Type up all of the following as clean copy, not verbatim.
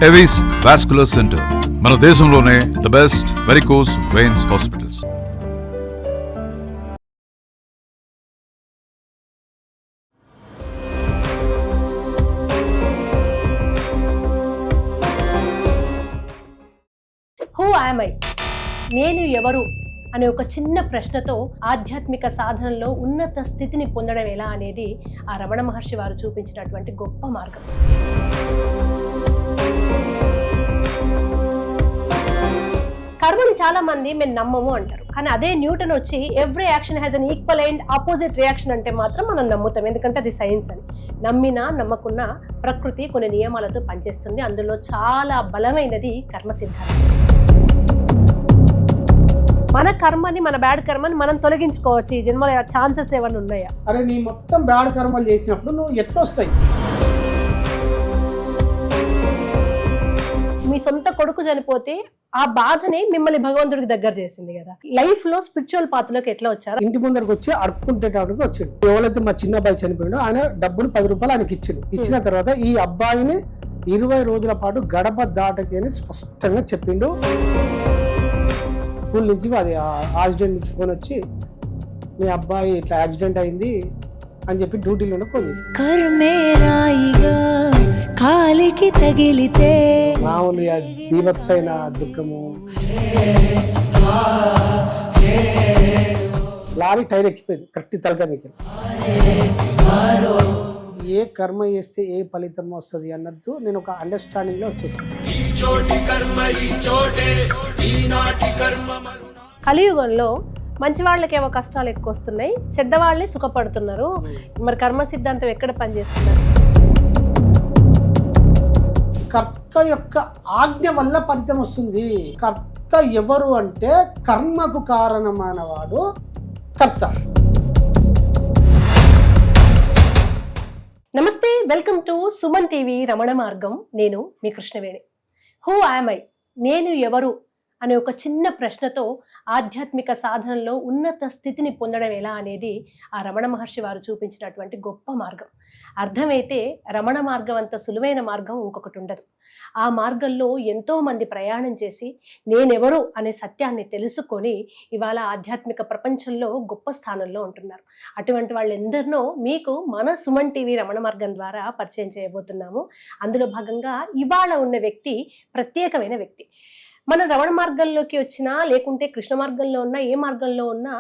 Avis vascular centre మన దేశంలోనే the best varicose veins hospitals. Who am I, నేను ఎవరు అనే ఒక చిన్న ప్రశ్నతో ఆధ్యాత్మిక సాధనలో ఉన్నత స్థితిని పొందడం ఎలా అనేది ఆ రమణ మహర్షి వారు చూపించినటువంటి గొప్ప మార్గం. కర్మని చాలా మంది మేము నమ్మము అంటారు, కానీ అదే న్యూటన్ వచ్చి every action has an equal and opposite reaction అంటే మాత్రం మనం నమ్ముతాం, ఎందుకంటే అది సైన్స్ అని. నమ్మినా నమ్మకున్నా ప్రకృతి కొన్ని నియమాలతో పనిచేస్తుంది. అందులో చాలా బలమైనది కర్మ సిద్ధాంతం. మన కర్మని, మన బ్యాడ్ కర్మని మనం తొలగించుకోవచ్చు. ఈ జన్మలో ఛాన్సెస్ ఏమైనా ఉన్నాయా? అరే నీ మొత్తం బ్యాడ్ కర్మలు చేసినప్పుడు నువ్వు ఎట్లా వస్తాయి? మీ సొంత కొడుకు చనిపోతే ఆ బాధని మిమ్మల్ని భగవంతుడికి దగ్గర చేసింది కదా. లైఫ్ లో స్పిరిచువల్ పాత్రలోకి ఎట్లా వచ్చారు? ఇంటి ముందరికి వచ్చి అడుక్కుంటేటప్పటికి వచ్చాడు. ఎవరైతే మా చిన్న అబ్బాయి చనిపోయాడో ఆయన డబ్బులు 10 రూపాయలు ఆయనకి ఇచ్చాడు. ఇచ్చిన తర్వాత ఈ అబ్బాయిని 20 రోజుల పాటు గడప దాటకి అని స్పష్టంగా చెప్పిండు. స్కూల్ నుంచి అది యాక్సిడెంట్ నుంచి ఫోన్ వచ్చి మీ అబ్బాయి ఇట్లా యాక్సిడెంట్ అయింది అని చెప్పి డ్యూటీలోనే ఫోన్ చేశారు. కాలికి తగిలితే మామూలుగా బీభత్సైన దుఃఖము. లారీ టైర్ ఎక్కిపోయింది కరెక్ట్ తలకాయ మీకు. ఏ కర్మ చేస్తే ఏ ఫలితం వస్తుంది అన్నట్టు నేను ఒక అండర్స్టాండింగ్ లో వచ్చేసాను. కలియుగంలో మంచి వాళ్ళకేమో కష్టాలు ఎక్కువ వస్తున్నాయి, చెడ్డవాళ్ళే సుఖపడుతున్నారు. మరి కర్మ సిద్ధాంతం ఎక్కడ పనిచేస్తున్నారు? కర్త యొక్క ఆజ్ఞ వల్ల ఫలితం వస్తుంది. కర్త ఎవరు అంటే కర్మకు కారణమైన వాడు కర్త. నమస్తే, welcome to Suman TV Ramana మార్గం. నేను మీ కృష్ణవేణి. హూ యామ్ ఐ, నేను ఎవరు అనే ఒక చిన్న ప్రశ్నతో ఆధ్యాత్మిక సాధనలో ఉన్నత స్థితిని పొందడం ఎలా అనేది ఆ రమణ మహర్షి వారు చూపించినటువంటి గొప్ప మార్గం. అర్థమైతే రమణ మార్గం అంత సులువైన మార్గం ఇంకొకటి ఉండదు. ఆ మార్గంలో ఎంతో మంది ప్రయాణం చేసి నేనెవరు అనే సత్యాన్ని తెలుసుకొని ఇవాళ ఆధ్యాత్మిక ప్రపంచంలో గొప్ప స్థానంలో ఉంటున్నారు. అటువంటి వాళ్ళెందరినో మీకు మన సుమన్ టీవీ రమణ మార్గం ద్వారా పరిచయం చేయబోతున్నాము. అందులో భాగంగా ఇవాళ ఉన్న వ్యక్తి ప్రత్యేకమైన వ్యక్తి. మన రమణ మార్గంలోకి వచ్చినా లేకుంటే కృష్ణ మార్గంలో ఉన్నా ఏ మార్గంలో ఉన్నా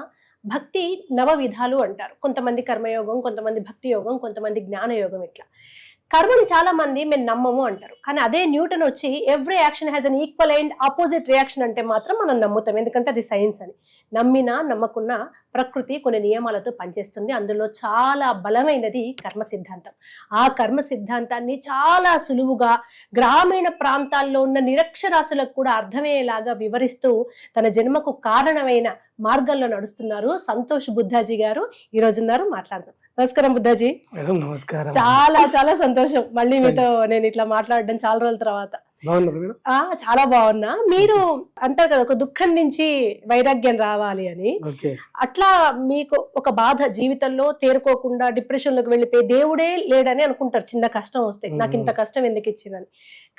భక్తి నవ విధాలు అంటారు. కొంతమంది కర్మయోగం, కొంతమంది భక్తి యోగం, కొంతమంది జ్ఞానయోగం. ఇట్లా కర్మని చాలా మంది మేము నమ్మము అంటారు, కానీ అదే న్యూటన్ వచ్చి every action has an equal and opposite reaction అంటే మాత్రం మనం నమ్ముతాం, ఎందుకంటే అది సైన్స్ అని. నమ్మినా నమ్మకున్నా ప్రకృతి కొన్ని నియమాలతో పనిచేస్తుంది. అందులో చాలా బలమైనది కర్మ సిద్ధాంతం. ఆ కర్మ సిద్ధాంతాన్ని చాలా సులువుగా గ్రామీణ ప్రాంతాల్లో ఉన్న నిరక్షరాస్యులకు కూడా అర్థమయ్యేలాగా వివరిస్తూ తన జన్మకు కారణమైన మార్గంలో నడుస్తున్నారు సంతోష్ బుద్ధాజీ గారు. ఈ రోజు ఉన్నారు, మాట్లాడదాం. నమస్కారం బుద్ధాజీ. నమస్కారం. చాలా చాలా సంతోషం మళ్ళీ మీతో నేను ఇట్లా మాట్లాడడం చాలా రోజుల తర్వాత. చాలా బాగున్నా. మీరు అంటారు కదా, ఒక దుఃఖం నుంచి వైరాగ్యం రావాలి అని. అట్లా మీకు ఒక బాధ జీవితంలో తేరుకోకుండా డిప్రెషన్ లోకి వెళ్ళిపోయి దేవుడే లేడని అనుకుంటారు చిన్న కష్టం వస్తే, నాకు ఇంత కష్టం ఎందుకు ఇచ్చిందని.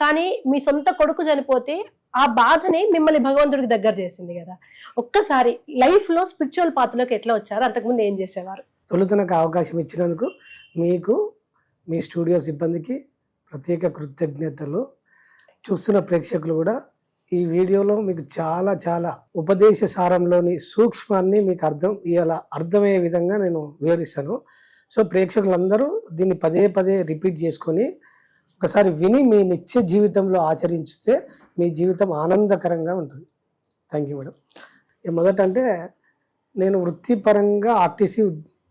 కానీ మీ సొంత కొడుకు చనిపోతే ఆ బాధని మిమ్మల్ని భగవంతుడికి దగ్గర చేసింది కదా. ఒక్కసారి లైఫ్ లో స్పిరిచువల్ పాత్రలోకి ఎట్లా వచ్చారు? అంతకుముందు ఏం చేసేవారు? తొలుత నాకు అవకాశం ఇచ్చినందుకు మీకు, మీ స్టూడియో సిబ్బందికి ప్రత్యేక కృతజ్ఞతలు. చూస్తున్న ప్రేక్షకులు కూడా ఈ వీడియోలో మీకు చాలా చాలా ఉపదేశ సారంలోని సూక్ష్మాన్ని మీకు అర్థమయ్యే విధంగా నేను వివరిస్తాను. సో ప్రేక్షకులందరూ దీన్ని పదే పదే రిపీట్ చేసుకొని ఒకసారి విని మీ నిత్య జీవితంలో ఆచరిస్తే మీ జీవితం ఆనందకరంగా ఉంటుంది. Thank you madam. మొదట అంటే నేను వృత్తిపరంగా ఆర్టీసీ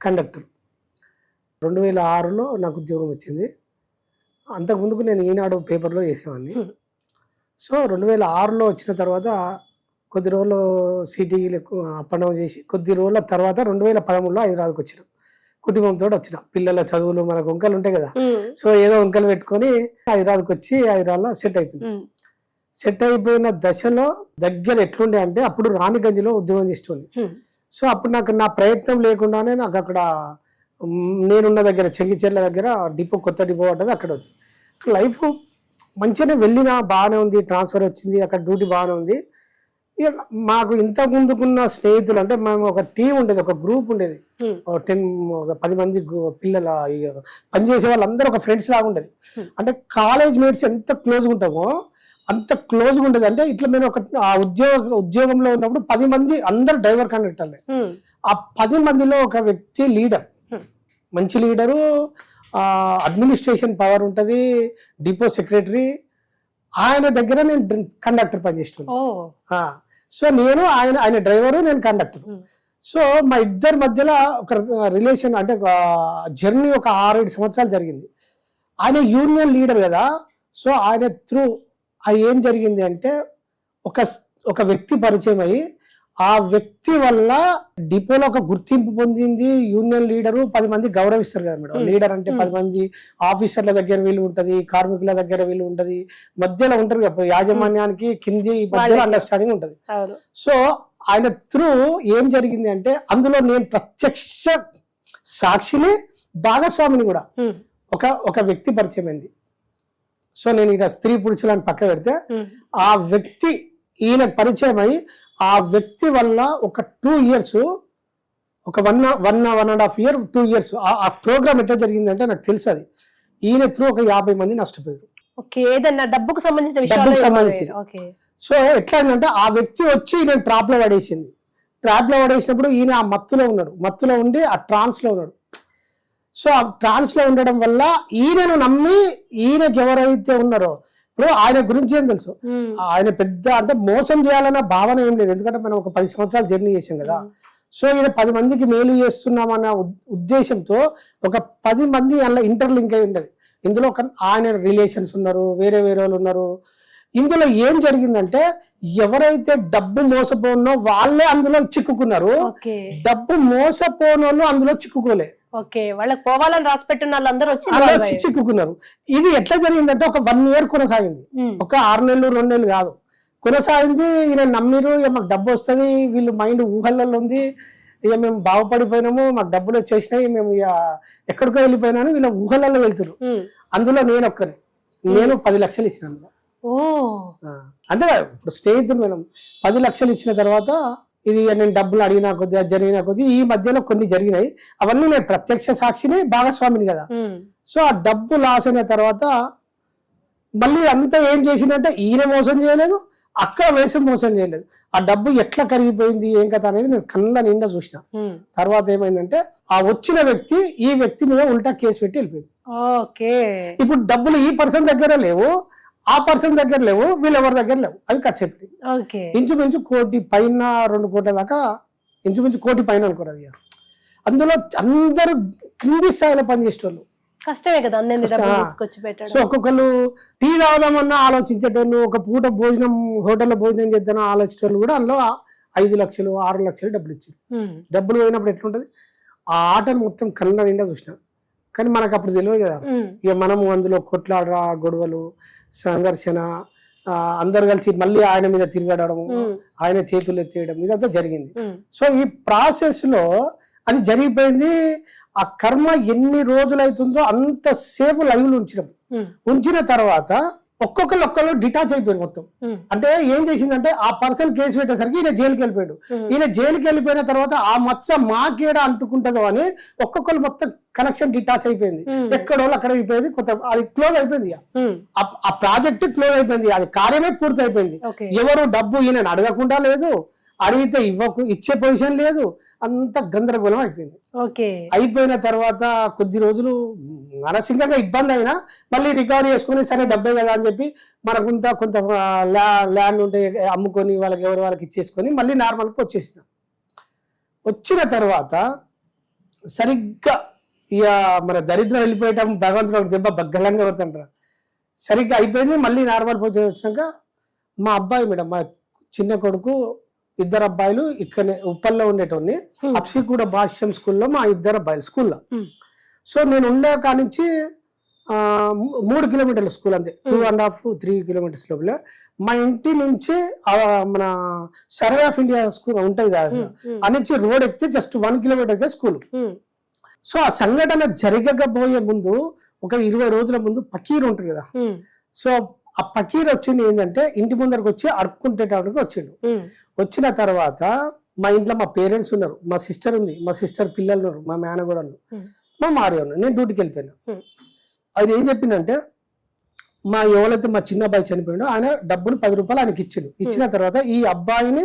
కండక్టర్. 2006లో నాకు ఉద్యోగం వచ్చింది. అంతకుముందుకు నేను ఈనాడు పేపర్లో చేసేవాడిని. సో 2006లో వచ్చిన తర్వాత కొద్ది రోజులు సిటీలు అప్ అండ్ డౌన్ చేసి కొద్ది రోజుల తర్వాత 2013లో హైదరాబాద్కి వచ్చిన. కుటుంబంతో వచ్చిన. పిల్లల చదువులు మనకు వంకలు ఉంటాయి కదా, సో ఏదో వంకలు పెట్టుకొని హైదరాబాద్కి వచ్చి హైదరాబాద్లో సెట్ అయిపోయింది. సెట్ అయిపోయిన దశలో దగ్గర ఎట్లుండే అంటే అప్పుడు రాణిగంజ్లో ఉద్యోగం చేస్తుంది. సో అప్పుడు నాకు నా ప్రయత్నం లేకుండానే నాకు అక్కడ నేనున్న దగ్గర చెంగిచెర్ల దగ్గర డిపో, కొత్త డిపో ఉంటుంది, అక్కడ వచ్చింది. లైఫ్ మంచిగానే వెళ్ళినా బాగానే ఉంది, ట్రాన్స్ఫర్ వచ్చింది, అక్కడ డ్యూటీ బాగానే ఉంది. ఇక మాకు ఇంత ముందుకున్న స్నేహితులు అంటే మేము ఒక టీం ఉండేది, ఒక గ్రూప్ ఉండేది, 10 మంది పిల్లల పనిచేసే వాళ్ళందరూ ఒక ఫ్రెండ్స్ లాగా ఉండేది. అంటే కాలేజ్ మేట్స్ ఎంత క్లోజ్గా ఉంటామో అంత క్లోజ్గా ఉండేది. అంటే ఇట్లా మేము ఒక ఆ ఉద్యోగంలో ఉన్నప్పుడు 10 మంది అందరు డ్రైవర్ కండక్టర్లే. ఆ 10 మందిలో ఒక వ్యక్తి లీడర్, మంచి లీడరు, అడ్మినిస్ట్రేషన్ పవర్ ఉంటుంది, డిపో సెక్రటరీ. ఆయన దగ్గర నేను కండక్టర్ పనిచేస్తున్నాను. సో నేను ఆయన డ్రైవరు, నేను కండక్టర్. సో మా ఇద్దరి మధ్యలో ఒక రిలేషన్ అంటే జర్నీ ఒక 6-7 సంవత్సరాలు జరిగింది. ఆయన యూనియన్ లీడర్ కదా. సో ఆయన త్రూ ఏం జరిగింది అంటే ఒక వ్యక్తి పరిచయం అయ్యి ఆ వ్యక్తి వల్ల డిపోలో ఒక గుర్తింపు పొందింది. యూనియన్ లీడరు 10 మంది గౌరవిస్తారు కదా మేడం. లీడర్ అంటే 10 మంది ఆఫీసర్ల దగ్గర వీళ్ళు ఉంటది, కార్మికుల దగ్గర వీళ్ళు ఉంటది, మధ్యలో ఉంటారు కదా యాజమాన్యానికి కింది మధ్యలో అండర్స్టాండింగ్ ఉంటది. సో ఆయన త్రూ ఏం జరిగింది అంటే అందులో నేను ప్రత్యక్ష సాక్షిని, భాగస్వామిని కూడా ఒక వ్యక్తి పరిచయం అయింది. సో నేను ఇక స్త్రీ పురుషులను పక్క పెడితే ఆ వ్యక్తి ఈయన పరిచయం అయ్యి ఆ వ్యక్తి వల్ల ఒక 2 years, ఒక 1.5 year 2 years ఆ ప్రోగ్రామ్ ఎట్లా జరిగిందంటే నాకు తెలుసు. అది ఈయన త్రూ ఒక 50 మంది నష్టపోయారు. ఏదన్నా డబ్బుకు సంబంధించిన సో ఎట్లా అయిందంటే ఆ వ్యక్తి వచ్చి నేను ట్రాప్ లో పడేసింది. ట్రాప్ లో పడేసినప్పుడు ఈయన ఆ మత్తులో ఉండి ఆ ట్రాన్స్ లో ఉన్నాడు. సో ఆ ట్రాన్స్ లో ఉండడం వల్ల ఈయనను నమ్మి ఈయనకి ఎవరైతే ఉన్నారో ఇప్పుడు ఆయన గురించి ఏం తెలుసు, ఆయన పెద్ద అంటే మోసం చేయాలన్న భావన ఏం లేదు. ఎందుకంటే మనం ఒక 10 సంవత్సరాలు జర్నీ చేసాం కదా. సో ఈయన 10 మందికి మేలు చేస్తున్నామన్న ఉద్దేశంతో ఒక 10 మంది అలా ఇంటర్లింక్ అయి ఉండదు. ఇందులో ఆయన రిలేషన్స్ ఉన్నారు, వేరే వాళ్ళు ఉన్నారు. ఇందులో ఏం జరిగిందంటే ఎవరైతే డబ్బు మోసపోనో వాళ్ళే అందులో చిక్కుకున్నారు, డబ్బు మోసపోనోళ్ళు అందులో చిక్కుకోలే. వాళ్ళకి పోవాలని రాసి పెట్టిన వాళ్ళందరూ వచ్చి చిక్కుకున్నారు. ఇది ఎట్లా జరిగిందంటే ఒక 1 year కొనసాగింది. ఒక 6 నెలలు 2 నెలలు కాదు, కొనసాగింది. ఈయన నమ్మిరు, మాకు డబ్బు వస్తుంది, వీళ్ళు మైండ్ ఊహల్లో ఉంది, ఇక మేము బాగుపడిపోయినాము, మాకు డబ్బులు వచ్చేసినాయి, మేము ఇక ఎక్కడికో వెళ్ళిపోయినాను, వీళ్ళ ఊహలలో వెళ్తున్నారు. అందులో నేను 10 లక్షలు ఇచ్చిన. అంతే ఇప్పుడు స్నేహితుడు మనం 10 లక్షలు ఇచ్చిన తర్వాత ఇది నేను డబ్బులు అడిగినా కొద్దిగా జరిగినా కొద్ది ఈ మధ్యలో కొన్ని జరిగినాయి. అవన్నీ నేను ప్రత్యక్ష సాక్షిని, భాగస్వామిని కదా. సో ఆ డబ్బు లాస్ అయిన తర్వాత మళ్ళీ అంతా ఏం చేసిందంటే ఈయన మోసం చేయలేదు, అక్కడ వేసం మోసం చేయలేదు. ఆ డబ్బు ఎట్లా కరిగిపోయింది ఏం కథ అనేది నేను కళ్ళ నిండా చూసిన. తర్వాత ఏమైందంటే ఆ వచ్చిన వ్యక్తి ఈ వ్యక్తి మీద ఉల్టా కేసు పెట్టి వెళ్ళిపోయింది. ఇప్పుడు డబ్బులు ఈ పర్సన్ దగ్గర లేవు, ఆ పర్సన్ దగ్గర లేవు, వీళ్ళెవరి దగ్గర లేవు, అవి ఖర్చు అయిపోయింది. ఇంచుమించు 1 కోటి పైన 2 కోట్ల దాకా, ఇంచుమించు 1 కోటి పైన అనుకోరు. అందులో అందరూ క్రింది స్థాయిలో పనిచేసేవాళ్ళు. కష్టమే కదా. సో ఒక్కొక్కరు టీ తాగుదామన్నా ఆలోచించేటోళ్ళు, ఒక పూట భోజనం హోటల్లో భోజనం చేద్దామని ఆలోచించేటోళ్ళు కూడా అందులో 5 లక్షలు 6 లక్షలు డబ్బులు ఇచ్చారు. డబ్బులు పోయినప్పుడు ఎట్లుంటది, ఆ ఆటను మొత్తం కళ్ళ నిండా చూసిన. కానీ మనకు అప్పుడు తెలియదు కదా. ఇక మనము అందులో కొట్లాడరా, గొడవలు, సంఘర్షణ, అందరు కలిసి మళ్ళీ ఆయన మీద తిరగడము, ఆయన చేతులు ఎత్తేయడం, ఇదంతా జరిగింది. సో ఈ ప్రాసెస్ లో అది జరిగిపోయింది. ఆ కర్మ ఎన్ని రోజులు అవుతుందో అంతసేపు లైవ్ లో ఉంచిన తర్వాత ఒక్కొక్కరు డిటాచ్ అయిపోయారు మొత్తం. అంటే ఏం చేసిందంటే ఆ పర్సన్ కేసు పెట్టేసరికి ఈయన జైలుకి వెళ్ళిపోయాడు. ఈయన జైలుకి వెళ్ళిపోయిన తర్వాత ఆ మచ్చ మాకేడ అంటుకుంటుందో అని ఒక్కొక్కరు మొత్తం కనెక్షన్ డిటాచ్ అయిపోయింది. ఎక్కడో అక్కడ అయిపోయింది, కొత్త అది క్లోజ్ అయిపోయింది. ఆ ప్రాజెక్ట్ క్లోజ్ అయిపోయింది, అది కార్యమే పూర్తి అయిపోయింది. ఎవరు డబ్బు ఈయన అడగకుండా లేదు, అడిగితే ఇచ్చే పొజిషన్ లేదు, అంత గందరగోళం అయిపోయింది. అయిపోయిన తర్వాత కొద్ది రోజులు మానసికంగా ఇబ్బంది అయినా మళ్ళీ రికవరీ చేసుకుని సరే డబ్బే కదా అని చెప్పి మనకుంత కొంత ల్యాండ్ ఉంటే అమ్ముకొని వాళ్ళకి ఇచ్చేసుకొని మళ్ళీ నార్మల్కి వచ్చేసిన. వచ్చిన తర్వాత సరిగ్గా ఇక మన దరిద్రం వెళ్ళిపోయటం భగవంతుడు దెబ్బ బగ్గలంగా కొడుతుంటారు. సరిగ్గా అయిపోయింది. మళ్ళీ నార్మల్ వచ్చినాక మా అబ్బాయి మేడం, మా చిన్న కొడుకు, 2 అబ్బాయిలు ఇక్కడనే ఉప్పల్లో ఉండేటోని, అప్సిగూడ భాష్యం స్కూల్లో మా 2 అబ్బాయిలు స్కూల్లో. సో నేను ఉండే కానించి 3 కిలోమీటర్ల స్కూల్, అంతే 2.5-3 kilometers లోపల. మా ఇంటి నుంచి మన సర్వే ఆఫ్ ఇండియా స్కూల్ ఉంటుంది కదా, ఆ నుంచి రోడ్ ఎక్కితే జస్ట్ 1 kilometer అయితే స్కూల్. సో ఆ సంఘటన జరగకపోయే ముందు ఒక 20 రోజుల ముందు పకీర్ ఉంటుంది కదా. సో ఆ పకీర్ వచ్చిండు ఏంటంటే ఇంటి ముందరకు వచ్చి అడుక్కుంటేటప్పటికి వచ్చిండు. వచ్చిన తర్వాత మా ఇంట్లో మా పేరెంట్స్ ఉన్నారు, మా సిస్టర్ ఉంది, మా సిస్టర్ పిల్లలు ఉన్నారు, మా మేనగోడలు, మా మారి ఉన్నారు. నేను డ్యూటీకి వెళ్ళిపోయాను. ఆయన ఏం చెప్పిందంటే ఎవరైతే మా చిన్న అబ్బాయి చనిపోయిండో ఆయన డబ్బులు 10 రూపాయలు ఆయనకి ఇచ్చిండు. ఇచ్చిన తర్వాత ఈ అబ్బాయిని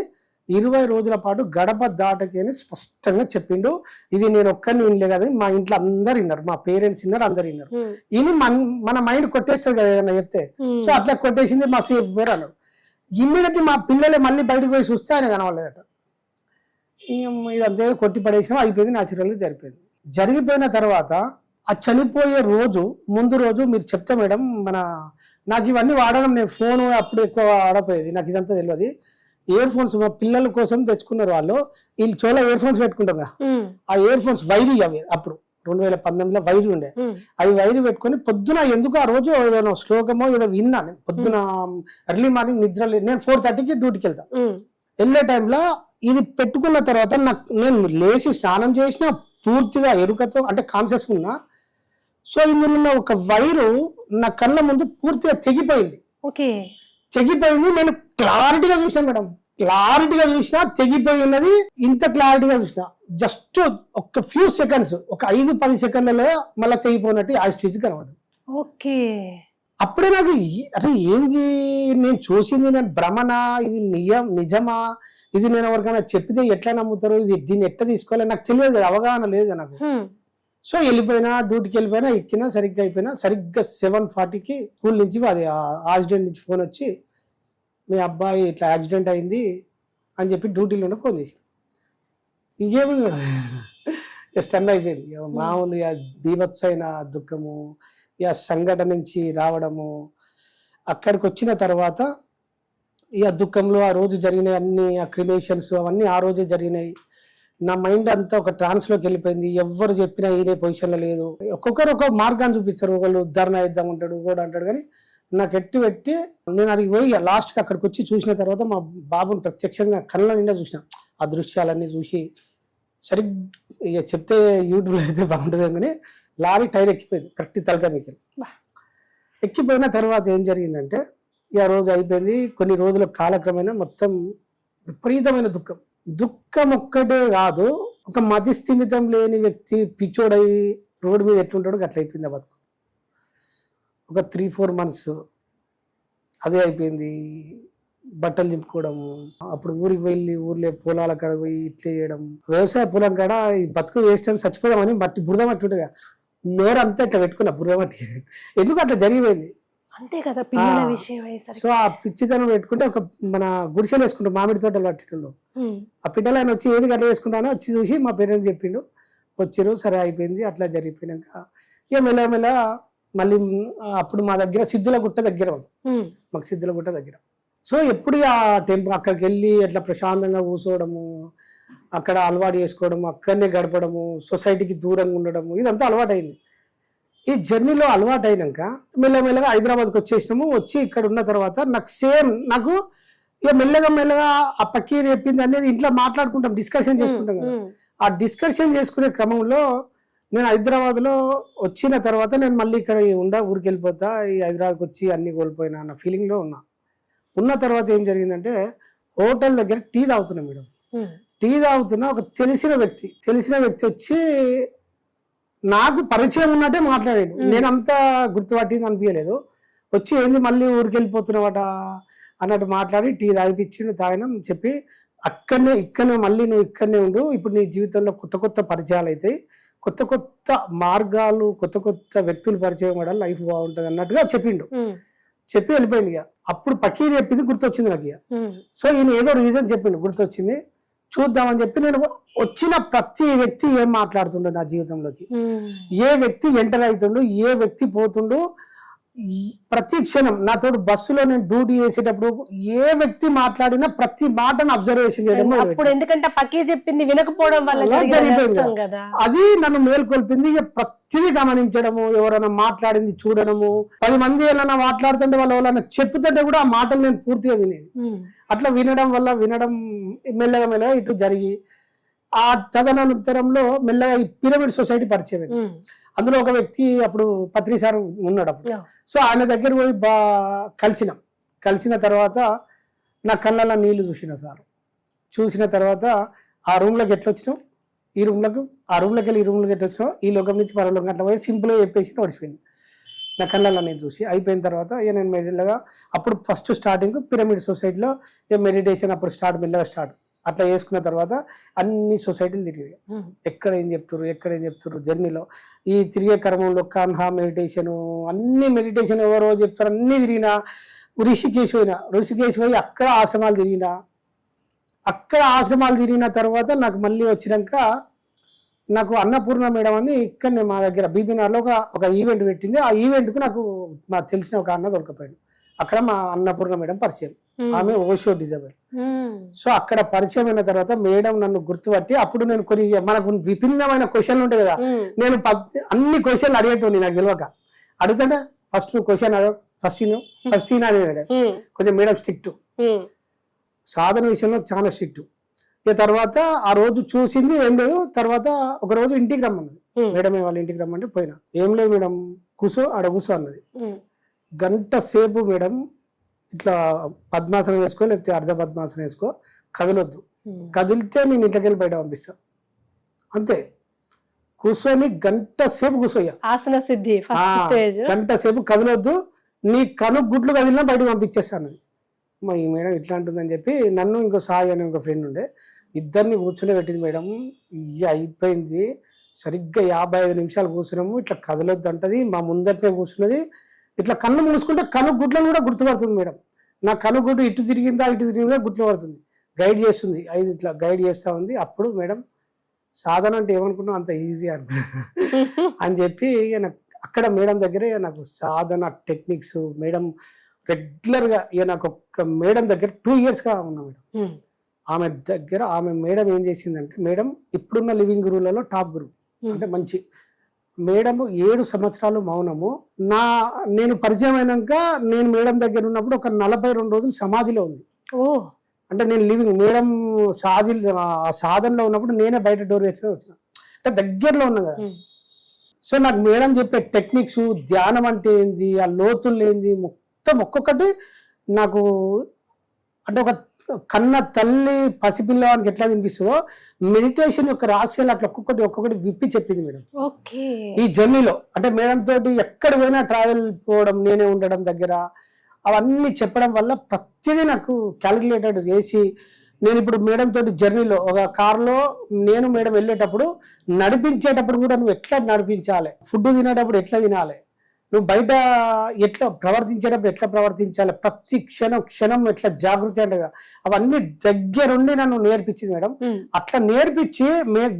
20 రోజుల పాటు గడప దాటకి అని స్పష్టంగా చెప్పిండు. ఇది నేను ఒక్కరిని వినలే కదా, మా ఇంట్లో అందరు విన్నారు, మా పేరెంట్స్ విన్నారు, అందరు విన్నారు. ఇది మన మైండ్ కొట్టేస్తుంది కదా ఏదైనా చెప్తే. సో అట్లా కొట్టేసింది మా సేఫ్ వేరు అన్నాడు. ఇమ్మీడియట్లీ మా పిల్లలే మళ్ళీ బయటకు పోయి చూస్తే ఆయన కనవలేదట. ఇదంతా కొట్టి పడేసినా అయిపోయింది, న్యాచురల్గా జరిగిపోయింది. జరిగిపోయిన తర్వాత ఆ చనిపోయే ముందు రోజు మీరు చెప్తే మేడం నాకు ఇవన్నీ వాడడం, నేను ఫోన్ అప్పుడు ఎక్కువ వాడపోయేది, నాకు ఇదంతా తెలియదు. ఇయర్ ఫోన్స్ మా పిల్లల కోసం తెచ్చుకున్నారు వాళ్ళు. వీళ్ళు చోలా ఇయర్ ఫోన్స్ పెట్టుకుంటాం కదా, ఆ ఇయర్ ఫోన్స్ వైరీ అవి అప్పుడు 2019లో వైరీ ఉండే. అవి వైరీ పెట్టుకొని పొద్దున ఎందుకు ఆ రోజు ఏదైనా శ్లోకమో ఏదో విన్నా. నేను పొద్దున ఎర్లీ మార్నింగ్ నిద్ర నేను 4:30కి డ్యూటీకి వెళ్తా. వెళ్ళే టైంలో ఇది పెట్టుకున్న తర్వాత నేను లేచి స్నానం చేసిన పూర్తిగా ఎరుకతో అంటే కాన్షియస్ ఉన్నా. సో ఇందులో ఉన్న ఒక వైరు నా కళ్ళ ముందు పూర్తిగా తెగిపోయింది. తెగిపోయింది. నేను క్లారిటీగా చూసాను మేడం, క్లారిటీగా చూసినా తెగిపోయి ఉన్నది. ఇంత క్లారిటీగా చూసినా జస్ట్ ఒక ఫ్యూ సెకండ్స్, ఒక 5-10 సెకండ్లలో మళ్ళీ తెగిపోయినట్టు ఆ స్టేజ్ కనబడింది. అప్పుడే నాకు అరే ఏంది నేను చూసింది, నేను భ్రమనా, ఇది నిజమా, ఇది నేను ఎవరికైనా చెప్తే ఎట్లా నమ్ముతారు, దీన్ని ఎట్లా తీసుకోవాలి నాకు తెలియదు కదా, అవగాహన లేదు కదా నాకు. సో వెళ్ళిపోయినా, డ్యూటీకి వెళ్ళిపోయినా, ఎక్కినా సరిగ్గా అయిపోయినా. సరిగ్గా 7:40కి స్కూల్ నుంచి అది యాక్సిడెంట్ నుంచి ఫోన్ వచ్చి మీ అబ్బాయి ఇట్లా యాక్సిడెంట్ అయింది అని చెప్పి డ్యూటీలోనే ఫోన్ చేసి ఇంకేమి స్టన్ అయిపోయింది. మామూలు బీభత్సైన దుఃఖము, సంఘటన నుంచి రావడము. అక్కడికి వచ్చిన తర్వాత దుఃఖంలో ఆ రోజు జరిగినాయి అన్ని, ఆ క్రిమేషన్స్ అవన్నీ ఆ రోజే జరిగినాయి. నా మైండ్ అంతా ఒక ట్రాన్స్లోకి వెళ్ళిపోయింది. ఎవరు చెప్పినా ఈయనే పొజిషన్లో లేదు. ఒక్కొక్కరు ఒక్కొక్క మార్గాన్ని చూపిస్తారు. ఒకళ్ళు ధర్నా ఇద్దాం అంటాడు, కూడా అంటాడు. కానీ నాకు పెట్టి నేను అడిగి పోయి లాస్ట్కి అక్కడికి వచ్చి చూసిన తర్వాత మా బాబుని ప్రత్యక్షంగా కళ్ళ నిండా చూసిన. ఆ దృశ్యాలన్నీ చూసి సరిగ్గా చెప్తే యూట్యూబ్లో అయితే బాగుంటుంది కానీ లారీ టైర్ ఎక్కిపోయింది కరెక్ట్ తలకా మీకు. ఎక్కిపోయిన తర్వాత ఏం జరిగిందంటే ఆ రోజు అయిపోయింది. కొన్ని రోజుల కాలక్రమేణా మొత్తం విపరీతమైన దుఃఖం ఒక్కటే కాదు, ఒక మతి స్థిమితం లేని వ్యక్తి పిచ్చోడై రోడ్డు మీద ఎట్లుంటాడో అట్లా అయిపోయింది ఆ బతుకు. ఒక 3-4 months అదే అయిపోయింది. బట్టలు చింపుకోవడము, అప్పుడు ఊరికి వెళ్ళి ఊర్లో పొలాల కాడ పోయి ఇట్లా చేయడం, వ్యవసాయ పొలం కాడ ఈ బతుకు వేస్ట్ అని చచ్చిపోదామని బురద మట్టి ఉంటుంది కదా, నోరు అంతా ఇట్లా పెట్టుకున్నా బురద మట్టి. ఎందుకు అట్లా జరిగిపోయింది అంతే కదా పిల్లల విషయం. సో ఆ పిచ్చితనం పెట్టుకుంటే ఒక మన గుడిసెలు వేసుకుంటాం మామిడి తోటలు పట్టేటోళ్ళు. ఆ పిట్టలు ఆయన వచ్చి ఏది గట్ల వేసుకుంటానో వచ్చి చూసి మా పేరెంట్స్ చెప్పిండు, వచ్చిరు, సరే అయిపోయింది. అట్లా జరిగిపోయినాక ఇక మెల్లమెల్ల మళ్ళీ అప్పుడు మా దగ్గర సిద్ధులగుట్ట దగ్గర, మాకు సిద్ధులగుట్ట దగ్గర. సో ఎప్పుడు ఆ టెంపుల్ అక్కడికి వెళ్ళి అట్లా ప్రశాంతంగా కూర్చోవడము, అక్కడ అలవాటు చేసుకోవడము, అక్కడనే గడపడము, సొసైటీకి దూరంగా ఉండడము, ఇదంతా అలవాటు అయింది. ఈ జర్నీలో అలవాటు అయినాక మెల్లమెల్లగా హైదరాబాద్కి వచ్చేసినాము. వచ్చి ఇక్కడ ఉన్న తర్వాత నాకు ఇక మెల్లగా ఆ పక్కీర్ చెప్పింది అనేది ఇంట్లో మాట్లాడుకుంటాం, డిస్కషన్ చేసుకుంటాం కదా. ఆ డిస్కషన్ చేసుకునే క్రమంలో నేను హైదరాబాద్లో వచ్చిన తర్వాత నేను మళ్ళీ ఇక్కడ ఊరికి వెళ్ళిపోతా, ఈ హైదరాబాద్కి వచ్చి అన్ని కోల్పోయినా అన్న ఫీలింగ్లో ఉన్న తర్వాత ఏం జరిగిందంటే హోటల్ దగ్గర టీ తాగుతున్నా మేడం. టీ తాగుతున్నా ఒక తెలిసిన వ్యక్తి వచ్చి నాకు పరిచయం ఉన్నట్టే మాట్లాడాడు. నేను అంతా గుర్తుపట్టింది అనిపించలేదు. వచ్చి ఏంది మళ్ళీ ఊరికి వెళ్ళిపోతున్నావట అన్నట్టు మాట్లాడి టీ తాగిపించిండు. తాగినాం చెప్పి ఇక్కడనే మళ్ళీ నువ్వు ఇక్కడనే ఉండు, ఇప్పుడు నీ జీవితంలో కొత్త పరిచయాలు అవుతాయి, కొత్త మార్గాలు, కొత్త వ్యక్తులు పరిచయం కూడా లైఫ్ బాగుంటుంది అన్నట్టుగా చెప్పి వెళ్ళిపోయింది. ఇక అప్పుడు పకీర్ చెప్పింది గుర్తొచ్చింది నాకు. ఇక సో ఈయన ఏదో రీజన్ చెప్పిండు, గుర్తొచ్చింది, చూద్దామని చెప్పి నేను వచ్చిన ప్రతి వ్యక్తి ఏం మాట్లాడుతుండో నా జీవితంలోకి, ఏ వ్యక్తి ఎంటర్ అవుతుండు, ఏ వ్యక్తి పోతుండు, ప్రతి క్షణం నాతో బస్సులో నేను డ్యూటీ చేసేటప్పుడు ఏ వ్యక్తి మాట్లాడినా ప్రతి మాటను అబ్జర్వేషన్ చేయడం. ఎందుకంటే పక్కీ చెప్పింది వినకపోవడం వల్ల అది నన్ను మేల్కొల్పింది. ఇక ప్రతిదీ గమనించడము, ఎవరైనా మాట్లాడింది చూడడము, 10 మంది ఏమైనా మాట్లాడుతుంటే వాళ్ళు ఎవరైనా చెప్పుతుంటే కూడా ఆ మాటలు నేను పూర్తిగా వినేది. అట్లా వినడం మెల్లగా ఇటు జరిగి ఆ తదనంతరంలో మెల్లగా ఈ పిరమిడ్ సొసైటీ పరిచయం అయింది. అందులో ఒక వ్యక్తి అప్పుడు పత్రి సార్ ఉన్నాడు అప్పుడు. సో ఆయన దగ్గర పోయి కలిసిన తర్వాత నా కళ్ళల్లో నీళ్లు చూసిన తర్వాత ఆ రూమ్లోకి ఎట్లా వచ్చినావు, ఈ రూమ్లోకి ఆ రూమ్లోకి వెళ్ళి ఈ రూమ్లోకి ఎట్లా వచ్చినావు, ఈ లోకం నుంచి పరలోకం అట్లా పోయి సింపుల్గా చెప్పేసి నడిచిపోయింది నా కళ్ళల్లో నేను చూసి. అయిపోయిన తర్వాత ఇక నేను మెల్లగా అప్పుడు ఫస్ట్ స్టార్టింగ్ పిరమిడ్ సొసైటీలో మెడిటేషన్ అప్పుడు మెల్లగా స్టార్ట్ అట్లా చేసుకున్న తర్వాత అన్ని సొసైటీలు తిరిగాయి. ఎక్కడ ఏం చెప్తారు జర్నీలో. ఈ తిరిగే క్రమంలో కాన్హా మెడిటేషన్ అన్ని మెడిటేషన్ ఎవరో చెప్తారు అన్ని తిరిగినా. ఋషికేశ్ పోయి అక్కడ ఆశ్రమాలు తిరిగిన తర్వాత నాకు మళ్ళీ వచ్చినాక నాకు అన్నపూర్ణ మేడం అని ఇక్కడ మా దగ్గర బీబీనార్లో ఒక ఈవెంట్ పెట్టింది. ఆ ఈవెంట్కు నాకు తెలిసిన ఒక అన్న దొరకపోయాడు. అక్కడ మా అన్నపూర్ణ మేడం పరిచయం. ఆమె ఓషో డిజైనర్. సో అక్కడ పరిచయం అయిన తర్వాత మేడం నన్ను గుర్తుపట్టి అప్పుడు నేను కొన్ని మనకు విభిన్నమైన క్వశ్చన్లు ఉంటాయి కదా, నేను అన్ని క్వశ్చన్లు అడిగేటోని నాకు తెలియక. అడుగుతుంటే ఫస్ట్ క్వశ్చన్ ఫస్ట్ కొంచెం మేడం స్ట్రిక్ట్, సాధన విషయంలో చాలా స్ట్రిక్ట్. ఇక తర్వాత ఆ రోజు చూసింది ఏం లేదు. తర్వాత ఒక రోజు ఇంటికి రమ్మన్నది మేడం, వాళ్ళ ఇంటికి రమ్మంటే పోయినా. ఏం లేదు మేడం, కూసో అన్నది. గంట సేపు మేడం ఇట్లా పద్మాసనం వేసుకో, లేకపోతే అర్ధ పద్మాసనం వేసుకో, కదలొద్దు, కదిలితే నేను ఇంట్లోకి వెళ్ళి బయట పంపిస్తా అంతే. కూర్చొని గంట సేపు కూర్చోయ్యా, ఆసన సిద్ధి గంట సేపు కదలొద్దు, నీ గుడ్లు కదిలినా బయటకు పంపించేస్తాను. మా ఈ మేడం ఇట్లా అంటుందని చెప్పి నన్ను ఇంకో సాయి అని ఒక ఫ్రెండ్ ఉండే, ఇద్దరిని కూర్చుని పెట్టింది మేడం. ఇయ్య అయిపోయింది. సరిగ్గా 55 నిమిషాలు కూర్చున్నాము. ఇట్లా కదలొద్దు అంటది, మా ముందటనే కూర్చున్నది. ఇట్లా కన్ను మూసుకుంటే గుడ్లను కూడా గుర్తుపడుతుంది మేడం. నా గుడ్డు ఇటు తిరిగిందా గుర్తుపడుతుంది, గైడ్ చేస్తుంది. ఇట్లా గైడ్ చేస్తూ ఉంది. అప్పుడు మేడం సాధన అంటే ఏమనుకున్నావు, అంత ఈజీ అని చెప్పి అక్కడ మేడం దగ్గరే నాకు సాధన టెక్నిక్స్ మేడం రెగ్యులర్గా నాకు ఒక మేడం దగ్గర 2 yearsగా ఉన్నా మేడం. ఆమె దగ్గర మేడం ఏం చేసిందంటే, మేడం ఇప్పుడున్న లివింగ్ గురువులలో టాప్ గురువు, అంటే మంచి మేడం. 7 సంవత్సరాలు మౌనము. నేను పరిచయం అయినాక నేను మేడం దగ్గర ఉన్నప్పుడు ఒక 42 రోజులు సమాధిలో ఉంది. అంటే నేను లివింగ్ మేడం సాధనలో ఉన్నప్పుడు నేనే బయట డోర్ వేసుకొని వచ్చిన, అంటే దగ్గరలో ఉన్నా కదా. సో నాకు మేడం చెప్పే టెక్నిక్స్, ధ్యానం అంటే ఏంది, ఆ లోతులు ఏంది, మొత్తం ఒక్కొక్కటి నాకు అంటే ఒక కన్న తల్లి పసిపిల్లవానికి ఎట్లా తినిపిస్తుందో మెడిటేషన్ యొక్క రహస్యాలు అట్లా ఒక్కొక్కటి విప్పి చెప్పింది మేడం. ఈ జర్నీలో అంటే మేడం తోటి ఎక్కడ పోయినా ట్రావెల్ పోవడం, నేనే ఉండడం దగ్గర, అవన్నీ చెప్పడం వల్ల ప్రతిదీ నాకు క్యాలిక్యులేటెడ్ చేసి, నేను ఇప్పుడు మేడం తోటి జర్నీలో ఒక కార్లో నేను మేడం వెళ్ళేటప్పుడు నడిపించేటప్పుడు కూడా నువ్వు ఎట్లా నడిపించాలి, ఫుడ్ తినేటప్పుడు ఎట్లా తినాలి, నువ్వు బయట ఎట్లా ప్రవర్తించేటప్పుడు ఎట్లా ప్రవర్తించాలి, ప్రతి క్షణం ఎట్లా జాగృతి అంటే అవన్నీ దగ్గరుండి నన్ను నేర్పించింది మేడం. అట్లా నేర్పించి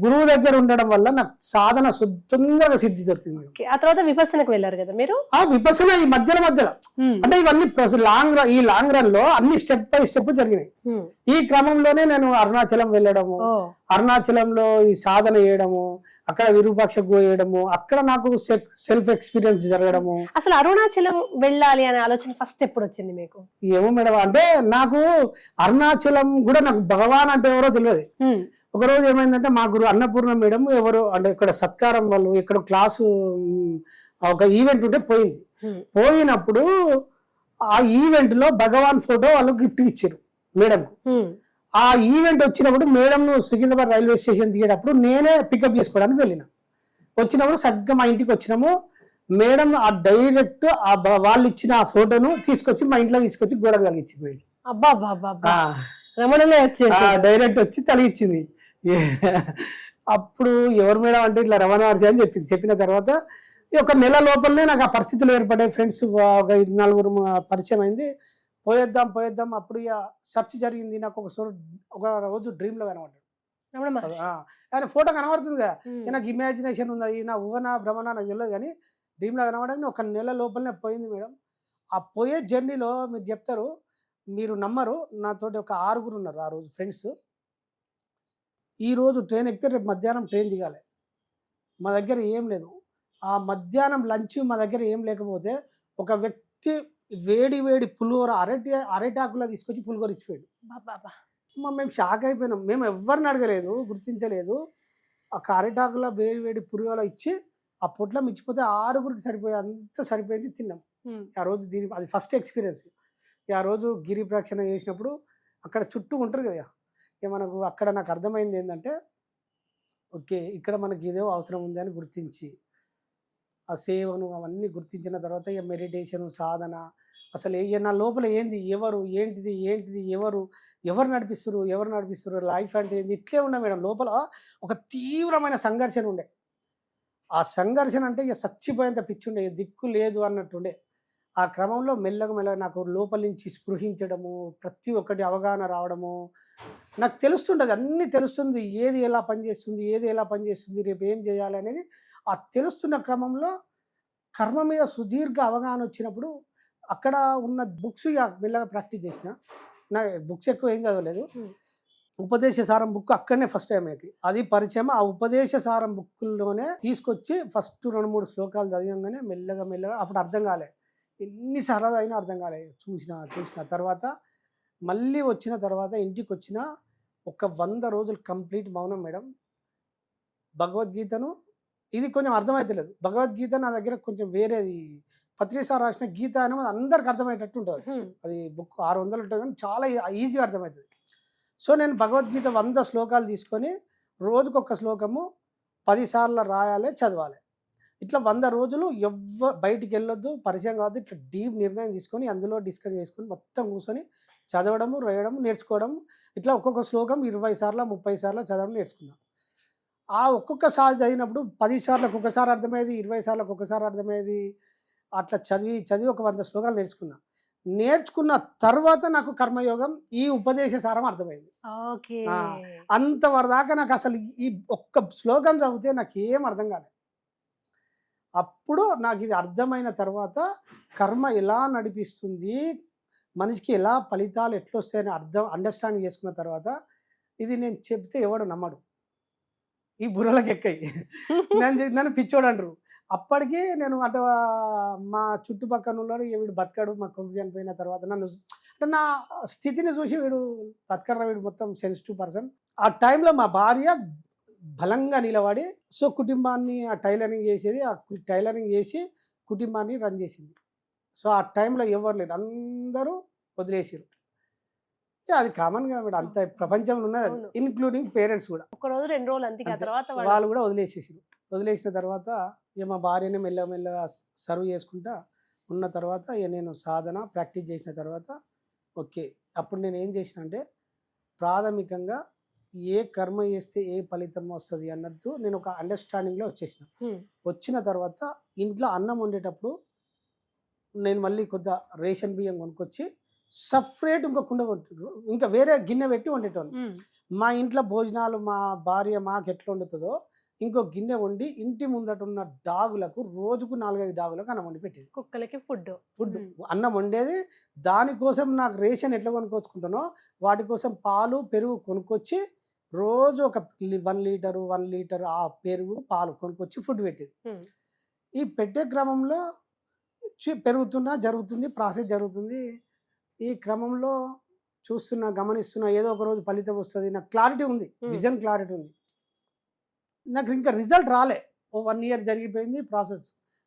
గురువు దగ్గర ఉండడం వల్ల నాకు సాధన తొందరగా సిద్ధి దొరికింది మేడం. ఆ తర్వాత విపස්සనకు వెళ్ళారు కదా మీరు? ఆ విపස්සన ఈ మధ్యలో అంటే ఇవన్నీ ఈ లాంగ్ రన్ లో అన్ని స్టెప్ బై స్టెప్ జరిగినాయి. ఈ క్రమంలోనే నేను అరుణాచలం వెళ్ళడము, అరుణాచలంలో ఈ సాధన చేయడము, అక్కడ విరూపాక్ష పోయడము, అక్కడ నాకు సెల్ఫ్ ఎక్స్పీరియన్స్ జరగడము. అసలు అరుణాచలం వెళ్ళాలి అనే ఆలోచన ఫస్ట్ ఎప్పుడు వచ్చింది మీకు? ఏమో మేడం, అంటే నాకు అరుణాచలం కూడా నాకు భగవాన్ అంటే ఎవరో తెలియదు. ఒక రోజు ఏమైందంటే మా గురు అన్నపూర్ణ మేడం ఎవరో అంటే ఇక్కడ సత్కారం వాళ్ళు ఇక్కడ క్లాసు ఒక ఈవెంట్ ఉంటే పోయినప్పుడు ఆ ఈవెంట్ లో భగవాన్ ఫోటో వాళ్ళు గిఫ్ట్ ఇచ్చారు మేడంకు. ఆ ఈవెంట్ వచ్చినప్పుడు మేడం సికింద్రాబాద్ రైల్వే స్టేషన్ దిగేటప్పుడు నేనే పికప్ చేసుకోవడానికి వెళ్ళిన. వచ్చినప్పుడు సరిగ్గా మా ఇంటికి వచ్చినాము. మేడం ఆ డైరెక్ట్ వాళ్ళు ఇచ్చిన ఆ ఫోటోను తీసుకొచ్చి మా ఇంట్లో తీసుకొచ్చి గోడ తగిలిచ్చింది. డైరెక్ట్ వచ్చి తలిగించింది. అప్పుడు ఎవరు మేడం అంటే ఇట్లా రమణ మహర్షి అని చెప్పింది. చెప్పిన తర్వాత ఒక నెల లోపలనే నాకు ఆ పరిస్థితులు ఏర్పడే, ఫ్రెండ్స్ ఒక 4 పరిచయం అయింది. పోయేద్దాం. అప్పుడు ఇక సెర్చ్ జరిగింది. నాకు ఒక రోజు డ్రీమ్ లో కనబడ్డాడు. ఆయన ఫోటో కనబడుతుంది కదా, నాకు ఇమాజినేషన్ ఉంది, నా ఊహన భ్రమణ నాకు తెలియదు, కానీ డ్రీమ్ లో కనబడని ఒక నెల లోపలనే పోయింది మేడం. ఆ పోయే జర్నీలో మీరు చెప్తారు, మీరు నమ్మరు, నాతోటి ఒక 6 ఉన్నారు ఆ రోజు ఫ్రెండ్స్. ఈ రోజు ట్రైన్ ఎక్కితే రేపు మధ్యాహ్నం ట్రైన్ దిగాలి. మా దగ్గర ఏం లేదు. ఆ మధ్యాహ్నం లంచ్ మా దగ్గర ఏం లేకపోతే ఒక వ్యక్తి వేడి పులిహోర అరటాకులా తీసుకొచ్చి పులిహోర ఇచ్చిపోయాడు. మేము షాక్ అయిపోయినాం. మేము ఎవరిని అడగలేదు, గుర్తించలేదు. ఆ కారిటాకులో వేడి వేడి పురిగోల ఇచ్చి ఆ పొట్ల మిచ్చిపోతే 6గురికి సరిపోయి అంత సరిపోయింది, తిన్నాం. ఆ రోజు అది ఫస్ట్ ఎక్స్పీరియన్స్. ఆ రోజు గిరి ప్రదక్షిణ చేసినప్పుడు అక్కడ చుట్టూ ఉంటారు కదా, ఇక మనకు అక్కడ నాకు అర్థమైంది ఏంటంటే ఓకే ఇక్కడ మనకి ఏదో అవసరం ఉంది అని గుర్తించి ఆ సేవను అవన్నీ గుర్తించిన తర్వాత ఇక మెడిటేషన్ సాధన అసలు నా లోపల ఏంది, ఎవరు ఏంటిది ఎవరు నడిపిస్తారు లైఫ్ అంటే ఏంది, ఇట్లే ఉన్నా మేడం. లోపల ఒక తీవ్రమైన సంఘర్షణ ఉండే. ఆ సంఘర్షణ అంటే ఇక చచ్చిపోయేంత పిచ్చి ఉండే, దిక్కు లేదు అన్నట్టుండే. ఆ క్రమంలో మెల్లగా నాకు లోపల నుంచి స్పృహించడము, ప్రతి ఒక్కటి అవగాహన రావడము, నాకు తెలుస్తుంటుంది, అన్నీ తెలుస్తుంది, ఏది ఎలా పనిచేస్తుంది, రేపు ఏం చేయాలి అనేది ఆ తెలుస్తున్న క్రమంలో కర్మ మీద సుదీర్ఘ అవగాహన వచ్చినప్పుడు అక్కడ ఉన్న బుక్స్ మెల్లగా ప్రాక్టీస్ చేసిన. నా బుక్స్ ఎక్కువ ఏం చదవలేదు. ఉపదేశ సారం బుక్ అక్కడనే ఫస్ట్ టైం అది పరిచయం. ఆ ఉపదేశ సారం బుక్లోనే తీసుకొచ్చి ఫస్ట్ 2-3 శ్లోకాలు చదివంగానే మెల్లగా అప్పుడు అర్థం కాలే, ఎన్నిసార్లు అయినా అర్థం కాలే. చూసిన తర్వాత మళ్ళీ వచ్చిన తర్వాత ఇంటికి వచ్చిన ఒక 100 రోజులు కంప్లీట్ మౌనం మేడం. భగవద్గీతను ఇది కొంచెం అర్థమవుతలేదు. భగవద్గీత నా దగ్గర కొంచెం వేరేది, పత్రిసార్ రాసిన గీత అనేది అందరికి అర్థమయ్యేటట్టు ఉంటుంది. అది బుక్ 600 ఉంటుంది కానీ చాలా ఈజీగా అర్థమవుతుంది. సో నేను భగవద్గీత 100 శ్లోకాలు తీసుకొని రోజుకొక శ్లోకము 10 సార్లు రాయాలి, చదవాలి. ఇట్లా 100 రోజులు బయటికి వెళ్ళొద్దు, పరిచయం కావద్దు, ఇట్లా డీప్ నిర్ణయం తీసుకొని అందులో డిస్కస్ చేసుకొని మొత్తం కూర్చొని చదవడము, రాయడము, నేర్చుకోవడం. ఇట్లా ఒక్కొక్క శ్లోకం 20 సార్లు 30 సార్లు చదవడం నేర్చుకున్నాం. ఆ ఒక్కొక్కసారి చదివినప్పుడు 10 సార్లకు ఒకసారి అర్థమయ్యేది, 20 సార్లకు ఒకసారి అర్థమయ్యేది. అట్లా చదివి ఒక 100 శ్లోకాలు నేర్చుకున్న తర్వాత నాకు కర్మయోగం ఈ ఉపదేశ సారం అర్థమైంది. అంతవరదాకా నాకు అసలు ఈ ఒక్క శ్లోకం చదివితే నాకు ఏం అర్థం కాలేదు. అప్పుడు నాకు ఇది అర్థమైన తర్వాత కర్మ ఎలా నడిపిస్తుంది, మనిషికి ఎలా ఫలితాలు ఎట్లొస్తాయని అండర్స్టాండింగ్ చేసుకున్న తర్వాత ఇది నేను చెప్తే ఎవడు నమ్మడు, ఈ బుర్రలకు ఎక్కాయి. నన్ను పిచ్చోడు అంటారు. అప్పటికి నేను అంటే మా చుట్టుపక్కల ఉన్నాడు, వీడు బతకాడు, మా కొడుకు చనిపోయిన తర్వాత నన్ను అంటే నా స్థితిని చూసి వీడు బతకడం, వీడు మొత్తం సెన్సిటివ్ పర్సన్. ఆ టైంలో మా భార్య బలంగా నిలబడి సో కుటుంబాన్ని ఆ టైలరింగ్ చేసి కుటుంబాన్ని రన్ చేసింది. సో ఆ టైంలో ఎవరు లేరు, అందరూ వదిలేసారు. అది కామన్ గా అంత ప్రపంచంలో ఉన్నది, ఇన్క్లూడింగ్ పేరెంట్స్ కూడా. ఒక రోజు 2 రోజులు అంతే, తర్వాత వాళ్ళు కూడా వదిలేసిన తర్వాత ఇక మా భార్యని మెల్లగా సర్వ్ చేసుకుంటా ఉన్న తర్వాత ఇక నేను సాధన ప్రాక్టీస్ చేసిన తర్వాత ఓకే అప్పుడు నేను ఏం చేసిన అంటే ప్రాథమికంగా ఏ కర్మ చేస్తే ఏ ఫలితం వస్తుంది అన్నట్టు నేను ఒక అండర్స్టాండింగ్లో వచ్చేసిన. వచ్చిన తర్వాత ఇంట్లో అన్నం వండేటప్పుడు నేను మళ్ళీ కొద్ది రేషన్ బియ్యం కొనుక్కొచ్చి సపరేట్ ఇంకో కుండ ఇంకా వేరే గిన్నె పెట్టి వండేటోళ్ళు. మా ఇంట్లో భోజనాలు మా భార్య మాకు ఎట్లా వండుతుందో ఇంకో గిన్నె వండి ఇంటి ముందట ఉన్న డాగులకు రోజుకు 4-5 డాగులకు అన్నం వండి పెట్టేది. కుక్కలకి ఫుడ్ అన్నం వండేది. దానికోసం నాకు రేషన్ ఎట్లా కొనుక్కొచ్చుకుంటానో వాటి కోసం పాలు పెరుగు కొనుక్కొచ్చి రోజు ఒక 1 లీటర్ ఆ పెరుగు పాలు కొనుక్కొచ్చి ఫుడ్ పెట్టేది. ఈ పెట్టే క్రమంలో జరుగుతుంది ప్రాసెస్ జరుగుతుంది. ఈ క్రమంలో గమనిస్తున్నా ఏదో ఒక రోజు ఫలితం వస్తుంది, నాకు క్లారిటీ ఉంది, విజన్ క్లారిటీ ఉంది. నాకు ఇంకా రిజల్ట్ రాలే, 1 ఇయర్ జరిగిపోయింది ప్రాసెస్.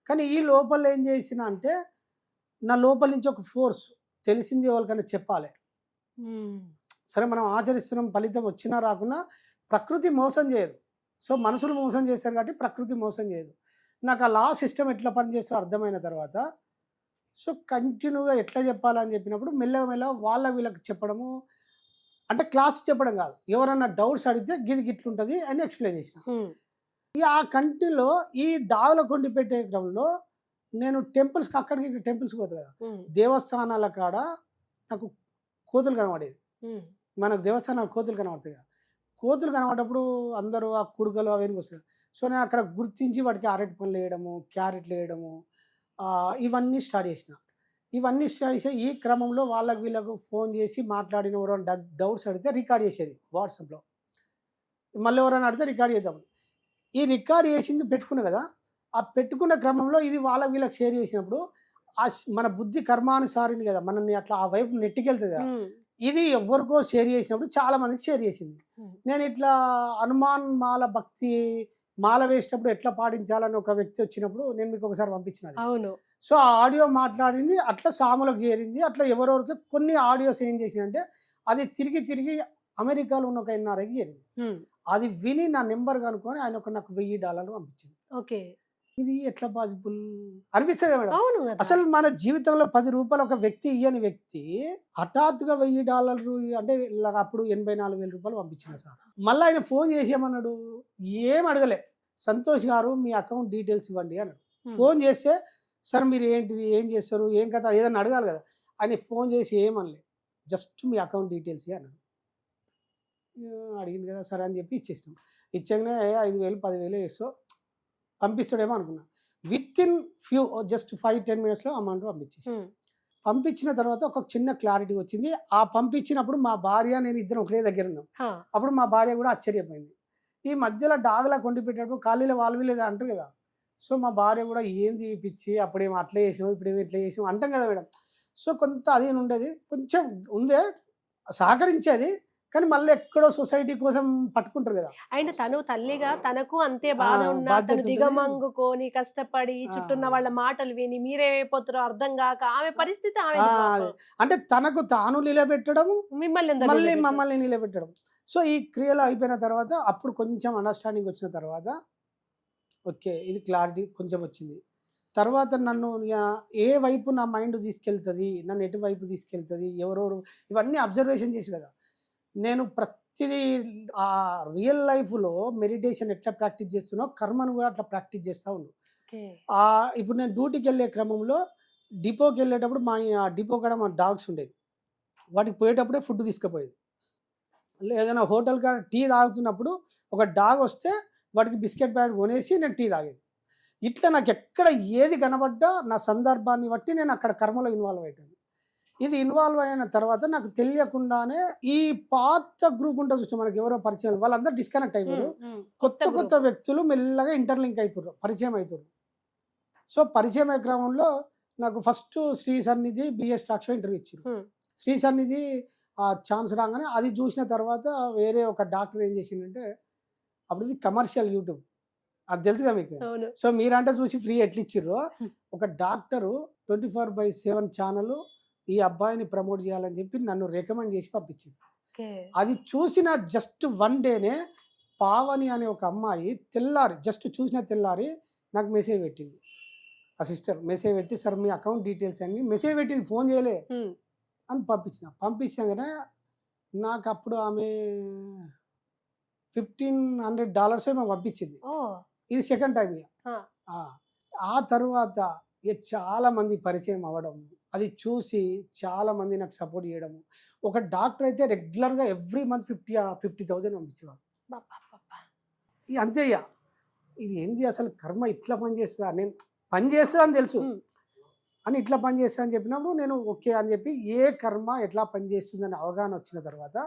కానీ ఈ లోపల ఏం చేసిన అంటే నా లోపల నుంచి ఒక ఫోర్స్ తెలిసింది, ఎవరికైనా చెప్పాలి. సరే మనం ఆచరిస్తున్నాం, ఫలితం వచ్చినా రాకున్నా ప్రకృతి మోసం చేయదు. సో మనుషులు మోసం చేస్తారు కాబట్టి ప్రకృతి మోసం చేయదు. నాకు ఆ లా సిస్టమ్ ఎట్లా పనిచేస్తో అర్థమైన తర్వాత సో కంటిన్యూగా ఎట్లా చెప్పాలని చెప్పినప్పుడు మెల్లగా వీళ్ళకి చెప్పడము, అంటే క్లాస్ చెప్పడం కాదు, ఎవరన్నా డౌట్స్ అడిగితే గిట్లుంటుంది అని ఎక్స్ప్లెయిన్ చేసిన. ఇక ఆ కంటిన్యూలో ఈ డాగుల కొండి పెట్టే క్రమంలో నేను టెంపుల్స్కి అక్కడికి టెంపుల్స్కి పోతుంది కదా, దేవస్థానాల కాడ నాకు కోతులు కనబడేది. మనకు దేవస్థానాలు కోతులు కనబడతాయి కదా, కోతులు కనబడేటప్పుడు అందరూ ఆ కుడుకలు అవన్నీ వస్తాయి. సో నేను అక్కడ గుర్తించి వాటికి అరటి పనులు వేయడము, క్యారెట్లు వేయడము, ఇవన్నీ స్టార్ట్ చేసిన. ఈ క్రమంలో వీళ్ళకు ఫోన్ చేసి మాట్లాడిన ఎవరైనా డౌట్స్ అడిగితే రికార్డ్ చేసేది వాట్సాప్లో. మళ్ళీ ఎవరైనా అడిగితే రికార్డ్ చేద్దాం. ఈ రికార్డ్ చేసింది పెట్టుకున్నా కదా, ఆ పెట్టుకున్న క్రమంలో ఇది వీళ్ళకి షేర్ చేసినప్పుడు మన బుద్ధి కర్మానుసారిని కదా, మనల్ని అట్లా ఆ వైపు నెట్టికెళ్తుంది కదా. ఇది ఎవరికో షేర్ చేసినప్పుడు చాలా మందికి షేర్ చేసింది. నేను ఇట్లా హనుమాన్ మాల భక్తి మాల వేసేటప్పుడు ఎట్లా పాటించాలని ఒక వ్యక్తి వచ్చినప్పుడు నేను మీకు ఒకసారి పంపించినది. అవును. సో ఆ ఆడియో మాట్లాడింది అట్లా సాములకు చేరింది. అట్లా ఎవరెవరికి కొన్ని ఆడియోస్ ఏం చేసిందంటే అది తిరిగి తిరిగి అమెరికాలో ఉన్న ఒక ఎన్ఆర్ఐకి చేరింది. అది విని నా నెంబర్ కనుక్కొని ఆయన నాకు $1000 పంపించింది. ఓకే. ఇది ఎట్లా పాసిబుల్ అనిపిస్తుంది మేడం. అవును కదా. అసలు మన జీవితంలో ₹10 ఒక వ్యక్తి ఇయ్యని వ్యక్తి హఠాత్తుగా $1000 అంటే అప్పుడు $84,000 పంపించిన సార్. మళ్ళీ ఆయన ఫోన్ చేసి ఏమన్నాడు, ఏం అడగలే, సంతోష్ గారు మీ అకౌంట్ డీటెయిల్స్ ఇవ్వండి అన్నాడు. ఫోన్ చేస్తే సార్ మీరు ఏంటిది, ఏం చేస్తారు, ఏం కథ ఏదన్నా అడగాలి కదా. ఆయన ఫోన్ చేసి ఏమనలే, జస్ట్ మీ అకౌంట్ డీటెయిల్స్ అన్నాడు. అడిగింది కదా సరే అని చెప్పి ఇచ్చేసినాం. ఇచ్చాకనే 5,000 10,000 వేస్తావు పంపిస్తాడేమో అనుకున్నా. విత్ ఇన్ ఫ్యూ జస్ట్ 5-10 మినిట్స్లో అమౌంట్ పంపించేసి పంపించిన తర్వాత ఒక చిన్న క్లారిటీ వచ్చింది. ఆ పంపించినప్పుడు మా భార్య నేను ఇద్దరం ఒకటే దగ్గర ఉన్నాం. అప్పుడు మా భార్య కూడా ఆశ్చర్యపోయింది. ఈ మధ్యలో డాగ్లా కొండి పెట్టేటప్పుడు ఖాళీలో వాళ్ళు లేదా అంటారు కదా. సో మా భార్య కూడా ఏంది పిచ్చి, అప్పుడేమో అట్లా చేసాం ఇప్పుడేమో ఇట్లా చేసాం అంటాం కదా మేడం. సో కొంత అది ఉండేది, కొంచెం ఉందే సహకరించేది, కానీ మళ్ళీ ఎక్కడో సొసైటీ కోసం పట్టుకుంటారు కదా. అండ్ తను తల్లిగా తనకు అంతే బాధ ఉన్నా తను దిగమంగుకొని కష్టపడి చుట్టూన్న వాళ్ళ మాటలు విని మీరేమైపోతారో అర్థం కాక ఆమె పరిస్థితి అంటే తనకు తాను నిలబెట్టడం, మమ్మల్ని నిలబెట్టడం. సో ఈ క్రియలు అయిపోయిన తర్వాత అప్పుడు కొంచెం అండర్స్టాండింగ్ వచ్చిన తర్వాత ఓకే ఇది క్లారిటీ కొంచెం వచ్చింది. తర్వాత నన్ను ఏ వైపు నా మైండ్ తీసుకెళ్తుంది, నన్ను ఎటువైపు తీసుకెళ్తుంది, ఎవరెవరు ఇవన్నీ అబ్జర్వేషన్ చేసి కదా నేను ప్రతిదీ ఆ రియల్ లైఫ్లో మెడిటేషన్ ఎట్లా ప్రాక్టీస్ చేస్తున్నా కర్మను కూడా అట్లా ప్రాక్టీస్ చేస్తూ ఉన్నాను. ఇప్పుడు నేను డ్యూటీకి వెళ్ళే క్రమంలో డిపోకి వెళ్ళేటప్పుడు మా డిపో కాడ మా డాగ్స్ ఉండేది. వాటికి పోయేటప్పుడే ఫుడ్ తీసుకుపోయేది. ఏదైనా హోటల్ కాడ టీ తాగుతున్నప్పుడు ఒక డాగ్ వస్తే వాటికి బిస్కెట్ ప్యాకెట్ కొనేసి నేను టీ తాగేది. ఇట్లా నాకు ఎక్కడ ఏది కనబడ్డా నా సందర్భాన్ని బట్టి నేను అక్కడ కర్మలో ఇన్వాల్వ్ అయ్యాను. ఇది ఇన్వాల్వ్ అయిన తర్వాత నాకు తెలియకుండానే ఈ పాత గ్రూప్ ఉంటుంది చూస్తే మనకి ఎవరో పరిచయం వాళ్ళందరూ డిస్కనెక్ట్ అయిపోయారు. కొత్త కొత్త వ్యక్తులు మెల్లగా ఇంటర్లింక్ అవుతారు, పరిచయం అవుతారు. సో పరిచయం అయ్యే క్రమంలో నాకు ఫస్ట్ శ్రీ సన్నిధి బిఎస్ టాక్స్ ఇంటర్వ్యూ ఇచ్చారు. శ్రీ సన్నిధి ఆ ఛాన్స్ రాగానే అది చూసిన తర్వాత వేరే ఒక డాక్టర్ ఏం చేసిందంటే అప్పుడు ఇది కమర్షియల్ యూట్యూబ్ అది తెలుసుగా మీకు. సో మీరంటే చూసి ఫ్రీ ఎట్లా ఇచ్చిర్రో ఒక డాక్టరు 24/7 ఛానల్ ఈ అబ్బాయిని ప్రమోట్ చేయాలని చెప్పి నన్ను రికమెండ్ చేసి పంపించింది. అది చూసిన జస్ట్ 1 డేనే పావని అనే ఒక అమ్మాయి తెల్లారి జస్ట్ చూసిన తెల్లారి నాకు మెసేజ్ పెట్టింది. ఆ సిస్టర్ మెసేజ్ పెట్టి సార్ మీ అకౌంట్ డీటెయిల్స్ అన్ని మెసేజ్ పెట్టింది, ఫోన్ చేయలే అని పంపించాగానే నాకు అప్పుడు ఆమె $1,500 ఏమో పంపించింది. ఇది సెకండ్ టైం. ఆ తర్వాత చాలా మంది పరిచయం అవ్వడం, అది చూసి చాలా మంది నాకు సపోర్ట్ చేయడము. ఒక డాక్టర్ అయితే రెగ్యులర్గా ఎవ్రీ మంత్ 50,000 పంపించేవాడు. అంతే ఇక ఇది ఏంది అసలు కర్మ ఇట్లా పనిచేస్తుందా, నేను పని చేస్తుందా అని తెలుసు అని ఇట్లా పని చేస్తా అని చెప్పినప్పుడు నేను ఓకే అని చెప్పి ఏ కర్మ ఎట్లా పనిచేస్తుందని అవగాహన వచ్చిన తర్వాత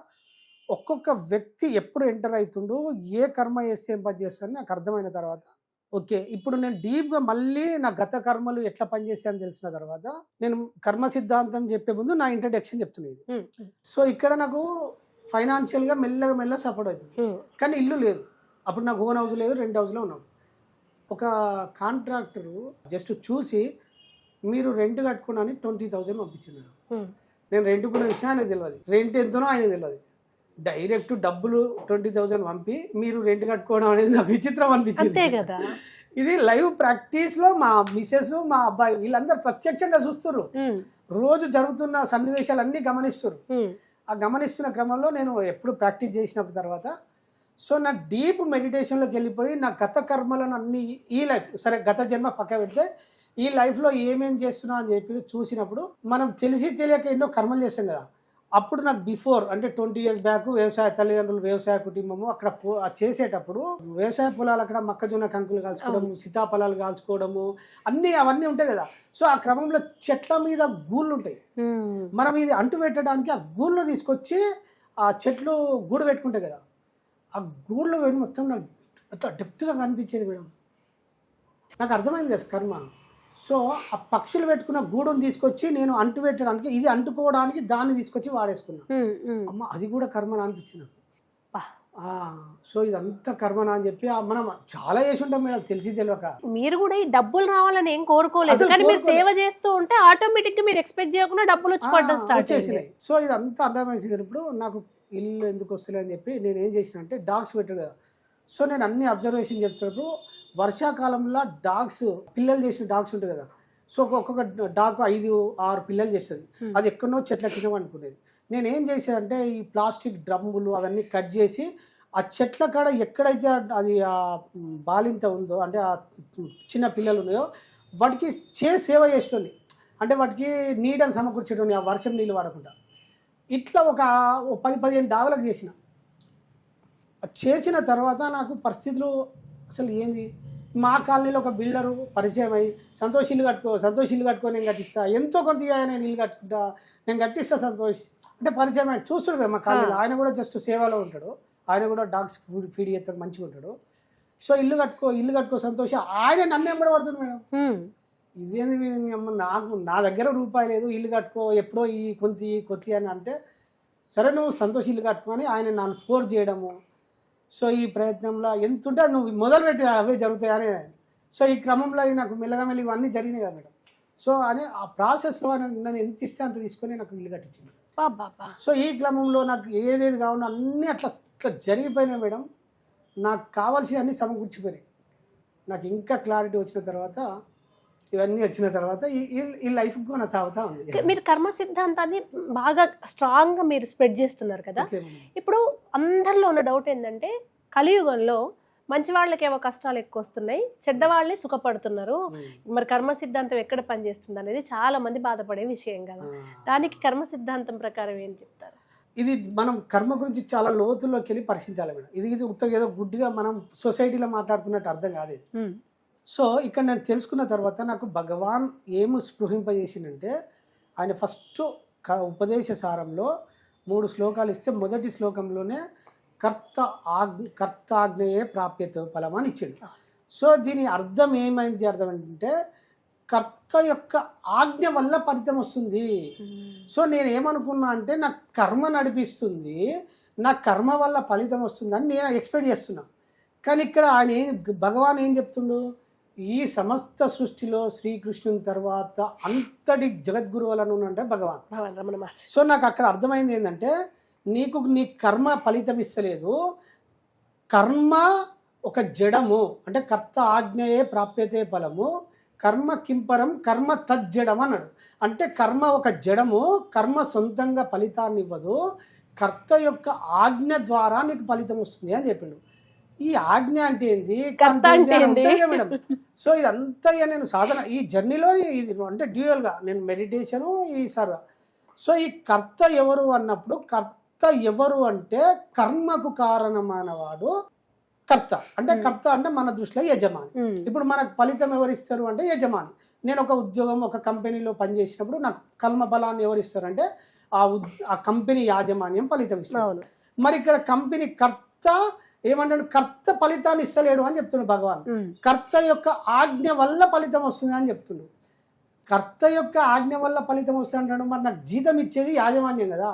ఒక్కొక్క వ్యక్తి ఎప్పుడు ఎంటర్ అవుతుండో ఏ కర్మ చేస్తే ఏం పని చేస్తారని నాకు అర్థమైన తర్వాత ఓకే ఇప్పుడు నేను డీప్గా మళ్ళీ నా గత కర్మలు ఎట్లా పనిచేసాయని తెలిసిన తర్వాత నేను కర్మ సిద్ధాంతం చెప్పే ముందు నా ఇంట్రడక్షన్ చెప్తున్నాను. సో ఇక్కడ నాకు ఫైనాన్షియల్గా మెల్లగా సపోర్ట్ అవుతుంది, కానీ ఇల్లు లేదు. అప్పుడు నాకు ఓన్ హౌస్ లేదు, రెంట్ హౌస్లో ఉన్నాం. ఒక కాంట్రాక్టరు జస్ట్ చూసి మీరు రెంట్ కట్టుకున్నాను 20,000 పంపించినాడు. నేను రెంట్కున్న విషయం ఆయనకు తెలియదు, రెంట్ ఎంతనో ఆయనకు తెలియదు. డైరెక్ట్ డబ్బులు 20,000 పంపి మీరు రెంట్ కట్టుకోవడం అనేది నాకు విచిత్రం అనిపించింది. ఇది లైవ్ ప్రాక్టీస్లో మా మిసెస్ మా అబ్బాయి వీళ్ళందరూ ప్రత్యక్షంగా చూస్తున్నారు, రోజు జరుగుతున్న సన్నివేశాలన్నీ గమనిస్తున్నారు. ఆ గమనిస్తున్న క్రమంలో నేను ఎప్పుడు ప్రాక్టీస్ చేసినప్పుడు తర్వాత సో నా డీప్ మెడిటేషన్లోకి వెళ్ళిపోయి నా గత కర్మలను అన్ని ఈ లైఫ్ సరే గత జన్మ పక్క పెడితే ఈ లైఫ్లో ఏమేం చేస్తున్నా అని చెప్పి చూసినప్పుడు మనం తెలిసి తెలియక ఎన్నో కర్మలు చేస్తాం కదా. అప్పుడు నాకు బిఫోర్ అంటే 20 years బ్యాక్ వ్యవసాయ తల్లిదండ్రులు వ్యవసాయ కుటుంబము అక్కడ చేసేటప్పుడు వ్యవసాయ పొలాలు అక్కడ మొక్కజొన్న కంకులు కాల్చుకోవడము, సీతాఫలాలు కాల్చుకోవడము అవన్నీ ఉంటాయి కదా. సో ఆ క్రమంలో చెట్ల మీద గూళ్ళు ఉంటాయి, మనం ఇది అంటు పెట్టడానికి ఆ గూళ్ళు తీసుకొచ్చి ఆ చెట్లు గూడు పెట్టుకుంటాయి కదా. ఆ గూళ్ళు వెళ్ళి మొత్తం నాకు అట్లా డెప్త్గా కనిపించేది మేడం. నాకు అర్థమైంది కదా కర్మ. సో ఆ పక్షులు పెట్టుకున్న గూడును తీసుకొచ్చి నేను అంటు పెట్టడానికి, ఇది అంటుకోవడానికి దాన్ని తీసుకొచ్చి వాడేసుకున్నా. అమ్మ అది కూడా కర్మనా అనిపించింది నాకు. సో ఇదంతా కర్మనా అని చెప్పి మనం చాలా చేసి ఉంటాం మేడం, తెలిసి తెలియక. మీరు కూడా ఈ డబ్బులు రావాలని ఏం కోరుకోలేదు, కానీ మీరు సేవ చేస్తూ ఉంటే ఆటోమేటిక్ గా మీరు ఎక్స్పెక్ట్ చేయకుండా డబ్బులు వచ్చి పడడం స్టార్ట్ చేసినాయి. సో ఇదంతా అర్థమైనప్పుడు నాకు ఇల్లు ఎందుకు వస్తలే అని చెప్పి నేను ఏం చేసిన అంటే డాగ్స్ పెట్టాడు కదా. సో నేను అన్ని అబ్జర్వేషన్ చెప్తున్నప్పుడు వర్షాకాలంలో డాగ్స్ పిల్లలు చేసిన డాగ్స్ ఉంటాయి కదా. సో ఒక్కొక్క డాగ్ 5-6 పిల్లలు చేస్తుంది. అది ఎక్కడో చెట్ల కింద అనుకునేది. నేను ఏం చేసేదంటే ఈ ప్లాస్టిక్ డ్రమ్ములు అవన్నీ కట్ చేసి ఆ చెట్ల కాడ ఎక్కడైతే అది ఆ బాలింత ఉందో, అంటే ఆ చిన్న పిల్లలు ఉన్నాయో వాటికి సేవ చేసేటోని, అంటే వాటికి నీడని సమకూర్చేటోని, ఆ వర్షం నీళ్ళు వాడకుండా. ఇట్లా ఒక 10-15 డాగులకు చేసిన. చేసిన తర్వాత నాకు పరిస్థితులు అసలు ఏంది, మా కాలనీలో ఒక బిల్డరు పరిచయం అయ్యి సంతోష్ ఇల్లు కట్టుకో నేను కట్టిస్తా, ఎంతో కొంత నేను ఇల్లు కట్టుకుంటా, నేను కట్టిస్తా సంతోష్ అంటే పరిచయం అయ్యి చూస్తాడు కదా మా కాలనీలో. ఆయన కూడా జస్ట్ సేవలో ఉంటాడు, ఆయన కూడా డాగ్స్ ఫీడ్ చేస్తాడు, మంచిగా ఉంటాడు. సో ఇల్లు కట్టుకో సంతోష్, ఆయన నన్ను ఎంబడి పడుతుంది మేడం. ఇదేంది నాకు నా దగ్గర రూపాయి లేదు, ఇల్లు కట్టుకో ఎప్పుడో ఈ కొత్తి అని అంటే, సరే నువ్వు సంతోష్ ఇల్లు కట్టుకో అని ఆయన నన్ను ఫోర్స్ చేయడము. సో ఈ ప్రయత్నంలో ఎంత ఉంటే నువ్వు మొదలుపెట్టి అవే జరుగుతాయని. సో ఈ క్రమంలో నాకు మెల్లగా ఇవన్నీ జరిగినాయి కదా మేడం. సో అని ఆ ప్రాసెస్లో నన్ను ఎంత ఇస్తే అంత తీసుకొని నాకు ఇల్లు కట్టించింది. సో ఈ క్రమంలో నాకు ఏదేది కావాలో అన్నీ అట్లా జరిగిపోయినాయి మేడం. నాకు కావాల్సినవన్నీ సమకూర్చిపోయినాయి. నాకు ఇంకా క్లారిటీ వచ్చిన తర్వాత, ఇవన్నీ వచ్చిన తర్వాత ఈ లైఫ్ కొనసాగుతా ఉంది. మీరు కర్మ సిద్ధాంతాన్ని బాగా స్ట్రాంగ్ గా మీరు స్ప్రెడ్ చేస్తున్నారు కదా. ఇప్పుడు అందరిలో ఉన్న డౌట్ ఏంటంటే, కలియుగంలో మంచి వాళ్ళకేమో కష్టాలు ఎక్కువ వస్తున్నాయి, చెడ్డవాళ్ళే సుఖపడుతున్నారు, మరి కర్మ సిద్ధాంతం ఎక్కడ పనిచేస్తుంది అనేది చాలా మంది బాధపడే విషయం కదా. దానికి కర్మ సిద్ధాంతం ప్రకారం ఏం చెప్తారు? ఇది మనం కర్మ గురించి చాలా లోతుల్లోకి వెళ్ళి పరిశీలించాలి మేడం. ఇది ఉత్తగా ఏదో గుడ్డిగా మనం సొసైటీలో మాట్లాడుకున్నట్టు అర్థం కాదు. సో ఇక్కడ నేను తెలుసుకున్న తర్వాత నాకు భగవాన్ ఏమి స్పృహింపజేసిందంటే, ఆయన ఫస్ట్ ఉపదేశ సారంలో 3 శ్లోకాలు ఇస్తే మొదటి శ్లోకంలోనే కర్తాజ్ఞయే ప్రాప్యత ఫలం అని ఇచ్చిండు. సో దీని అర్థం ఏమైంది, అర్థం ఏంటంటే కర్త యొక్క ఆజ్ఞ వల్ల ఫలితం వస్తుంది. సో నేను ఏమనుకున్నా అంటే నా కర్మ నడిపిస్తుంది, నా కర్మ వల్ల ఫలితం వస్తుందని నేను ఎక్స్పెక్ట్ చేస్తున్నా. కానీ ఇక్కడ భగవాన్ ఏం చెప్తుండు, ఈ సమస్త సృష్టిలో శ్రీకృష్ణుని తర్వాత అంతటి జగద్గురువులను అంటే భగవాన్. సో నాకు అక్కడ అర్థమైంది ఏంటంటే, నీ కర్మ ఫలితం ఇస్తలేదు, కర్మ ఒక జడము, అంటే కర్త ఆజ్ఞయే ప్రాప్యతే ఫలము, కర్మ కింపరం కర్మ తజ్జడం అన్నాడు. అంటే కర్మ ఒక జడము, కర్మ సొంతంగా ఫలితాన్ని ఇవ్వదు, కర్త యొక్క ఆజ్ఞ ద్వారా నీకు ఫలితం వస్తుంది అని చెప్పిండు. ఈ ఆజ్ఞ అంటే ఏంది మేడం. సో ఇదంతా నేను సాధన ఈ జర్నీలో ఇది అంటే డ్యూయల్గా నేను మెడిటేషను ఈ సర్వ. సో ఈ కర్త ఎవరు అన్నప్పుడు, కర్త ఎవరు అంటే కర్మకు కారణమైనవాడు కర్త. అంటే కర్త అంటే మన దృష్టిలో యజమాని. ఇప్పుడు మనకు ఫలితం ఎవరిస్తారు అంటే యజమాని. నేను ఒక ఉద్యోగం ఒక కంపెనీలో పనిచేసినప్పుడు నాకు కర్మ బలాన్ని ఎవరిస్తారు అంటే ఆ కంపెనీ యాజమాన్యం ఫలితం ఇస్తారు. మరి ఇక్కడ కంపెనీ కర్త ఏమంటాడు, కర్త ఫలితాన్ని ఇస్తలేడు అని చెప్తున్నాడు భగవాన్. కర్త యొక్క ఆజ్ఞ వల్ల ఫలితం వస్తుంది అని చెప్తున్నాడు. కర్త యొక్క ఆజ్ఞ వల్ల ఫలితం వస్తుంది అంటాడు. మరి నాకు జీతం ఇచ్చేది యాజమాన్యం కదా.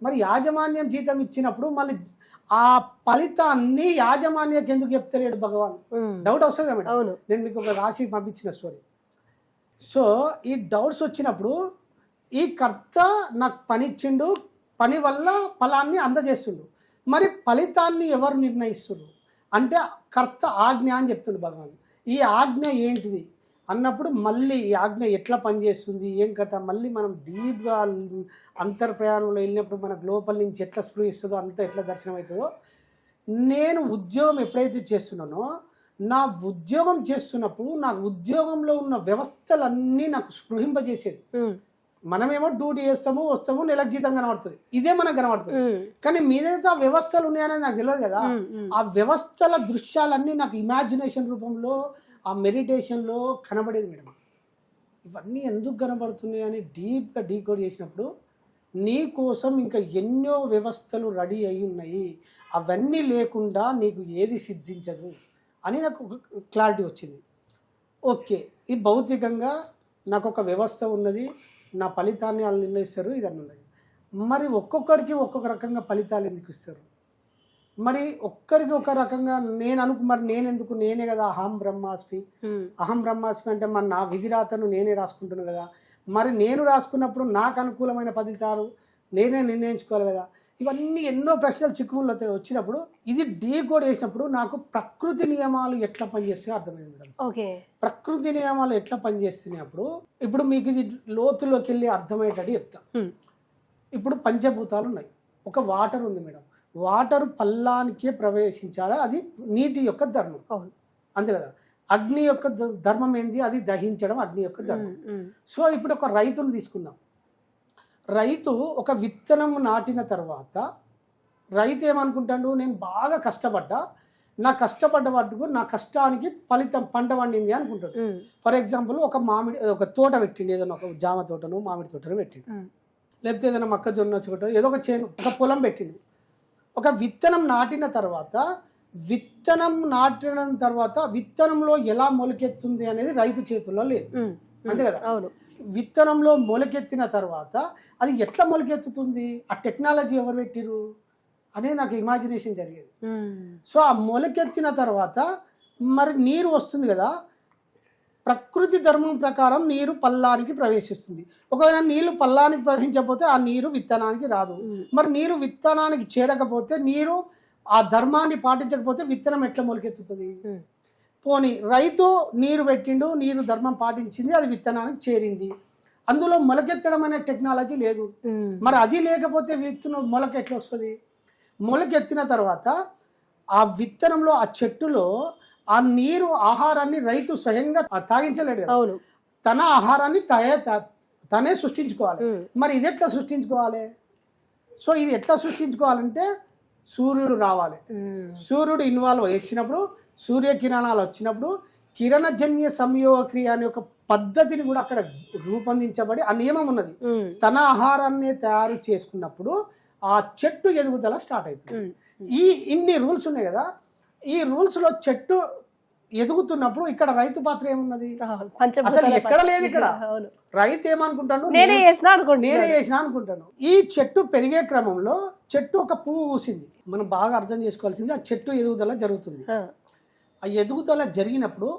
మరి యాజమాన్యం జీతం ఇచ్చినప్పుడు మళ్ళీ ఆ ఫలితాన్ని యాజమాన్యకి ఎందుకు చెప్తలేడు భగవాన్? డౌట్ వస్తుంది కదా మేడం. నేను మీకు ఒక రాసి పంపించిన స్టోరీ. సో ఈ డౌట్స్ వచ్చినప్పుడు ఈ కర్త నాకు పని ఇచ్చిండు, పని వల్ల ఫలాన్ని అందజేస్తుండు, మరి ఫలితాన్ని ఎవరు నిర్ణయిస్తున్నారు అంటే కర్త ఆజ్ఞ అని చెప్తుండు భగవాన్. ఈ ఆజ్ఞ ఏంటిది అన్నప్పుడు మళ్ళీ ఈ ఆజ్ఞ ఎట్లా పనిచేస్తుంది ఏం కథ, మళ్ళీ మనం డీప్గా అంతర్ప్రయాణంలో వెళ్ళినప్పుడు మనకు లోపల నుంచి ఎట్లా స్పృహిస్తుందో అంత ఎట్లా దర్శనం అవుతుందో. నేను ఉద్యోగం ఎప్పుడైతే చేస్తున్నానో, నా ఉద్యోగం చేస్తున్నప్పుడు నా ఉద్యోగంలో ఉన్న వ్యవస్థలన్నీ నాకు స్పృహింపజేసేది. మనమేమో డ్యూటీ చేస్తాము, వస్తాము, నెలకు జీతం కనబడుతుంది, ఇదే మనకు కనబడుతుంది. కానీ మీదైతే ఆ వ్యవస్థలు ఉన్నాయనేది నాకు తెలియదు కదా. ఆ వ్యవస్థల దృశ్యాలన్నీ నాకు ఇమాజినేషన్ రూపంలో ఆ మెడిటేషన్లో కనబడేది మేడం. ఇవన్నీ ఎందుకు కనబడుతున్నాయి అని డీప్గా డీకోడ్ చేసినప్పుడు, నీ కోసం ఇంకా ఎన్నో వ్యవస్థలు రెడీ అయి ఉన్నాయి, అవన్నీ లేకుండా నీకు ఏది సిద్ధించదు అని నాకు ఒక క్లారిటీ వచ్చింది. ఓకే, ఈ భౌతికంగా నాకు ఒక వ్యవస్థ ఉన్నది, నా ఫలితాన్ని వాళ్ళు నిర్ణయిస్తారు, ఇదన్నీ ఉన్నది. మరి ఒక్కొక్కరికి ఒక్కొక్క రకంగా ఫలితాలు ఎందుకు ఇస్తారు? మరి ఒక్కరికి ఒక రకంగా మరి నేనెందుకు, నేనే కదా అహం బ్రహ్మాస్మి. అహం బ్రహ్మాస్మి అంటే మరి నా విధిరాతను నేనే రాసుకుంటున్నాను కదా, మరి నేను రాసుకున్నప్పుడు నాకు అనుకూలమైన ఫలితాలు నేనే నిర్ణయించుకోవాలి కదా. ఇవన్నీ ఎన్నో ప్రశ్నలు చిక్కుముళ్ళు వచ్చినప్పుడు ఇది డీకోడ్ చేసినప్పుడు నాకు ప్రకృతి నియమాలు ఎట్లా పనిచేస్తాయో అర్థమైంది మేడం. ఓకే, ప్రకృతి నియమాలు ఎట్లా పనిచేస్తున్నప్పుడు ఇప్పుడు మీకు ఇది లోతులోకి వెళ్ళి అర్థమయ్యేటట్టు చెప్తా. ఇప్పుడు పంచభూతాలు ఉన్నాయి, ఒక వాటర్ ఉంది మేడం. వాటర్ పల్లానికే ప్రవేశించాలి, అది నీటి యొక్క ధర్మం, అంతే కదా. అగ్ని యొక్క ధర్మం ఏంది? అది దహించడం అగ్ని యొక్క ధర్మం. సో ఇప్పుడు ఒక రైతును తీసుకుందాం. రైతు ఒక విత్తనం నాటిన తర్వాత రైతు ఏమనుకుంటాడు, నేను బాగా కష్టపడ్డా, నా కష్టపడ్డ వాటికి నా కష్టానికి ఫలితం పంట పండింది అనుకుంటాడు. ఫర్ ఎగ్జాంపుల్ ఒక తోట పెట్టిండు, ఏదైనా ఒక జామ తోటను మామిడి తోటను పెట్టిండు, లేకపోతే ఏదైనా మొక్కజొన్న చెట్టు, ఏదో ఒక చేను, ఒక పొలం పెట్టిండు. ఒక విత్తనం నాటిన తర్వాత విత్తనంలో ఎలా మొలకెత్తుంది అనేది రైతు చేతుల్లో లేదు, అంతే కదా. విత్తనంలో మొలకెత్తిన తర్వాత అది ఎట్లా మొలకెత్తుతుంది, ఆ టెక్నాలజీ ఎవరు పెట్టిరు అనేది నాకు ఇమాజినేషన్ జరిగేది. సో ఆ మొలకెత్తిన తర్వాత మరి నీరు వస్తుంది కదా, ప్రకృతి ధర్మం ప్రకారం నీరు పల్లానికి ప్రవేశిస్తుంది. ఒకవేళ నీళ్లు పల్లానికి ప్రవహించకపోతే ఆ నీరు విత్తనానికి రాదు. మరి నీరు విత్తనానికి చేరకపోతే, నీరు ఆ ధర్మాన్ని పాటించకపోతే విత్తనం ఎట్లా మొలకెత్తుతుంది? పోనీ రైతు నీరు పెట్టిండు, నీరు ధర్మం పాటించింది, అది విత్తనానికి చేరింది, అందులో మొలకెత్తడం అనే టెక్నాలజీ లేదు. మరి అది లేకపోతే విత్తనం మొలక ఎట్లా వస్తుంది? మొలకెత్తిన తర్వాత ఆ విత్తనంలో, ఆ చెట్టులో ఆ నీరు ఆహారాన్ని రైతు స్వయంగా తాగించలేడు కదా, తన ఆహారాన్ని తనే సృష్టించుకోవాలి. మరి ఇది ఎట్లా సృష్టించుకోవాలి? సో ఇది ఎట్లా సృష్టించుకోవాలంటే సూర్యుడు రావాలి, సూర్యుడు ఇన్వాల్వ్ వచ్చినప్పుడు, సూర్యకిరణాలు వచ్చినప్పుడు కిరణజన్య సంయోగ క్రియ అనే ఒక పద్ధతిని కూడా అక్కడ రూపొందించబడి ఆ నియమం ఉన్నది. తన ఆహారాన్ని తయారు చేసుకున్నప్పుడు ఆ చెట్టు ఎదుగుదల స్టార్ట్ అవుతుంది. ఇన్ని రూల్స్ ఉన్నాయి కదా, ఈ రూల్స్ లో చెట్టు ఎదుగుతున్నప్పుడు ఇక్కడ రైతు పాత్ర ఏమున్నది? అసలు ఎక్కడ లేదు. ఇక్కడ రైతు ఏమనుకుంటాడు, నేనే చేసిన అనుకుంటాను. ఈ చెట్టు పెరిగే క్రమంలో చెట్టు ఒక పువ్వు పూసింది. మనం బాగా అర్థం చేసుకోవాల్సింది, ఆ చెట్టు ఎదుగుదల జరుగుతుంది. ఆ ఎదుగుదల జరిగినప్పుడు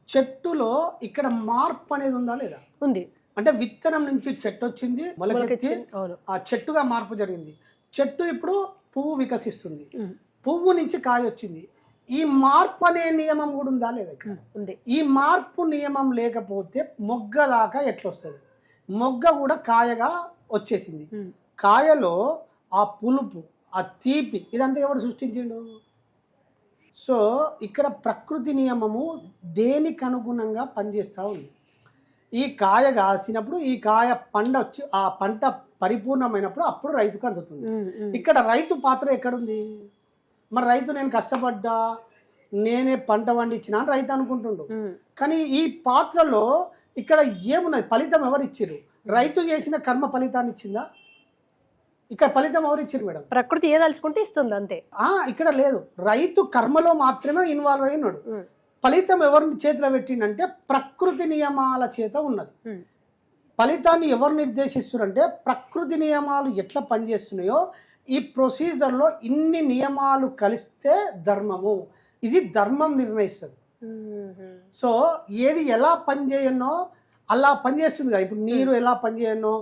చెట్టులో ఇక్కడ మార్పు అనేది ఉందా లేదా? ఉంది. అంటే విత్తనం నుంచి చెట్టు వచ్చింది, మొలకెత్తి ఆ చెట్టుగా మార్పు జరిగింది. చెట్టు ఇప్పుడు పువ్వు వికసిస్తుంది, పువ్వు నుంచి కాయ వచ్చింది. ఈ మార్పు అనే నియమం కూడా ఉందా లేదా? ఉంది. ఈ మార్పు నియమం లేకపోతే మొగ్గ దాకా ఎట్లా వస్తుంది? మొగ్గ కూడా కాయగా వచ్చేసింది. కాయలో ఆ పులుపు, ఆ తీపి, ఇదంతా ఎవరు సృష్టించిండు? సో ఇక్కడ ప్రకృతి నియమము దేనికి అనుగుణంగా పనిచేస్తూ ఉంది. ఈ కాయ కాసినప్పుడు, ఈ కాయ వచ్చి ఆ పంట పరిపూర్ణమైనప్పుడు అప్పుడు రైతుకు అందుతుంది. ఇక్కడ రైతు పాత్ర ఎక్కడుంది? మరి రైతు నేను కష్టపడ్డా, నేనే పంట పండించిన అని రైతు అనుకుంటుండు. కానీ ఈ పాత్రలో ఇక్కడ ఏమున్నది? ఫలితం ఎవరు ఇచ్చిర్రు? రైతు చేసిన కర్మ ఫలితాన్ని ఇచ్చిందా? ఇక్కడ ఫలితం ఎవరు ఇచ్చారు మేడం? ప్రకృతి ఏదలుచుకుంటే ఇస్తుంది, అంతే. ఇక్కడ లేదు, రైతు కర్మలో మాత్రమే ఇన్వాల్వ్ అయినాడు. ఫలితం ఎవరిని చేతిలో పెట్టిండంటే ప్రకృతి నియమాల చేత ఉన్నది. ఫలితాన్ని ఎవరు నిర్దేశిస్తున్నారంటే ప్రకృతి నియమాలు ఎట్లా పనిచేస్తున్నాయో ఈ ప్రొసీజర్లో ఇన్ని నియమాలు కలిస్తే ధర్మము, ఇది ధర్మం నిర్ణయిస్తుంది. సో ఏది ఎలా పనిచేయనో అలా పనిచేస్తుంది కదా. ఇప్పుడు నీరు ఎలా పనిచేయనో,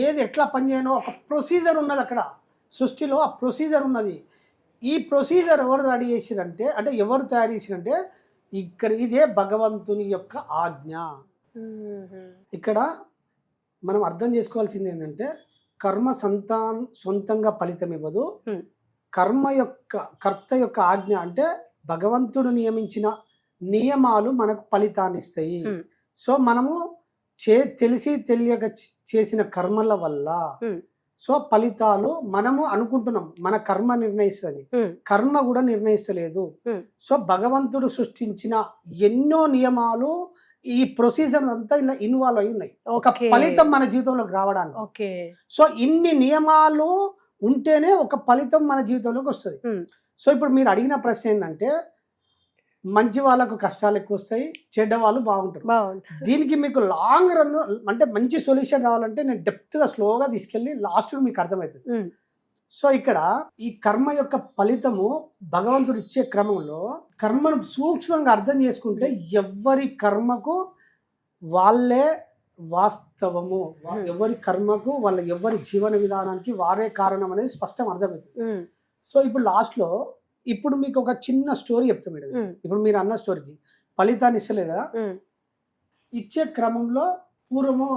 ఏది ఎట్లా పనిచేయనో ఒక ప్రొసీజర్ ఉన్నది అక్కడ సృష్టిలో. ఆ ప్రొసీజర్ ఉన్నది. ఈ ప్రొసీజర్ ఎవరు రెడీ చేసిరంటే, అంటే ఎవరు తయారు చేసిరంటే ఇక్కడ ఇదే భగవంతుని యొక్క ఆజ్ఞ. ఇక్కడ మనం అర్థం చేసుకోవాల్సింది ఏంటంటే కర్మ సొంతంగా ఫలితం ఇవ్వదు. కర్త యొక్క ఆజ్ఞ అంటే భగవంతుడు నియమించిన నియమాలు మనకు ఫలితాన్ని ఇస్తాయి. సో మనము తెలిసి తెలియక చేసిన కర్మల వల్ల సో ఫలితాలు మనము అనుకుంటున్నాం మన కర్మ నిర్ణయిస్తుంది, కర్మ కూడా నిర్ణయిస్తలేదు. సో భగవంతుడు సృష్టించిన ఎన్నో నియమాలు ఈ ప్రొసీజర్ అంతా ఇలా ఇన్వాల్వ్ అయి ఉన్నాయి ఒక ఫలితం మన జీవితంలోకి రావడానికి. సో ఇన్ని నియమాలు ఉంటేనే ఒక ఫలితం మన జీవితంలోకి వస్తుంది. సో ఇప్పుడు మీరు అడిగిన ప్రశ్న ఏంటంటే మంచి వాళ్ళకు కష్టాలు ఎక్కువ వస్తాయి, చెడ్డ వాళ్ళు బాగుంటారు. బాగుంటుంది. దీనికి మీకు లాంగ్ రన్ అంటే మంచి సొల్యూషన్ రావాలంటే నేను డెప్త్గా స్లోగా తీసుకెళ్ళి లాస్ట్ మీకు అర్థమవుతుంది. సో ఇక్కడ ఈ కర్మ యొక్క ఫలితము భగవంతుడు ఇచ్చే క్రమంలో కర్మను సూక్ష్మంగా అర్థం చేసుకుంటే ఎవరి కర్మకు వాళ్ళే వాస్తవము, ఎవరి కర్మకు వాళ్ళ ఎవరి జీవన విధానానికి వారే కారణం అనేది స్పష్టం అర్థమవుతుంది. సో ఇప్పుడు లాస్ట్ లో ఇప్పుడు మీకు ఒక చిన్న స్టోరీ చెప్తాం మేడం. ఇప్పుడు మీరు అన్న స్టోరీకి ఫలితాన్ని ఇస్తలేదు కదా, ఇచ్చే క్రమంలో పూర్వము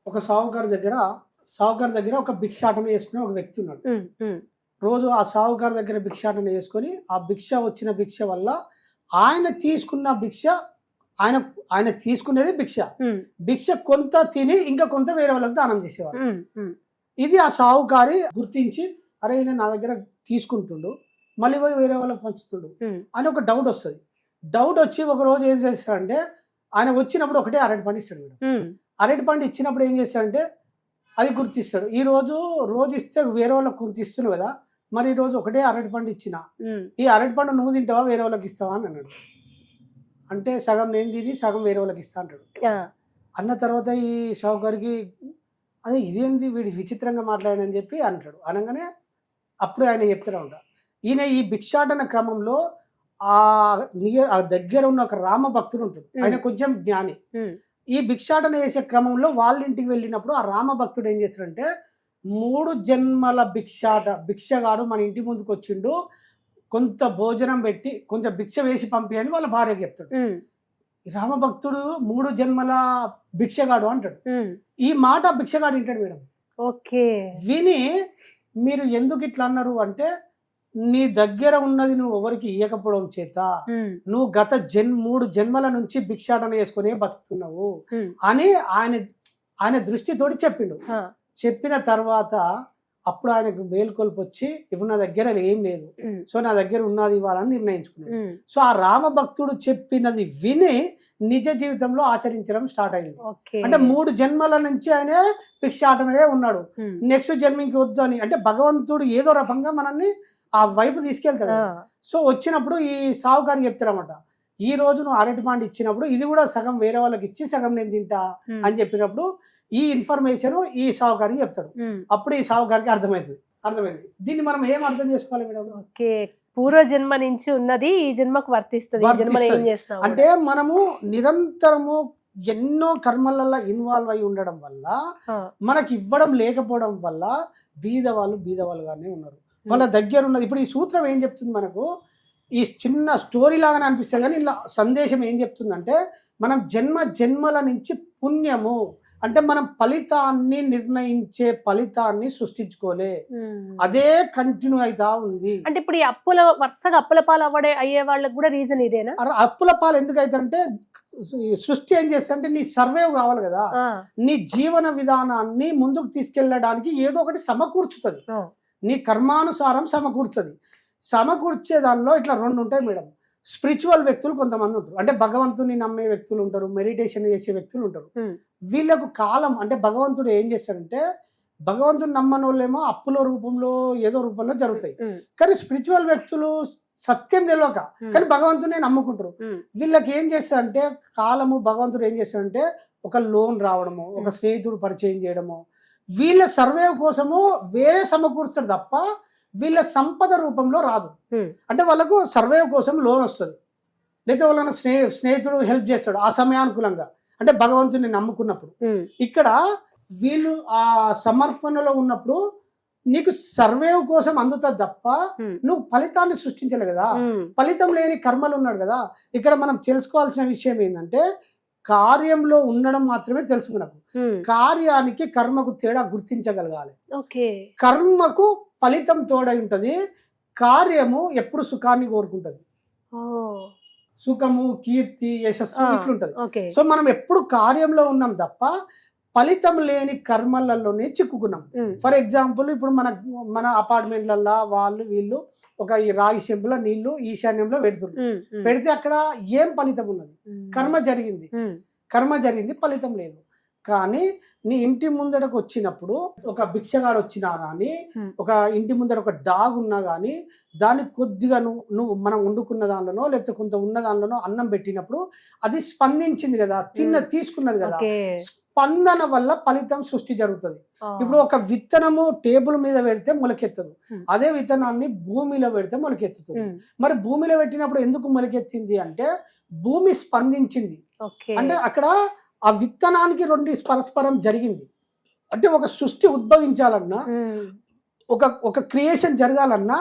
ఒక సావుకారు దగ్గర ఒక భిక్షాటన చేసుకునే ఒక వ్యక్తి ఉన్నాడు. రోజు ఆ సావుకారు దగ్గర భిక్షాటన చేసుకొని ఆ వచ్చిన భిక్ష వల్ల ఆయన తీసుకున్న భిక్ష ఆయన తీసుకునేది భిక్ష కొంత తిని ఇంకా కొంత వేరే వాళ్ళకి దానం చేసేవాడు. ఇది ఆ సావుకారి గుర్తించి అరే ఈయన నా దగ్గర తీసుకుంటుండు మళ్ళీ పోయి వేరే వాళ్ళకి పంచుతుండు అని ఒక డౌట్ వస్తుంది. డౌట్ వచ్చి ఒక రోజు ఏం చేస్తాడంటే ఆయన వచ్చినప్పుడు ఒకటే అరటి పండు ఇస్తాడు మేడం. అరటి పండు ఇచ్చినప్పుడు ఏం చేస్తాడంటే అది గుర్తిస్తాడు. ఈ రోజు ఇస్తే వేరే వాళ్ళకి కొంత ఇస్తున్నావు కదా, మరి ఈ రోజు ఒకటే అరటి పండు ఇచ్చిన, ఈ అరటి పండు నువ్వు తింటావా వేరే వాళ్ళకి ఇస్తావా అని అన్నాడు. అంటే సగం నేను తిని సగం వేరే వాళ్ళకి ఇస్తా అంటాడు. అన్న తర్వాత ఈ షావుకారికి అదే ఇదేంది వీడి విచిత్రంగా మాట్లాడని చెప్పి అంటాడు. అనగానే అప్పుడు ఆయన చెప్తాడు ఉంటా, ఈయన ఈ భిక్షాటన క్రమంలో ఆ దగ్గర ఉన్న ఒక రామ భక్తుడు ఉంటాడు, ఆయన కొంచెం జ్ఞాని. ఈ భిక్షాటన చేసే క్రమంలో వాళ్ళ ఇంటికి వెళ్ళినప్పుడు ఆ రామ భక్తుడు ఏం చేస్తాడంటే 3 జన్మల భిక్షగాడు మన ఇంటి ముందుకు వచ్చిండు, కొంత భోజనం పెట్టి కొంచెం భిక్ష వేసి పంపి అని వాళ్ళ భార్యకి చెప్తాడు. రామభక్తుడు 3 జన్మల భిక్షగాడు అంటాడు. ఈ మాట భిక్షగాడు వింటాడు మేడం. ఓకే, విని మీరు ఎందుకు ఇట్లా అన్నారు అంటే నీ దగ్గర ఉన్నది నువ్వు ఎవరికి ఇవ్వకపోవడం చేత నువ్వు గత 3 జన్మల నుంచి భిక్షాటన చేసుకునే బతుకుతున్నావు అని ఆయన దృష్టితోటి చెప్పిండు. చెప్పిన తర్వాత అప్పుడు ఆయనకు మేల్కొల్పు వచ్చి ఇప్పుడు నా దగ్గర ఏం లేదు, సో నా దగ్గర ఉన్నది ఇవ్వాలని నిర్ణయించుకున్నాడు. సో ఆ రామ భక్తుడు చెప్పినది విని నిజ జీవితంలో ఆచరించడం స్టార్ట్ అయింది. అంటే 3 జన్మల నుంచి ఆయన భిక్షాటనగా ఉన్నాడు. నెక్స్ట్ జన్మకి వద్దు అని అంటే భగవంతుడు ఏదో రకంగా మనల్ని ఆ వైపు తీసుకెళ్తాడు. సో వచ్చినప్పుడు ఈ సావుకారికి చెప్తారన్నమాట, ఈ రోజు నువ్వు అరటి పండు ఇచ్చినప్పుడు ఇది కూడా సగం వేరే వాళ్ళకి ఇచ్చి సగం నేను తింటా అని చెప్పినప్పుడు ఈ ఇన్ఫర్మేషన్ ఈ సావుకారికి చెప్తాడు. అప్పుడు ఈ సావుకారికి అర్థమైంది. దీన్ని మనం ఏం అర్థం చేసుకోవాలి మేడం? ఓకే, పూర్వ జన్మ నుంచి ఉన్నది ఈ జన్మకు వర్తిస్తుంది. అంటే మనము నిరంతరము ఎన్నో కర్మలలో ఇన్వాల్వ్ అయి ఉండడం వల్ల మనకి ఇవ్వడం లేకపోవడం వల్ల బీదవాళ్ళుగానే ఉన్నారు. వాళ్ళ దగ్గర ఉన్నది. ఇప్పుడు ఈ సూత్రం ఏం చెప్తుంది మనకు, ఈ చిన్న స్టోరీ లాగానే అనిపిస్తుంది కానీ ఇలా సందేశం ఏం చెప్తుందంటే మనం జన్మల నుంచి పుణ్యము అంటే మనం ఫలితాన్ని నిర్ణయించే ఫలితాన్ని సృష్టించుకోలే, అదే కంటిన్యూ అవుతా ఉంది. అంటే ఇప్పుడు ఈ వరుసగా అప్పుల పాలు అయ్యే వాళ్ళకి కూడా రీజన్ ఇదేనా? అప్పుల పాలు ఎందుకు అవుతారంటే సృష్టి ఏం చేస్తా అంటే నీ సర్వైవ్ కావాలి కదా, నీ జీవన విధానాన్ని ముందుకు తీసుకెళ్ళడానికి ఏదో ఒకటి సమకూర్చుతుంది, నీ కర్మానుసారం సమకూర్చే దానిలో ఇట్లా 2 ఉంటాయి మేడం. స్పిరిచువల్ వ్యక్తులు కొంతమంది ఉంటారు, అంటే భగవంతుని నమ్మే వ్యక్తులు ఉంటారు, మెడిటేషన్ చేసే వ్యక్తులు ఉంటారు. వీళ్ళకు కాలం అంటే భగవంతుడు ఏం చేస్తాడంటే భగవంతుని నమ్మని వాళ్ళేమో అప్పుల రూపంలో ఏదో రూపంలో జరుగుతాయి, కానీ స్పిరిచువల్ వ్యక్తులు సత్యం తెలియక కానీ భగవంతుని నమ్ముకుంటారు. వీళ్ళకి ఏం చేస్తారంటే కాలము భగవంతుడు ఏం చేస్తాడంటే ఒక లోన్ రావడము, ఒక స్నేహితుడు పరిచయం చేయడము, వీళ్ళ సర్వైవ్ కోసము వేరే సమకూరుస్తాడు తప్ప వీళ్ళ సంపద రూపంలో రాదు. అంటే వాళ్ళకు సర్వైవ్ కోసం లోన్ వస్తుంది, లేదా వాళ్ళని స్నేహితుడు హెల్ప్ చేస్తాడు ఆ సమయానుకూలంగా, అంటే భగవంతుని నమ్ముకున్నప్పుడు. ఇక్కడ వీళ్ళు ఆ సమర్పణలో ఉన్నప్పుడు నీకు సర్వైవ్ కోసం అందుతుంది తప్ప నువ్వు ఫలితాన్ని సృష్టించలే కదా, ఫలితం లేని కర్మలు ఉన్నాడు కదా. ఇక్కడ మనం తెలుసుకోవాల్సిన విషయం ఏంటంటే కార్యంలో ఉండడం మాత్రమే తెలుసు మనకు, కార్యానికి కర్మకు తేడా గుర్తించగలగాలి. కర్మకు ఫలితం తోడై ఉంటది, కార్యము ఎప్పుడు సుఖాన్ని కోరుకుంటది, సుఖము కీర్తి యశస్సు ఇట్లుంటది. సో మనం ఎప్పుడు కార్యంలో ఉన్నాం తప్ప ఫలితం లేని కర్మలలోనే చిక్కుకున్నాం. ఫర్ ఎగ్జాంపుల్ ఇప్పుడు మన అపార్ట్మెంట్లలో వాళ్ళు వీళ్ళు ఒక ఈ రాగి చెంబుల నీళ్లు ఈశాన్యంలో పెడితే అక్కడ ఏం ఫలితం ఉన్నది? కర్మ జరిగింది, ఫలితం లేదు. కానీ నీ ఇంటి ముందరకు వచ్చినప్పుడు ఒక భిక్షగాడు వచ్చినా కానీ ఒక ఇంటి ముందర ఒక డాగ్ ఉన్నా కానీ దానికి కొద్దిగా నువ్వు మనం వండుకున్న దానిలోనో లేకపోతే కొంత ఉన్న దానిలోనో అన్నం పెట్టినప్పుడు అది స్పందించింది కదా, తీసుకున్నది కదా, స్పందన వల్ల ఫలితం సృష్టి జరుగుతుంది. ఇప్పుడు ఒక విత్తనము టేబుల్ మీద పెడితే మొలకెత్తదు, అదే విత్తనాన్ని భూమిలో పెడితే మొలకెత్తుతుంది. మరి భూమిలో పెట్టినప్పుడు ఎందుకు మొలకెత్తింది అంటే భూమి స్పందించింది. అంటే అక్కడ ఆ విత్తనానికి రెండు పరస్పరం జరిగింది. అంటే ఒక సృష్టి ఉద్భవించాలన్నా ఒక క్రియేషన్ జరగాలన్నా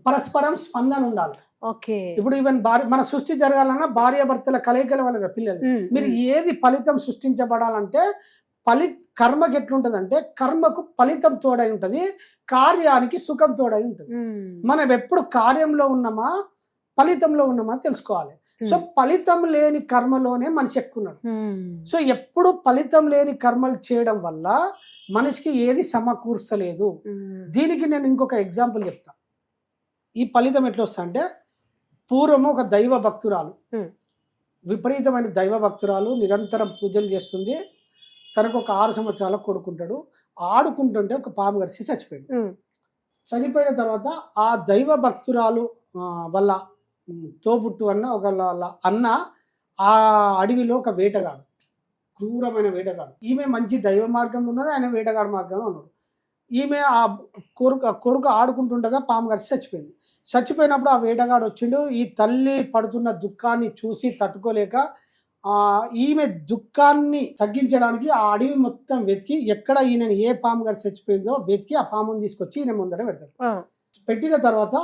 పరస్పరం స్పందన ఉండాలి. ఇప్పుడు ఈవెన్ మన సృష్టి జరగాలన్నా భార్య భర్తల కలయికల వల్ల పిల్లలు మీరు ఏది ఫలితం సృష్టించబడాలంటే కర్మకి ఎట్లుంటదంటే కర్మకు ఫలితం తోడై ఉంటది, కార్యానికి సుఖం తోడై ఉంటది. మనం ఎప్పుడు కార్యంలో ఉన్నామా ఫలితంలో ఉన్నామా తెలుసుకోవాలి. సో ఫలితం లేని కర్మలోనే మనిషి ఎక్కున్నాడు. సో ఎప్పుడు ఫలితం లేని కర్మలు చేయడం వల్ల మనిషికి ఏది సమకూర్చలేదు. దీనికి నేను ఇంకొక ఎగ్జాంపుల్ చెప్తా. ఈ ఫలితం ఎట్లా వస్తా అంటే పూర్వము ఒక దైవ భక్తురాలు, విపరీతమైన దైవ భక్తురాలు, నిరంతరం పూజలు చేస్తుంది. తనకు ఒక 6 సంవత్సరాల కొడుకుంటాడు. ఆడుకుంటుంటే ఒక పాము కరిసి చచ్చిపోయాడు. చనిపోయిన తర్వాత ఆ దైవ భక్తురాలు వల్ల తోబుట్టు అన్న ఆ అడవిలో ఒక వేటగాడు, క్రూరమైన వేటగాడు. ఈమె మంచి దైవ మార్గంలో ఉన్నది, ఆయన వేటగాడు మార్గంలో ఉన్నాడు. ఈమె ఆ కొడుకు ఆడుకుంటుండగా పాము కరిసి చచ్చిపోయింది. చచ్చిపోయినప్పుడు ఆ వేటగాడు వచ్చిండు. ఈ తల్లి పడుతున్న దుఃఖాన్ని చూసి తట్టుకోలేక ఈమె దుఃఖాన్ని తగ్గించడానికి ఆ అడవి మొత్తం వెతికి ఎక్కడ ఈయనని ఏ పాము గారు చచ్చిపోయిందో వెతికి ఆ పామును తీసుకొచ్చి ఈయన ముందర పెడతాడు. పెట్టిన తర్వాత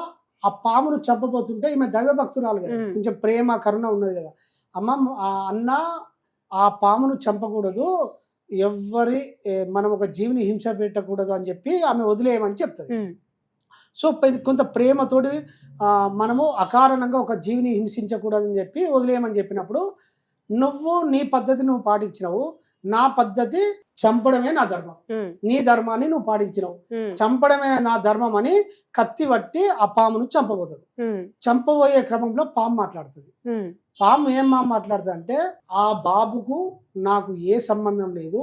ఆ పామును చంపబోతుంటే ఈమె దైవ భక్తురాలు కదా, కొంచెం ప్రేమ కరుణ ఉన్నది కదా, అన్న ఆ పామును చంపకూడదు, మనం ఒక జీవిని హింస పెట్టకూడదు అని చెప్పి ఆమె వదిలేయమని చెప్తుంది. సో కొంత ప్రేమతోటి మనము అకారణంగా ఒక జీవిని హింసించకూడదని చెప్పి వదిలేయమని చెప్పినప్పుడు నువ్వు నీ పద్ధతి నువ్వు పాటించినవు, నా పద్ధతి చంపడమే నా ధర్మం, నీ ధర్మాన్ని నువ్వు పాటించినవు, చంపడమే నా ధర్మం అని కత్తి పట్టి ఆ పామును చంపబోతాడు. చంపబోయే క్రమంలో పాము మాట్లాడుతుంది. పాము ఏం మాట్లాడుతుంది అంటే ఆ బాబుకు నాకు ఏ సంబంధం లేదు,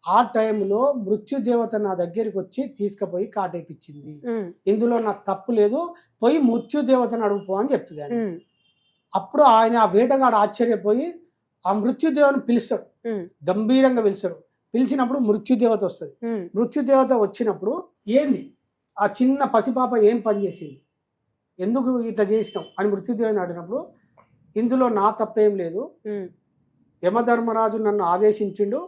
ఆ టైంలో మృత్యుదేవత నా దగ్గరికి వచ్చి తీసుకుపోయి కాటేపించింది, ఇందులో నాకు తప్పు లేదు, పోయి మృత్యుదేవతను అడుగుపో అని చెప్తుంది. అప్పుడు ఆయన ఆ వేటగాడు ఆశ్చర్యపోయి ఆ మృత్యుదేవతను పిలుస్తాడు, గంభీరంగా పిలుస్తాడు. పిలిచినప్పుడు మృత్యుదేవత వస్తుంది. మృత్యుదేవత వచ్చినప్పుడు ఏంది ఆ చిన్న పసిపాప ఏం పని చేసింది, ఎందుకు ఇట్లా చేసినావు అని మృత్యుదేవని అడిగినప్పుడు ఇందులో నా తప్పేం లేదు, యమధర్మరాజు నన్ను ఆదేశించిండు,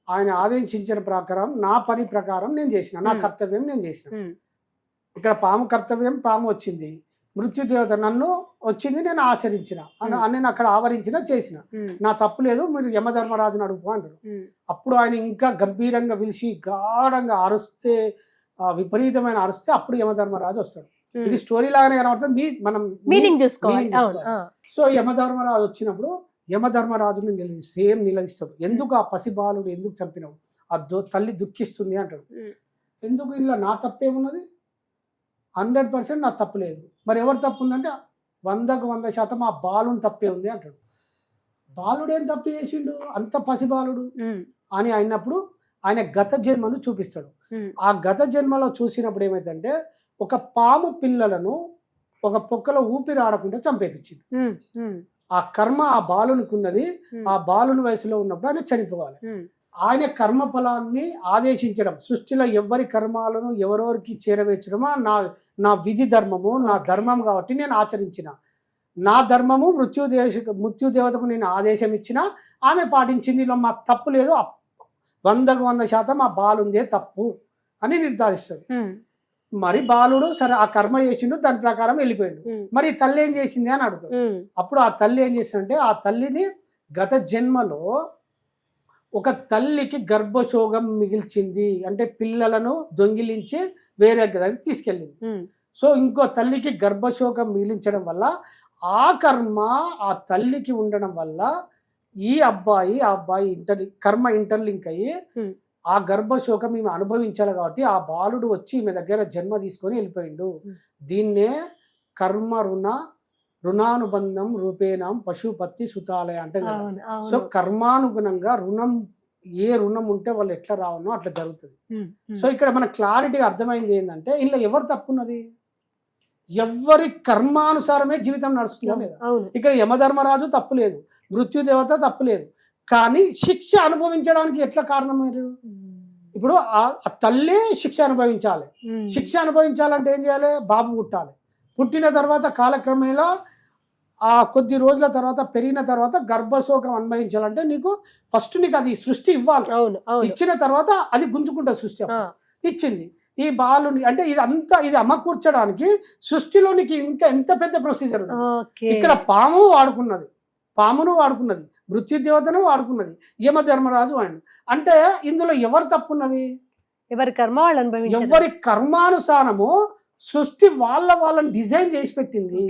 ఆయన ఆదేశించిన ప్రకారం నా పని ప్రకారం నేను చేసిన, నా కర్తవ్యం నేను చేసిన. ఇక్కడ పాము కర్తవ్యం పాము వచ్చింది, మృత్యుదేవత నన్ను వచ్చింది, నేను ఆచరించిన, నేను అక్కడ ఆవరించిన చేసిన, నా తప్పు లేదు, మీరు యమధర్మరాజును అడుగు అంటారు. అప్పుడు ఆయన ఇంకా గంభీరంగా పిలిచి గాఢంగా అరుస్తే, విపరీతమైన అరుస్తే అప్పుడు యమధర్మరాజు వస్తాడు. ఇది స్టోరీ లాగానే కనబడుతుంది, మనం మీనింగ్ చూసుకోవాలి. సో యమధర్మరాజు వచ్చినప్పుడు యమధర్మరాజుని నిలదీస్తాడు. ఎందుకు ఆ పసిబాలుడు ఎందుకు చంపినావు, ఆ తల్లి దుఃఖిస్తుంది అంటాడు. ఎందుకు ఇలా నా తప్పేమున్నది, 100% నా తప్పు లేదు, మరి ఎవరు తప్పు ఉందంటే 100% ఆ బాలుని తప్పే ఉంది అంటాడు. బాలుడు ఏం తప్పు చేసిండు, అంత పసిబాలుడు అని అయినప్పుడు ఆయన గత జన్మను చూపిస్తాడు. ఆ గత జన్మలో చూసినప్పుడు ఏమైందంటే ఒక పాము పిల్లలను ఒక పొక్కలో ఊపిరి ఆడకుండా చంపేపించిండు. ఆ కర్మ ఆ బాలునికి ఉన్నది, ఆ బాలుని వయసులో ఉన్నప్పుడు ఆయన చనిపోవాలి. ఆయన కర్మ ఫలాన్ని ఆదేశించడం, సృష్టిలో ఎవరి కర్మాలను ఎవరెవరికి చేరవేర్చడమో నా విధి ధర్మము, నా ధర్మం కాబట్టి నేను ఆచరించిన, నా ధర్మము మృత్యుదేవతకు నేను ఆదేశం ఇచ్చిన, ఆమె పాటించింది, మా తప్పు లేదు, 100% ఆ బాలుందే తప్పు అని నిర్ధారిస్తాడు. మరి బాలుడు సరే ఆ కర్మ చేసిండు, దాని ప్రకారం వెళ్ళిపోయాడు. మరి తల్లి ఏం చేసింది అని అడుగుతాడు. అప్పుడు ఆ తల్లి ఏం చేసిందంటే ఆ తల్లిని గత జన్మలో ఒక తల్లికి గర్భశోగం మిగిల్చింది, అంటే పిల్లలను దొంగిలించి వేరే దగ్గరికి తీసుకెళ్ళింది. సో ఇంకో తల్లికి గర్భశోగం మిగిలించడం వల్ల ఆ కర్మ ఆ తల్లికి ఉండడం వల్ల ఈ అబ్బాయి కర్మ ఇంటర్లింక్ అయ్యి ఆ గర్భశోకం ఈమె అనుభవించాలి కాబట్టి ఆ బాలుడు వచ్చి ఈమె దగ్గర జన్మ తీసుకొని వెళ్ళిపోయిండు. దీన్నే కర్మ రుణానుబంధం రూపేణం పశుపతి సుతాలయ అంటే కదా. సో కర్మానుగుణంగా రుణం ఏ రుణం ఉంటే వాళ్ళు ఎట్లా రావనో అట్లా జరుగుతుంది. సో ఇక్కడ మన క్లారిటీగా అర్థమైంది ఏంటంటే ఇందులో ఎవరు తప్పున్నది, ఎవరి కర్మానుసారమే జీవితం నడుస్తుందా లేదా. ఇక్కడ యమధర్మరాజు తప్పు లేదు, మృత్యుదేవత తప్పు లేదు, కానీ శిక్ష అనుభవించడానికి ఎట్లా కారణమయ్యారు. ఇప్పుడు ఆ తల్లే శిక్ష అనుభవించాలి. శిక్ష అనుభవించాలంటే ఏం చేయాలి, బాబు పుట్టాలి. పుట్టిన తర్వాత కాలక్రమేణా ఆ కొద్ది రోజుల తర్వాత పెరిగిన తర్వాత గర్భశోకం అనుభవించాలంటే నీకు ఫస్ట్ నీకు అది సృష్టి ఇవ్వాలి. ఇచ్చిన తర్వాత అది గుంజుకుంటుంది సృష్టి. ఇచ్చింది ఈ బాలుని అంటే ఇది అమ్మకూర్చడానికి సృష్టిలో నీకు ఇంకా ఎంత పెద్ద ప్రొసీజర్ ఉంది. ఇక్కడ పామును వాడుకున్నది, మృత్యుదేవతను వాడుకున్నది, యమధర్మరాజు ఆయన. అంటే ఇందులో ఎవరు తప్పున్నది, ఎవరి కర్మ వాళ్ళు అనుభవించారు. ఎవరి కర్మానుసారము సృష్టి వాళ్ళని డిజైన్ చేసి పెట్టింది.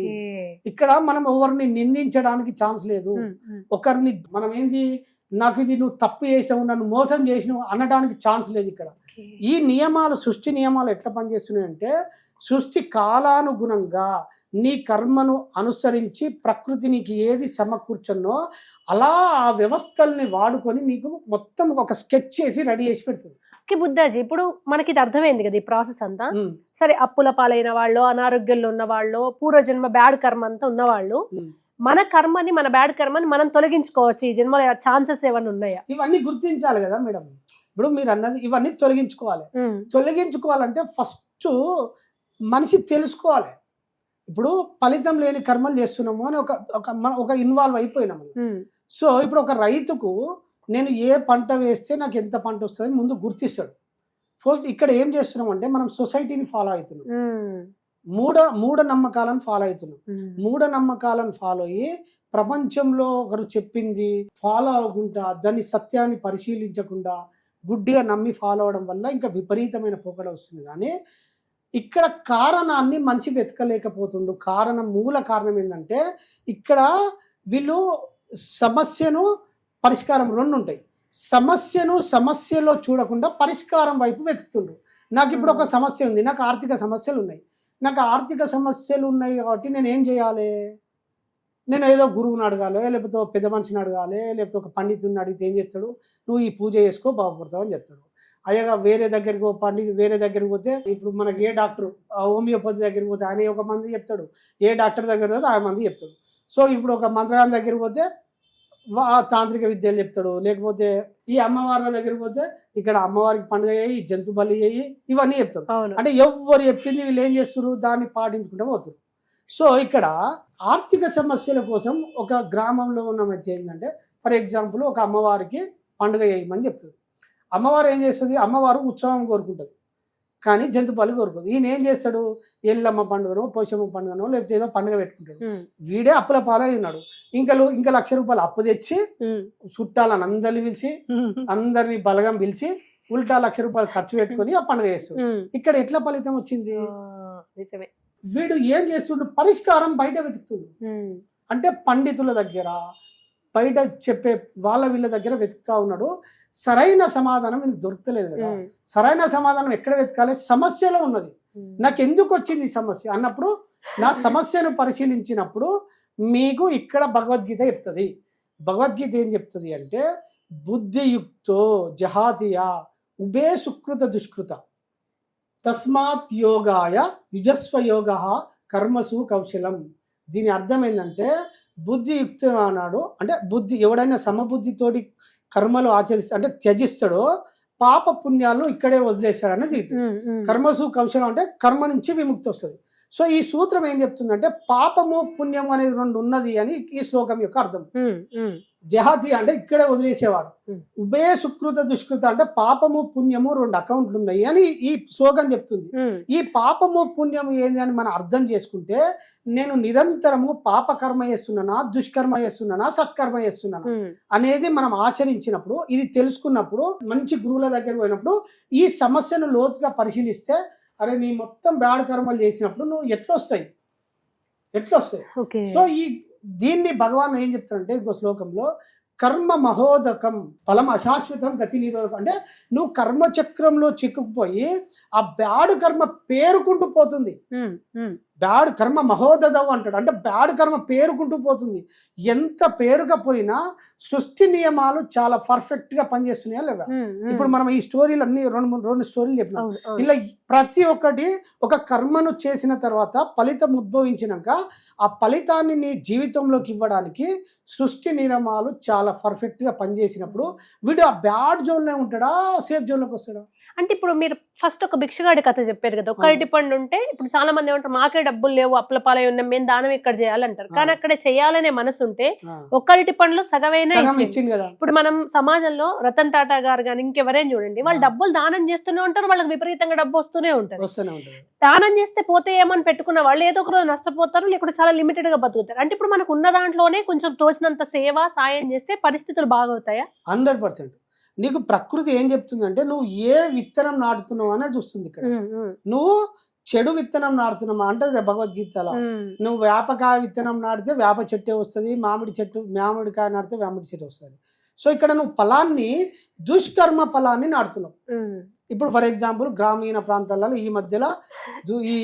ఇక్కడ మనం ఎవరిని నిందించడానికి ఛాన్స్ లేదు. ఒకరిని మనం ఏంది నాకు ఇది నువ్వు తప్పు చేసినావు, నన్ను మోసం చేసినావు అనడానికి ఛాన్స్ లేదు. ఇక్కడ ఈ నియమాలు, సృష్టి నియమాలు ఎట్లా పనిచేస్తున్నాయంటే సృష్టి కాలానుగుణంగా నీ కర్మను అనుసరించి ప్రకృతి నీకు ఏది సమకూర్చనో అలా ఆ వ్యవస్థల్ని వాడుకొని నీకు మొత్తం ఒక స్కెచ్ చేసి రెడీ చేసి పెడుతుంది. బుద్ధాజీ, ఇప్పుడు మనకి ఇది అర్థమైంది కదా ఈ ప్రాసెస్ అంతా. సరే, అప్పుల పాలైన వాళ్ళు, అనారోగ్యంలో ఉన్న వాళ్ళు, పూర్వజన్మ బ్యాడ్ కర్మ అంతా ఉన్నవాళ్ళు మన కర్మని, మన బ్యాడ్ కర్మని మనం తొలగించుకోవచ్చు ఈ జన్మలో ఛాన్సెస్ ఏమైనా ఉన్నాయా? ఇవన్నీ గుర్తించాలి కదా మేడం. ఇప్పుడు మీరు అన్నది ఇవన్నీ తొలగించుకోవాలి. తొలగించుకోవాలంటే ఫస్ట్ మనిషి తెలుసుకోవాలి. ఇప్పుడు ఫలితం లేని కర్మలు చేస్తున్నాము అని ఒక ఇన్వాల్వ్ అయిపోయినాము. సో ఇప్పుడు ఒక రైతుకు నేను ఏ పంట వేస్తే నాకు ఎంత పంట వస్తుందని ముందు గుర్తిస్తాడు. ఫస్ట్ ఇక్కడ ఏం చేస్తున్నాం అంటే మనం సొసైటీని ఫాలో అవుతున్నాం, మూఢనమ్మకాలను ఫాలో అవుతున్నాం. మూఢనమ్మకాలను ఫాలో అయ్యి ప్రపంచంలో ఒకరు చెప్పింది ఫాలో అవ్వకుండా, దాన్ని సత్యాన్ని పరిశీలించకుండా గుడ్డిగా నమ్మి ఫాలో అవడం వల్ల ఇంకా విపరీతమైన పోకడ వస్తుంది. కానీ ఇక్కడ కారణాన్ని మనిషి వెతకలేకపోతుండు. మూల కారణం ఏంటంటే ఇక్కడ వీళ్ళు సమస్యను, పరిష్కారం రెండు ఉంటాయి. సమస్యలో చూడకుండా పరిష్కారం వైపు వెతుకుతుండ్రు. నాకు ఇప్పుడు ఒక సమస్య ఉంది, నాకు ఆర్థిక సమస్యలు ఉన్నాయి. కాబట్టి నేను ఏం చేయాలి, నేను ఏదో గురువుని అడగాలి, లేకపోతే పెద్ద మనిషిని అడగాలి, లేకపోతే ఒక పండితుడిని అడిగితే ఏం చేస్తాడు, నువ్వు ఈ పూజ చేసుకో బాగుపడతావు అని చెప్తాడు. అయ్యగా వేరే దగ్గరికి పోతే ఇప్పుడు మనకి ఏ డాక్టర్ హోమియోపతి దగ్గరికి పోతే ఆయన ఒక మంది చెప్తాడు, ఏ డాక్టర్ దగ్గర పోతే ఆ మంది చెప్తాడు. సో ఇప్పుడు ఒక మంత్రగాని దగ్గరికి పోతే తాంత్రిక విద్యలు చెప్తాడు, లేకపోతే ఈ అమ్మవార్ల దగ్గరికి పోతే ఇక్కడ అమ్మవారికి పండుగ అయ్యి, జంతు బలి అయ్యి, ఇవన్నీ చెప్తారు. అంటే ఎవరు చెప్పింది వీళ్ళు ఏం చేస్తారు, దాన్ని పాటించుకుంటూ పోతారు. సో ఇక్కడ ఆర్థిక సమస్యల కోసం ఒక గ్రామంలో ఉన్న మధ్య ఏంటంటే ఫర్ ఎగ్జాంపుల్ ఒక అమ్మవారికి పండుగ చేయమని చెప్తుంది. అమ్మవారు ఏం చేస్తుంది, అమ్మవారు ఉత్సవం కోరుకుంటుంది కానీ జంతు బలి కోరుకుంది. ఈయన ఏం చేస్తాడు, ఎల్లమ్మ పండుగనో పోషమ్మ పండుగనో లేకపోతే ఏదో పండుగ పెట్టుకుంటాడు. వీడే అప్పుల పాలై ఉన్నాడు. ఇంకా ₹1,00,000 అప్పు తెచ్చి చుట్టాలని అందరిని పిలిచి, అందరిని బలగం పిలిచి ఉల్టా ₹1,00,000 ఖర్చు పెట్టుకొని ఆ పండుగ చేస్తాడు. ఇక్కడ ఎట్లా ఫలితం వచ్చింది, వీడు ఏం చేస్తుండు, పరిష్కారం బయట వెతుకుతుండు. అంటే పండితుల దగ్గర, బయట చెప్పే వీళ్ళ దగ్గర వెతుకుతా ఉన్నాడు. సరైన సమాధానం మీకు దొరకలేదు కదా. సరైన సమాధానం ఎక్కడ వెతకాలి, సమస్యలో ఉన్నది. నాకు ఎందుకు వచ్చింది ఈ సమస్య అన్నప్పుడు నా సమస్యను పరిశీలించినప్పుడు మీకు ఇక్కడ భగవద్గీత చెప్తుంది. భగవద్గీత ఏం చెప్తుంది అంటే బుద్ధియుక్తో జహాతియా ఉభే సుకృత దుష్కృత తస్మాత్ యోగాయ యుజస్వ యోగ కర్మసు కౌశలం. దీని అర్థం ఏంటంటే బుద్ధియుక్తం అన్నాడు అంటే ఎవడైనా సమబుద్ధితోటి కర్మలు ఆచరిస్తా అంటే త్యజిస్తాడో పాప పుణ్యాలను ఇక్కడే వదిలేస్తాడనేది. కర్మసు కౌశలం అంటే కర్మ నుంచి విముక్తి వస్తుంది. సో ఈ సూత్రం ఏం చెప్తుందంటే పాపము పుణ్యం అనేది రెండు ఉన్నది అని ఈ శ్లోకం యొక్క అర్థం. జహాతి అంటే ఇక్కడే వదిలేసేవాడు, ఉభయ సుకృత దుష్కృత అంటే పాపము పుణ్యము రెండు అకౌంట్లు ఉన్నాయి అని ఈ శ్లోకం చెప్తుంది. ఈ పాపము పుణ్యము ఏంది అని మనం అర్థం చేసుకుంటే నేను నిరంతరము పాపకర్మ చేస్తున్నానా, దుష్కర్మ చేస్తున్నానా, సత్కర్మ చేస్తున్నానా అనేది మనం ఆచరించినప్పుడు, ఇది తెలుసుకున్నప్పుడు, మంచి గురువుల దగ్గర పోయినప్పుడు ఈ సమస్యను లోతుగా పరిశీలిస్తే అరే నీ మొత్తం బ్యాడ్ కర్మలు చేసినప్పుడు నువ్వు ఎట్లా వస్తాయి. సో దీన్ని భగవాన్ ఏం చెప్తాడంటే ఇంకో శ్లోకంలో కర్మ మహోదకం ఫలం అశాశ్వతం గతి నిరోధకం. అంటే నువ్వు కర్మచక్రంలో చిక్కుకుపోయి ఆ బ్యాడ్ కర్మ పేరుకుంటూ పోతుంది. బ్యాడ్ కర్మ మహోదధవు అంటాడు. అంటే బ్యాడ్ కర్మ పేరుకుంటూ పోతుంది. ఎంత పేరుగా పోయినా సృష్టి నియమాలు చాలా పర్ఫెక్ట్గా పనిచేస్తున్నాయా లేదా? ఇప్పుడు మనం ఈ స్టోరీలు అన్ని రెండు స్టోరీలు చెప్పినాం. ఇలా ప్రతి ఒక్కటి ఒక కర్మను చేసిన తర్వాత ఫలితం ఉద్భవించినాక ఆ ఫలితాన్ని నీ జీవితంలోకి ఇవ్వడానికి సృష్టి నియమాలు చాలా పర్ఫెక్ట్గా పనిచేసినప్పుడు వీడు ఆ బ్యాడ్ జోన్లో ఉంటాడా, సేఫ్ జోన్లోకి వస్తాడా? అంటే ఇప్పుడు మీరు ఫస్ట్ ఒక భిక్షగాడి కథ చెప్పారు కదా, ఒక అరటి పండు ఉంటే ఇప్పుడు చాలా మంది ఏమంటారు మాకే డబ్బులు లేవు, అప్పుల పాలై ఉన్నాం, మేము దానం ఇక్కడ చేయాలంటారు. కానీ అక్కడ చేయాలనే మనసు ఉంటే ఒక అరటి పండ్లో సగమైనా ఇచ్చింది కదా. ఇప్పుడు మనం సమాజంలో రతన్ టాటా గారు కానీ ఇంకెవరైనా చూడండి, వాళ్ళు డబ్బులు దానం చేస్తూనే ఉంటారు, వాళ్ళకి విపరీతంగా డబ్బు వస్తూనే ఉంటారు. దానం చేస్తే పోతే ఏమని పెట్టుకున్న వాళ్ళు ఏదో ఒక రోజు నష్టపోతారు, లేకుంటే చాలా లిమిటెడ్ గా బతుకుతారు. అంటే ఇప్పుడు మనకు ఉన్న దాంట్లోనే కొంచెం తోచినంత సేవ సాయం చేస్తే పరిస్థితులు బాగవుతాయా? 100%. నీకు ప్రకృతి ఏం చెప్తుందంటే నువ్వు ఏ విత్తనం నాటుతున్నావు అనేది చూస్తుంది. ఇక్కడ నువ్వు చెడు విత్తనం నాటుతున్నావా అంటే భగవద్గీతలో నువ్వు వేపకాయ విత్తనం నాటితే వేప చెట్టే వస్తుంది, మామిడికాయ నాటితే మామిడి చెట్టు వస్తుంది. సో ఇక్కడ నువ్వు ఫలాన్ని దుష్కర్మ ఫలాన్ని నాటుతున్నావు. ఇప్పుడు ఫర్ ఎగ్జాంపుల్ గ్రామీణ ప్రాంతాలలో ఈ మధ్యలో ఈ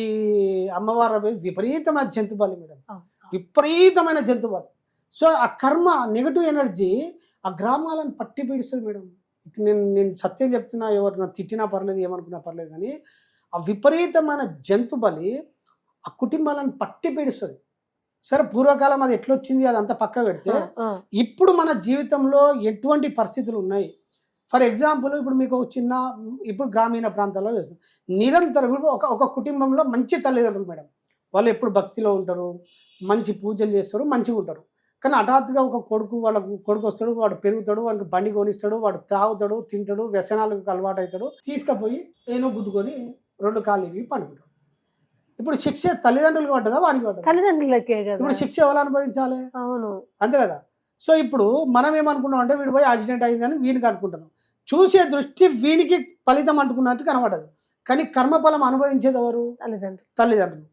అమ్మవారి విపరీతమైన జంతుబలి మేడం, విపరీతమైన జంతుబలి. సో ఆ కర్మ నెగటివ్ ఎనర్జీ ఆ గ్రామాలను పట్టి పీడిస్తుంది మేడం. నేను సత్యం చెప్తున్నా, ఎవరు నా తిట్టినా పర్లేదు, ఏమనుకున్నా పర్లేదు, కానీ ఆ విపరీతమైన జంతు బలి ఆ కుటుంబాలను పట్టి పీడిస్తుంది. సరే పూర్వకాలం అది ఎట్లొచ్చింది అదంతా పక్క పెడితే ఇప్పుడు మన జీవితంలో ఎటువంటి పరిస్థితులు ఉన్నాయి. ఫర్ ఎగ్జాంపుల్ ఇప్పుడు మీకు ఇప్పుడు గ్రామీణ ప్రాంతాల్లో చేస్తాం నిరంతరం ఒక కుటుంబంలో మంచి తల్లిదండ్రులు మేడం, వాళ్ళు ఎప్పుడు భక్తిలో ఉంటారు, మంచి పూజలు చేస్తారు, మంచిగా ఉంటారు. కానీ హఠాత్తుగా ఒక కొడుకు వస్తాడు, వాడు పెరుగుతాడు, వాడికి బండి కొనిస్తాడు, వాడు తాగుతాడు, తింటాడు, వ్యసనాలకు అలవాటు అవుతాడు, తీసుకుపోయి ఏనో గుద్దుకొని 2 కాళ్ళు ఇరిగి పండుకుంటాడు. ఇప్పుడు శిక్ష తల్లిదండ్రులకు పడ్డదా వానికి పడ్డదా? తల్లిదండ్రులకే కదా. ఇప్పుడు శిక్ష ఎవరు అనుభవించాలి? అవును, అంతే కదా. సో ఇప్పుడు మనం ఏమనుకున్నాం అంటే వీడి పోయి యాక్సిడెంట్ అయిందని వీనికి అనుకుంటున్నాం. చూసే దృష్టి వీనికి ఫలితం అనుకున్నట్టు కనబడదు, కానీ కర్మఫలం అనుభవించేది ఎవరు? తల్లిదండ్రులు.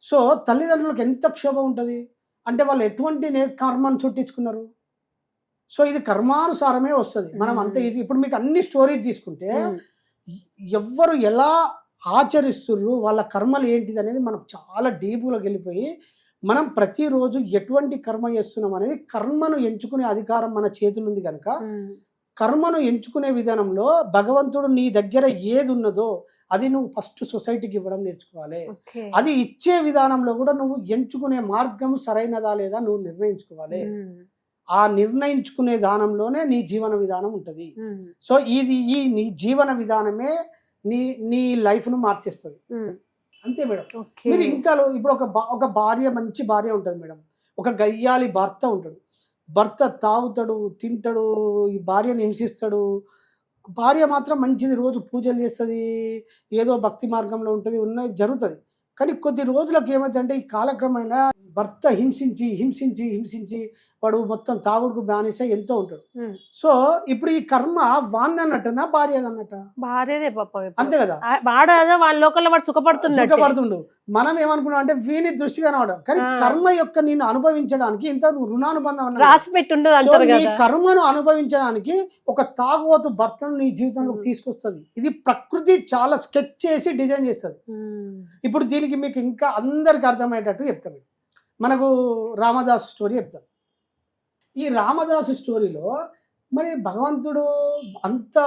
సో తల్లిదండ్రులకు ఎంత క్షోభ ఉంటుంది అంటే వాళ్ళు ఎటువంటి కర్మను చుట్టించుకున్నారు. సో ఇది కర్మానుసారమే వస్తుంది. మనం అంత ఈజీ. ఇప్పుడు మీకు అన్ని స్టోరీస్ తీసుకుంటే ఎవ్వరు ఎలా ఆచరిస్తుర్రు, వాళ్ళ కర్మలు ఏంటిది అనేది మనం చాలా డీప్లోకి వెళ్ళిపోయి మనం ప్రతిరోజు ఎటువంటి కర్మ చేస్తున్నాం అనేది కర్మను ఎంచుకునే అధికారం మన చేతులు ఉంది కనుక కర్మను ఎంచుకునే విధానంలో భగవంతుడు నీ దగ్గర ఏది ఉన్నదో అది నువ్వు ఫస్ట్ సొసైటీకి ఇవ్వడం నేర్చుకోవాలి. అది ఇచ్చే విధానంలో కూడా నువ్వు ఎంచుకునే మార్గం సరైనదా లేదా నువ్వు నిర్ణయించుకోవాలి. ఆ నిర్ణయించుకునే దానంలోనే నీ జీవన విధానం ఉంటుంది. సో ఈ నీ జీవన విధానమే నీ లైఫ్ను మార్చేస్తుంది. అంతే మేడం. మీరు ఇంకా ఇప్పుడు ఒక భార్య, మంచి భార్య ఉంటుంది మేడం, ఒక గయ్యాలి భర్త ఉంటాడు. భర్త తాగుతాడు, తింటాడు, ఈ భార్యను హింసిస్తాడు. భార్య మాత్రం మంచిది, రోజు పూజలు చేస్తుంది, ఏదో భక్తి మార్గంలో ఉంటుంది, జరుగుతుంది. కానీ కొద్ది రోజులకు ఏమైందంటే ఈ కాలక్రమేణా భర్త హింసించి వాడు మొత్తం తాగుడుకు బానిస ఎంతో ఉంటాడు. సో ఇప్పుడు ఈ కర్మ వాందన్నట్టనా భార్యదన్నట్ట? భార్యదే పాప. అంతే కదా. వాళ్ళ లోకల్లో వాడు సుఖపడుతుండు. మనం ఏమనుకున్నాం అంటే వీని దృష్టిగా రావడం, కానీ కర్మ యొక్క నేను అనుభవించడానికి ఇంత రుణానుబంధం రాసి పెట్టుండదు. ఈ కర్మను అనుభవించడానికి ఒక తాగుబోతు భర్తను నీ జీవితంలోకి తీసుకొస్తుంది. ఇది ప్రకృతి చాలా స్కెచ్ చేసి డిజైన్ చేస్తుంది. ఇప్పుడు దీనికి మీకు ఇంకా అందరికి అర్థమయ్యేటట్టు చెప్తాం. మనకు రామదాసు స్టోరీ చెప్తాం. ఈ రామదాసు స్టోరీలో మరి భగవంతుడు అంత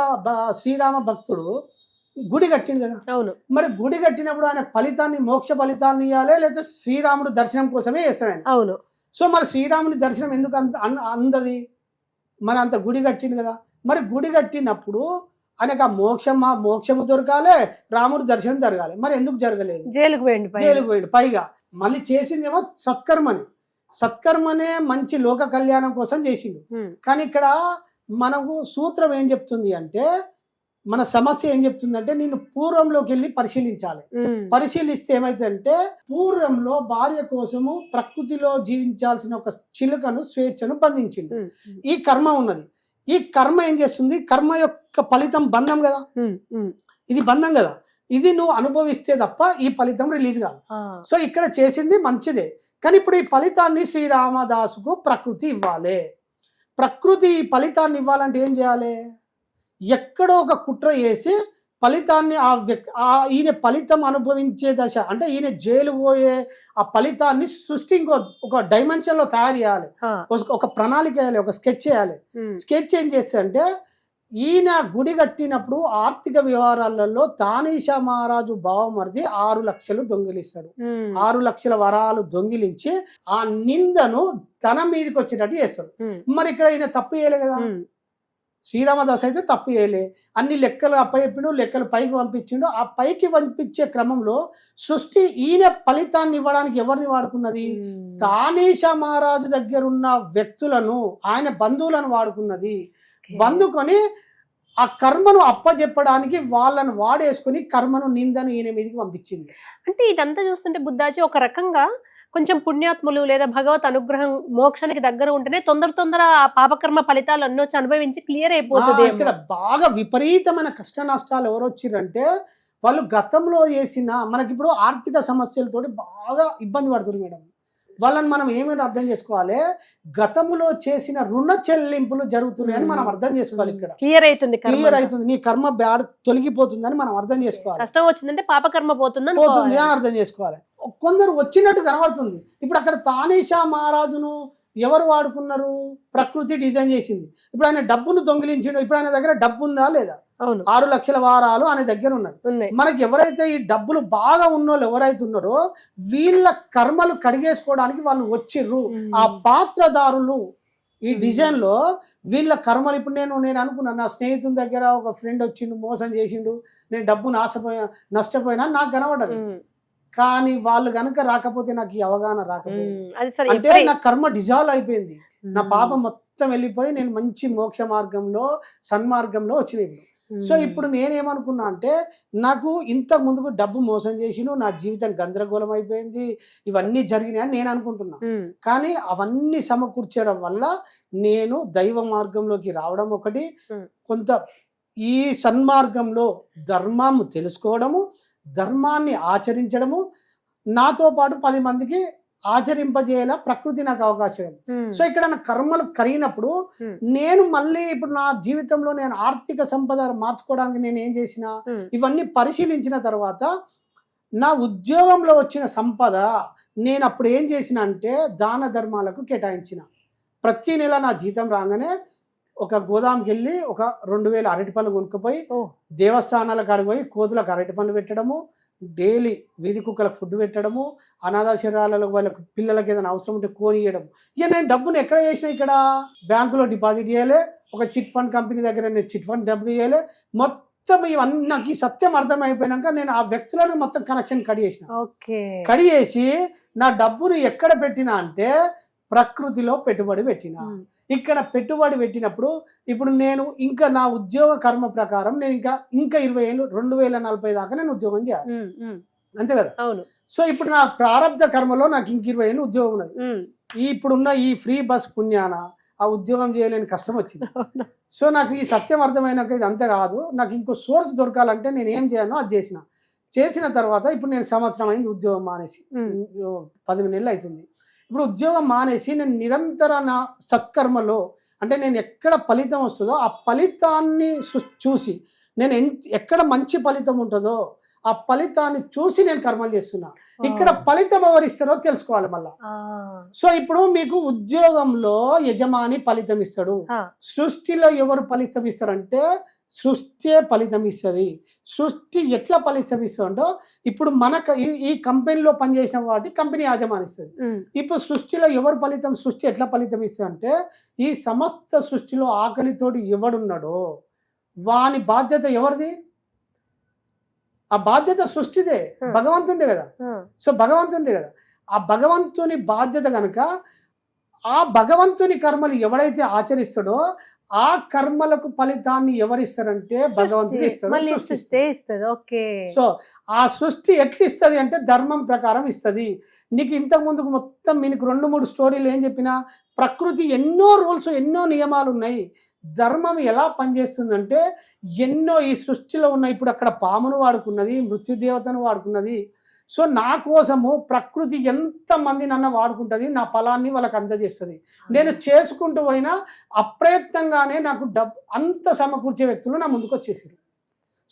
శ్రీరామ భక్తుడు గుడి కట్టిండు కదా. అవును. మరి గుడి కట్టినప్పుడు ఆయన ఫలితాన్ని, మోక్ష ఫలితాన్ని ఇవ్వాలి, లేదా శ్రీరాముడు దర్శనం కోసమే చేస్తాడు ఆయన. అవును. సో మరి శ్రీరాముని దర్శనం ఎందుకు అందది? మరి అంత గుడి కట్టిండు కదా. మరి గుడి కట్టినప్పుడు ఆయనకు ఆ మోక్షము దొరకాలి, రాముడు దర్శనం జరగాలి. మరి ఎందుకు జరగలేదు? జైలుకు పోయిండు. పైగా మళ్ళీ చేసిందేమో సత్కర్మనే మంచి లోక కళ్యాణం కోసం చేసిండు. కానీ ఇక్కడ మనకు సూత్రం ఏం చెప్తుంది అంటే, మన సమస్య ఏం చెప్తుంది అంటే నేను పూర్వంలోకి వెళ్ళి పరిశీలించాలి. పరిశీలిస్తే ఏమైందంటే పూర్వంలో భార్య కోసము ప్రకృతిలో జీవించాల్సిన ఒక చిలుకను, స్వేచ్ఛను బంధించిండు. ఈ కర్మ ఉన్నది. ఈ కర్మ ఏం చేస్తుంది? కర్మ యొక్క ఫలితం బంధం కదా, ఇది బంధం కదా. ఇది నువ్వు అనుభవిస్తే తప్ప ఈ ఫలితం రిలీజ్ కాదు. సో ఇక్కడ చేసింది మంచిదే, కానీ ఇప్పుడు ఈ ఫలితాన్ని శ్రీరామదాసుకు ప్రకృతి ఇవ్వాలి. ప్రకృతి ఫలితాన్ని ఇవ్వాలంటే ఏం చేయాలి? ఎక్కడో ఒక కుట్ర వేసి ఫలితాన్ని ఈయన ఫలితం అనుభవించే దశ అంటే ఈయన జైలు పోయే ఆ ఫలితాన్ని సృష్టి ఒక డైమెన్షన్ లో తయారు చేయాలి, ఒక ప్రణాళిక వేయాలి, ఒక స్కెచ్ చేయాలి. స్కెచ్ ఏం చేస్తే అంటే ఈయన గుడి కట్టినప్పుడు ఆర్థిక వ్యవహారాలలో తానీషా మహారాజు బావమరిది 6 లక్షలు దొంగిలిస్తాడు. 6 లక్షల వరాలు దొంగిలించి ఆ నిందను తన మీదకి వచ్చేటట్టు చేస్తాడు. మరి ఇక్కడ ఈయన తప్పు చేయలే కదా, శ్రీరామదాస్ అయితే తప్పు చేయలే, అన్ని లెక్కలు అప్పచెప్పిండు, లెక్కలు పైకి పంపించిండు. ఆ పైకి పంపించే క్రమంలో సృష్టి ఈయన ఫలితాన్ని ఇవ్వడానికి ఎవరిని వాడుకున్నది? తానీషా మహారాజు దగ్గర ఉన్న వ్యక్తులను, ఆయన బంధువులను వాడుకున్నది. వందుకొని ఆ కర్మను అప్పచెప్పడానికి వాళ్ళను వాడేసుకుని కర్మను నిందను ఈయన మీదకి పంపించింది. అంటే ఇదంతా చూస్తుంటే బుద్ధాజీ ఒక రకంగా కొంచెం పుణ్యాత్ములు లేదా భగవత్ అనుగ్రహం మోక్షానికి దగ్గర ఉంటేనే తొందర ఆ పాపకర్మ ఫలితాలు అన్నొచ్చి అనుభవించి క్లియర్ అయిపోతుంది. ఇక్కడ బాగా విపరీతమైన కష్ట నష్టాలు ఎవరు వచ్చిరంటే వాళ్ళు గతంలో చేసిన, మనకిప్పుడు ఆర్థిక సమస్యలతోటి బాగా ఇబ్బంది పడుతుంది మేడం. వాళ్ళని మనం ఏమైనా అర్థం చేసుకోవాలి, గతంలో చేసిన రుణ చెల్లింపులు జరుగుతున్నాయని మనం అర్థం చేసుకోవాలి. ఇక్కడ క్లియర్ అవుతుంది, నీ కర్మ బ్యాడ్ తొలగిపోతుందని మనం అర్థం చేసుకోవాలి. కష్టం వచ్చిందంటే పాపకర్మ పోతుంది అని అర్థం చేసుకోవాలి. కొందరు వచ్చినట్టు కనబడుతుంది. ఇప్పుడు అక్కడ తానీషా మహారాజును ఎవరు వాడుకున్నారు? ప్రకృతి డిజైన్ చేసింది. ఇప్పుడు ఆయన డబ్బును దొంగిలించిండు, ఇప్పుడు ఆయన దగ్గర డబ్బు ఉందా లేదా? 6 లక్షల వారాలు ఆయన దగ్గర ఉన్నది. మనకి ఎవరైతే ఈ డబ్బులు బాగా ఉన్నోళ్ళు ఎవరైతే ఉన్నారో వీళ్ళ కర్మలు కడిగేసుకోవడానికి వాళ్ళు వచ్చిర్రు. ఆ పాత్రదారులు ఈ డిజైన్ లో వీళ్ళ కర్మలు. ఇప్పుడు నేను అనుకున్నాను, నా స్నేహితుని దగ్గర ఒక ఫ్రెండ్ వచ్చిండు, మోసం చేసిండు, నేను డబ్బు నష్టపోయినా నాకు కనబడదు. కానీ వాళ్ళు గనక రాకపోతే నాకు ఈ అవగాహన రాకపోయింది. అంటే నా కర్మ డిజాల్వ్ అయిపోయింది, నా పాపం మొత్తం వెళ్ళిపోయి నేను మంచి మోక్ష మార్గంలో సన్మార్గంలో వచ్చినాయి. సో ఇప్పుడు నేనేమనుకున్నా అంటే నాకు ఇంతకు ముందుకు డబ్బు మోసం చేసిను, నా జీవితం గందరగోళం అయిపోయింది, ఇవన్నీ జరిగినాయని నేను అనుకుంటున్నా. కానీ అవన్నీ సమకూర్చడం వల్ల నేను దైవ మార్గంలోకి రావడం ఒకటి, కొంత ఈ సన్మార్గంలో ధర్మం తెలుసుకోవడము, ధర్మాన్ని ఆచరించడము, నాతో పాటు 10 మందికి ఆచరింపజేయాల ప్రకృతి నాకు అవకాశం. సో ఇక్కడ నా కర్మలు కరిగినప్పుడు నేను మళ్ళీ ఇప్పుడు నా జీవితంలో నేను ఆర్థిక సంపద మార్చుకోవడానికి నేను ఏం చేసిన, ఇవన్నీ పరిశీలించిన తర్వాత నా ఉద్యోగంలో వచ్చిన సంపద నేను అప్పుడు ఏం చేసిన అంటే దాన ధర్మాలకు కేటాయించిన. ప్రతి నెల నా జీతం రాగానే ఒక గోదాంకి వెళ్ళి ఒక 2000 అరటి పండ్లు కొనుక్కపోయి దేవస్థానాలకు అడిగిపోయి కోతులకు అరటి పండ్లు పెట్టడము, డైలీ వీధి కుక్కలకు ఫుడ్ పెట్టడము, అనాథాశ్రయాలలో వాళ్ళకు పిల్లలకి ఏదైనా అవసరం ఉంటే కోనియడం. ఇక నేను డబ్బును ఎక్కడ చేసిన, ఇక్కడ బ్యాంకులో డిపాజిట్ చేయాలి, ఒక చిట్ ఫండ్ కంపెనీ దగ్గర నేను చిట్ ఫండ్ డబ్బులు చేయాలి. మొత్తం ఇవన్నీ నాకు ఈ సత్యం అర్థమైపోయినాక నేను ఆ వ్యక్తులను మొత్తం కనెక్షన్ కడి చేసి నా డబ్బును ఎక్కడ పెట్టినా అంటే ప్రకృతిలో పెట్టుబడి పెట్టిన. ఇక్కడ పెట్టుబడి పెట్టినప్పుడు ఇప్పుడు నేను ఇంకా నా ఉద్యోగ కర్మ ప్రకారం నేను ఇంకా 20 ఏళ్ళు 2040 దాకా నేను ఉద్యోగం చేయాలి, అంతే కదా. సో ఇప్పుడు నా ప్రారంభ కర్మలో నాకు ఇంక 20 ఏళ్ళు ఉద్యోగం ఉన్నది. ఇప్పుడున్న ఈ ఫ్రీ బస్ పుణ్యాన ఆ ఉద్యోగం చేయలేని కష్టం వచ్చింది. సో నాకు ఈ సత్యం అర్థమైనాక ఇది అంతే కాదు, నాకు ఇంకో సోర్స్ దొరకాలంటే నేను ఏం చేయాలో అది చేసిన తర్వాత ఇప్పుడు నేను సంవత్సరం అయింది ఉద్యోగం మానేసి, 10 నెలలు అవుతుంది. ఇప్పుడు ఉద్యోగం మానేసి నేను నిరంతర నా సత్కర్మలో, అంటే నేను ఎక్కడ ఫలితం వస్తుందో ఆ ఫలితాన్ని చూసి, నేను ఎక్కడ మంచి ఫలితం ఉంటుందో ఆ ఫలితాన్ని చూసి నేను కర్మలు చేస్తున్నా. ఇక్కడ ఫలితం ఎవరిస్తారో తెలుసుకోవాలి మళ్ళా. సో ఇప్పుడు మీకు ఉద్యోగంలో యజమాని ఫలితం ఇస్తాడు, సృష్టిలో ఎవరు ఫలితం ఇస్తారంటే సృష్టి ఫలితం ఇస్తుంది. సృష్టి ఎట్లా ఫలితం ఇస్తుందో ఇప్పుడు ఈ కంపెనీలో పనిచేసిన వాటి కంపెనీ యాజమానిస్తుంది. ఇప్పుడు సృష్టిలో ఎవరు ఫలితం, సృష్టి ఎట్లా ఫలితం ఇస్తుంది అంటే ఈ సమస్త సృష్టిలో ఆకలితోటి ఎవడున్నాడో వాని బాధ్యత ఎవరిది? ఆ బాధ్యత సృష్టిదే, భగవంతునిదే కదా. సో భగవంతునిదే కదా, ఆ భగవంతుని బాధ్యత కనుక ఆ భగవంతుని కర్మలు ఎవడైతే ఆచరిస్తాడో ఆ కర్మలకు ఫలితాన్ని ఎవరిస్తారంటే భగవంతుడు ఇస్తాడు. సో ఆ సృష్టి ఎట్లా ఇస్తుంది అంటే ధర్మం ప్రకారం ఇస్తుంది. నీకు ఇంతకు ముందుకు మొత్తం మీకు 2-3 స్టోరీలు ఏం చెప్పినా ప్రకృతి ఎన్నో రూల్స్ ఎన్నో నియమాలు ఉన్నాయి. ధర్మం ఎలా పనిచేస్తుందంటే ఎన్నో ఈ సృష్టిలో ఉన్నాయి. ఇప్పుడు అక్కడ పామును వాడుకున్నది, మృత్యుదేవతను వాడుకున్నది. సో నా కోసము ప్రకృతి ఎంతమంది నన్ను వాడుకుంటుంది, నా ఫలాన్ని వాళ్ళకి అందజేస్తుంది. నేను చేసుకుంటూ పోయినా అప్రయత్నంగానే నాకు అంత సమకూర్చే వ్యక్తులు నా ముందుకు వచ్చేసారు.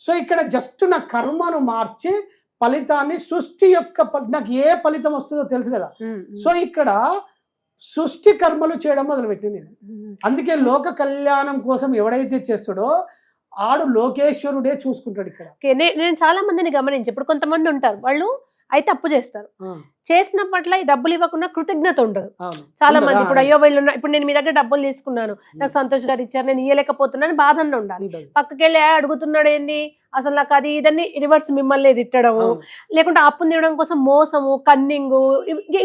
సో ఇక్కడ జస్ట్ నా కర్మను మార్చి ఫలితాన్ని సృష్టి యొక్క నాకు ఏ ఫలితం వస్తుందో తెలుసు కదా. సో ఇక్కడ సృష్టి కర్మలు చేయడం మొదలుపెట్టి నేను. అందుకే లోక కళ్యాణం కోసం ఎవడైతే చేస్తాడో ఆడు లోకేశ్వరుడే చూసుకుంటాడు ఇక్కడ. నేను చాలా మందిని గమనించి, ఇప్పుడు కొంతమంది ఉంటారు వాళ్ళు అయితే అప్పు చేస్తారు, చేసినప్పట్ల ఈ డబ్బులు ఇవ్వకుండా కృతజ్ఞత ఉండదు. చాలా మంది ఇప్పుడు అయ్యో వీళ్ళు ఇప్పుడు నేను మీ దగ్గర డబ్బులు తీసుకున్నాను, నాకు సంతోష్ గారు ఇచ్చారు, నేను ఇయ్యలేకపోతున్నాను బాధల్లో ఉండాలి. పక్కకెళ్ళి అడుగుతున్నాడు ఏంది అసలు నాకు అది ఇదని రివర్స్ మిమ్మల్ని తిట్టడము, లేకుంటే అప్పు తీయడం కోసం మోసము, కన్నింగు,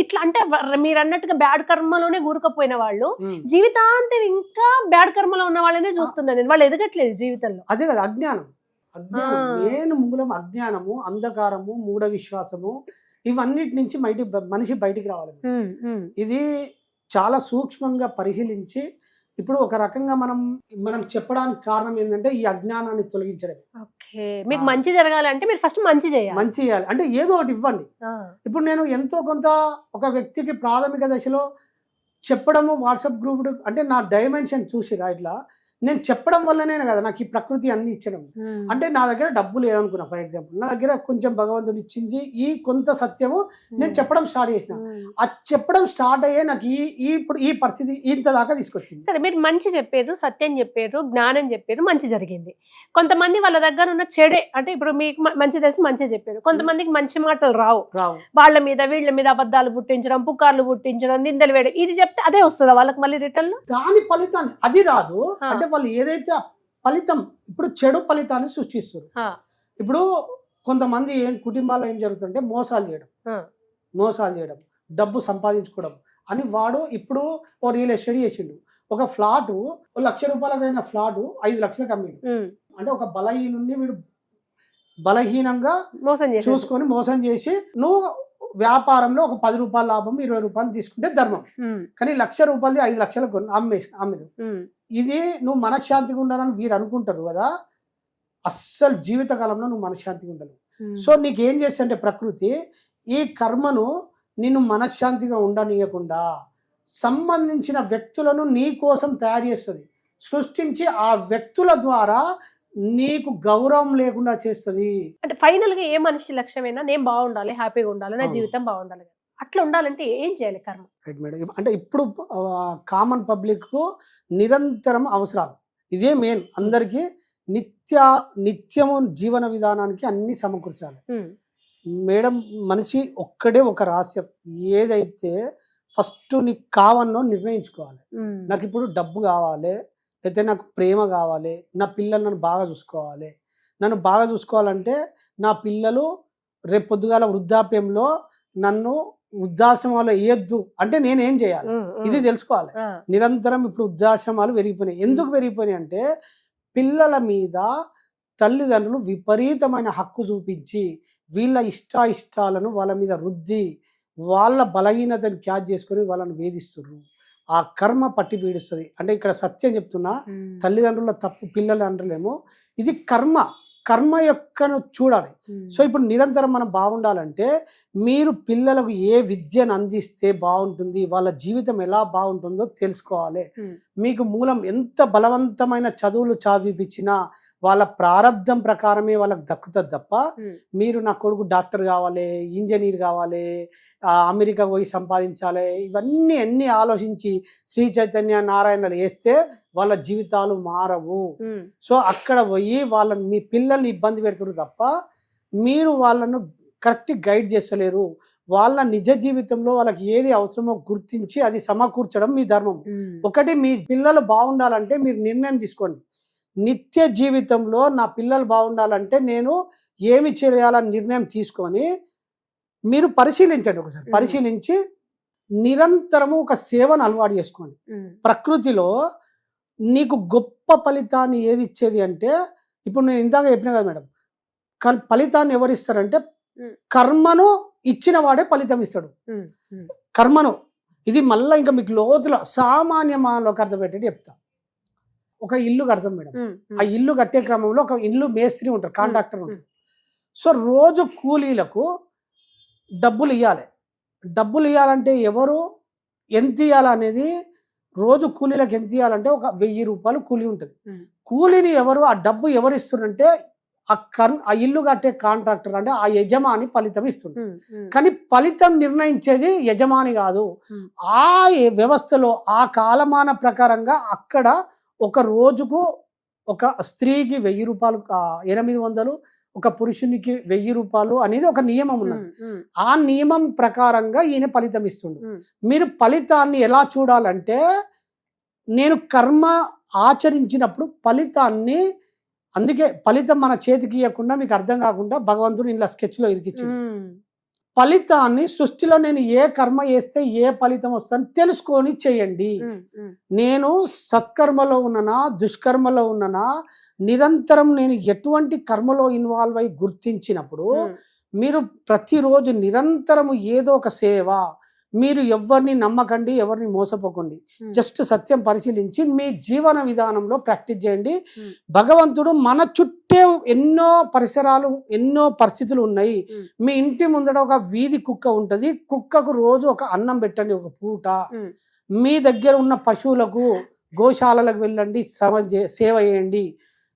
ఇట్లా. అంటే మీరు అన్నట్టుగా బ్యాడ్ కర్మలోనే కూరుకుపోయిన వాళ్ళు జీవితాంతం ఇంకా బ్యాడ్ కర్మలో ఉన్న వాళ్ళనే చూస్తున్నాను నేను. వాళ్ళు ఎదగట్లేదు జీవితంలో. అదే కదా అజ్ఞానం. మెయిన్ మూలం అజ్ఞానము, అంధకారము, మూఢ విశ్వాసము, ఇవన్నిటి నుంచి మనిషి బయటికి రావాలి. ఇది చాలా సూక్ష్మంగా పరిశీలించి ఇప్పుడు ఒక రకంగా మనం చెప్పడానికి కారణం ఏంటంటే ఈ అజ్ఞానాన్ని తొలగించడం. మీకు మంచి జరగాలంటే మీరు ఫస్ట్ మంచి చేయాలి. అంటే ఏదో ఒకటి ఇవ్వండి. ఇప్పుడు నేను ఎంతో కొంత ఒక వ్యక్తికి ప్రాథమిక దశలో చెప్పడము, వాట్సాప్ గ్రూప్ అంటే నా డైమెన్షన్ చూసిరా ఇట్లా నేను చెప్పడం వల్లనే కదా నాకు ఈ ప్రకృతి అన్ని ఇచ్చడం. అంటే నా దగ్గర డబ్బు లేదనుకున్నా, ఫర్ ఎగ్జాంపుల్ నా దగ్గర కొంచెం భగవంతుడు ఇచ్చింది ఈ కొంత సత్యము నేను చెప్పడం స్టార్ట్ చేసిన. ఆ చెప్పడం స్టార్ట్ అయ్యే నాకు ఇప్పుడు ఈ పరిస్థితి ఇంత దాకా తీసుకొచ్చింది. సరే, మీరు మంచి చెప్పారు, సత్యం చెప్పారు, జ్ఞానం చెప్పారు, మంచి జరిగింది. కొంతమంది వాళ్ళ దగ్గర ఉన్న చెడే, అంటే ఇప్పుడు మీకు మంచి తెలిసి మంచిగా చెప్పారు, కొంతమందికి మంచి మాటలు రావు, వాళ్ళ మీద వీళ్ళ మీద అబద్ధాలు పుట్టించడం, పుకార్లు పుట్టించడం, నిందలు వేయడం, ఇది చెప్తే అదే వస్తుందా వాళ్ళకి మళ్ళీ రిటర్న్? దాని ఫలితాన్ని అది రాదు. అంటే వాళ్ళు ఏదైతే ఫలితం ఇప్పుడు చెడు ఫలితాన్ని సృష్టిస్తారు. ఇప్పుడు కొంతమంది కుటుంబాల్లో ఏం జరుగుతుంటే మోసాలు చేయడం, డబ్బు సంపాదించుకోవడం అని. వాడు ఇప్పుడు ఓ రియల్ ఎస్టేట్ చేసిండు, ఒక ఫ్లాట్ ₹1,00,000 ఫ్లాట్ 5 లక్షలకు అమ్మిండు. అంటే ఒక బలహీనుని వీడు బలహీనంగా చూసుకొని మోసం చేసి, నువ్వు వ్యాపారంలో ఒక ₹10 లాభం, ₹20 తీసుకుంటే ధర్మం, కానీ ₹1,00,000 5 లక్షలకు అమ్మిడు. ఇది నువ్వు మనశ్శాంతిగా ఉండాలని వీరు అనుకుంటారు కదా, అస్సలు జీవితకాలంలో నువ్వు మనశ్శాంతిగా ఉండలేవు. సో నీకేం చేస్తుంటే ప్రకృతి ఈ కర్మను నిన్ను మనశ్శాంతిగా ఉండనీయకుండా సంబంధించిన వ్యక్తులను నీ కోసం తయారు చేస్తుంది, సృష్టించి ఆ వ్యక్తుల ద్వారా నీకు గౌరవం లేకుండా చేస్తుంది. అంటే ఫైనల్ గా ఏ మనిషి లక్ష్యమైనా నేను బాగుండాలి, హ్యాపీగా ఉండాలి, నా జీవితం బాగుండాలి, అట్లా ఉండాలంటే ఏం చేయాలి కర్మ? Right madam. అంటే ఇప్పుడు కామన్ పబ్లిక్ కు నిరంతరం అవసరాలు ఇదే మెయిన్. అందరికీ నిత్యము జీవన విధానానికి అన్ని సమకూర్చాలి మేడం. మనిషి ఒక్కడే ఒక రహస్యం, ఏదైతే ఫస్ట్ నీకు కావాలనో నిర్ణయించుకోవాలి. నాకు ఇప్పుడు డబ్బు కావాలి, అయితే నాకు ప్రేమ కావాలి, నా పిల్లలు నన్ను బాగా చూసుకోవాలి. నన్ను బాగా చూసుకోవాలంటే నా పిల్లలు రేపు పొద్దుగాల వృద్ధాప్యంలో నన్ను వృద్ధాశ్రమాలు వేయద్దు అంటే నేనేం చేయాలి ఇది తెలుసుకోవాలి. నిరంతరం ఇప్పుడు వృద్ధాశ్రమాలు పెరిగిపోయినాయి. ఎందుకు పెరిగిపోయినాయి అంటే పిల్లల మీద తల్లిదండ్రులు విపరీతమైన హక్కు చూపించి వీళ్ళ ఇష్టాలను వాళ్ళ మీద రుద్ది వాళ్ళ బలహీనతను క్యాచ్ చేసుకొని వాళ్ళని వేధిస్తున్నారు. ఆ కర్మ పట్టి పీడిస్తుంది. అంటే ఇక్కడ సత్యం చెప్తున్నా, తల్లిదండ్రుల తప్పు పిల్లల అంటలేమో, ఇది కర్మ యొక్కను చూడాలి. సో ఇప్పుడు నిరంతరం మనం బాగుండాలంటే మీరు పిల్లలకు ఏ విద్యను అందిస్తే బాగుంటుంది, వాళ్ళ జీవితం ఎలా బాగుంటుందో తెలుసుకోవాలి. మీకు మూలం ఎంత బలవంతమైన చదువులు చదివిపించినా వాళ్ళ ప్రారంధం ప్రకారమే వాళ్ళకి దక్కుతుంది తప్ప మీరు నా కొడుకు డాక్టర్ కావాలి, ఇంజనీర్ కావాలి, అమెరికా పోయి సంపాదించాలి, ఇవన్నీ అన్ని ఆలోచించి శ్రీ చైతన్య నారాయణలు వేస్తే వాళ్ళ జీవితాలు మారవు. సో అక్కడ పోయి వాళ్ళని మీ పిల్లల్ని ఇబ్బంది పెడుతున్నారు తప్ప మీరు వాళ్ళను కరెక్ట్ గైడ్ చేస్తలేరు. వాళ్ళ నిజ జీవితంలో వాళ్ళకి ఏది అవసరమో గుర్తించి అది సమకూర్చడం మీ ధర్మం. ఒకటి, మీ పిల్లలు బాగుండాలంటే మీరు నిర్ణయం తీసుకోండి. నిత్య జీవితంలో నా పిల్లలు బాగుండాలంటే నేను ఏమి చేయాలని నిర్ణయం తీసుకొని మీరు పరిశీలించండి. ఒకసారి పరిశీలించి నిరంతరము ఒక సేవను అలవాటు చేసుకోండి. ప్రకృతిలో నీకు గొప్ప ఫలితాన్ని ఏది ఇచ్చేది అంటే, ఇప్పుడు నేను ఇందాక చెప్పిన కదా మేడం, ఫలితాన్ని ఎవరు ఇస్తారంటే కర్మను ఇచ్చిన వాడే ఫలితం ఇస్తాడు. కర్మను ఇది మళ్ళీ ఇంకా మీకు లోతులో సామాన్య మానవులకు అర్థం పెట్టేది చెప్తా. ఒక ఇల్లు కడతాం మేడం, ఆ ఇల్లు కట్టే క్రమంలో ఒక ఇల్లు మేస్త్రి ఉంటారు, కాంట్రాక్టర్ ఉంటారు. సో రోజు కూలీలకు డబ్బులు ఇవ్వాలి. డబ్బులు ఇవ్వాలంటే ఎవరు ఎంత ఇవ్వాలనేది, రోజు కూలీలకు ఎంత ఇవ్వాలంటే ఒక ₹1000 కూలీ ఉంటుంది. కూలీని ఎవరు, ఆ డబ్బు ఎవరు ఇస్తున్నారంటే ఆ ఇల్లు కట్టే కాంట్రాక్టర్ అంటే ఆ యజమాని ఫలితం ఇస్తుంది. కానీ ఫలితం నిర్ణయించేది యజమాని కాదు. ఆ వ్యవస్థలో ఆ కాలమాన ప్రకారంగా అక్కడ ఒక రోజుకు ఒక స్త్రీకి 1000 రూపాయలు, 800, ఒక పురుషునికి 1000 రూపాయలు అనేది ఒక నియమం ఉన్నది. ఆ నియమం ప్రకారంగా ఈయన ఫలితం ఇస్తుండు. మీరు ఫలితాన్ని ఎలా చూడాలంటే, నేను కర్మ ఆచరించినప్పుడు ఫలితాన్ని, అందుకే ఫలితం మన చేతికి ఇవ్వకుండా మీకు అర్థం కాకుండా భగవంతుడు ఇలా స్కెచ్లో ఇరికిచ్చిండు. ఫలితాన్ని సృష్టిలో నేను ఏ కర్మ చేస్తే ఏ ఫలితం వస్తుందని తెలుసుకొని చేయండి. నేను సత్కర్మలో ఉన్ననా దుష్కర్మలో ఉన్ననా నిరంతరం నేను ఎటువంటి కర్మలో ఇన్వాల్వ్ అయి గుర్తించినప్పుడు మీరు ప్రతిరోజు నిరంతరము ఏదో ఒక సేవ, మీరు ఎవరిని నమ్మకండి, ఎవరిని మోసపోకండి, జస్ట్ సత్యం పరిశీలించి మీ జీవన విధానంలో ప్రాక్టీస్ చేయండి. భగవంతుడు మన చుట్టే ఎన్నో పరిసరాలు, ఎన్నో పరిస్థితులు ఉన్నాయి. మీ ఇంటి ముందర ఒక వీధి కుక్క ఉంటుంది, కుక్కకు రోజు ఒక అన్నం పెట్టండి, ఒక పూట. మీ దగ్గర ఉన్న పశువులకు గోశాలలకు వెళ్ళండి, సేవ చేయండి.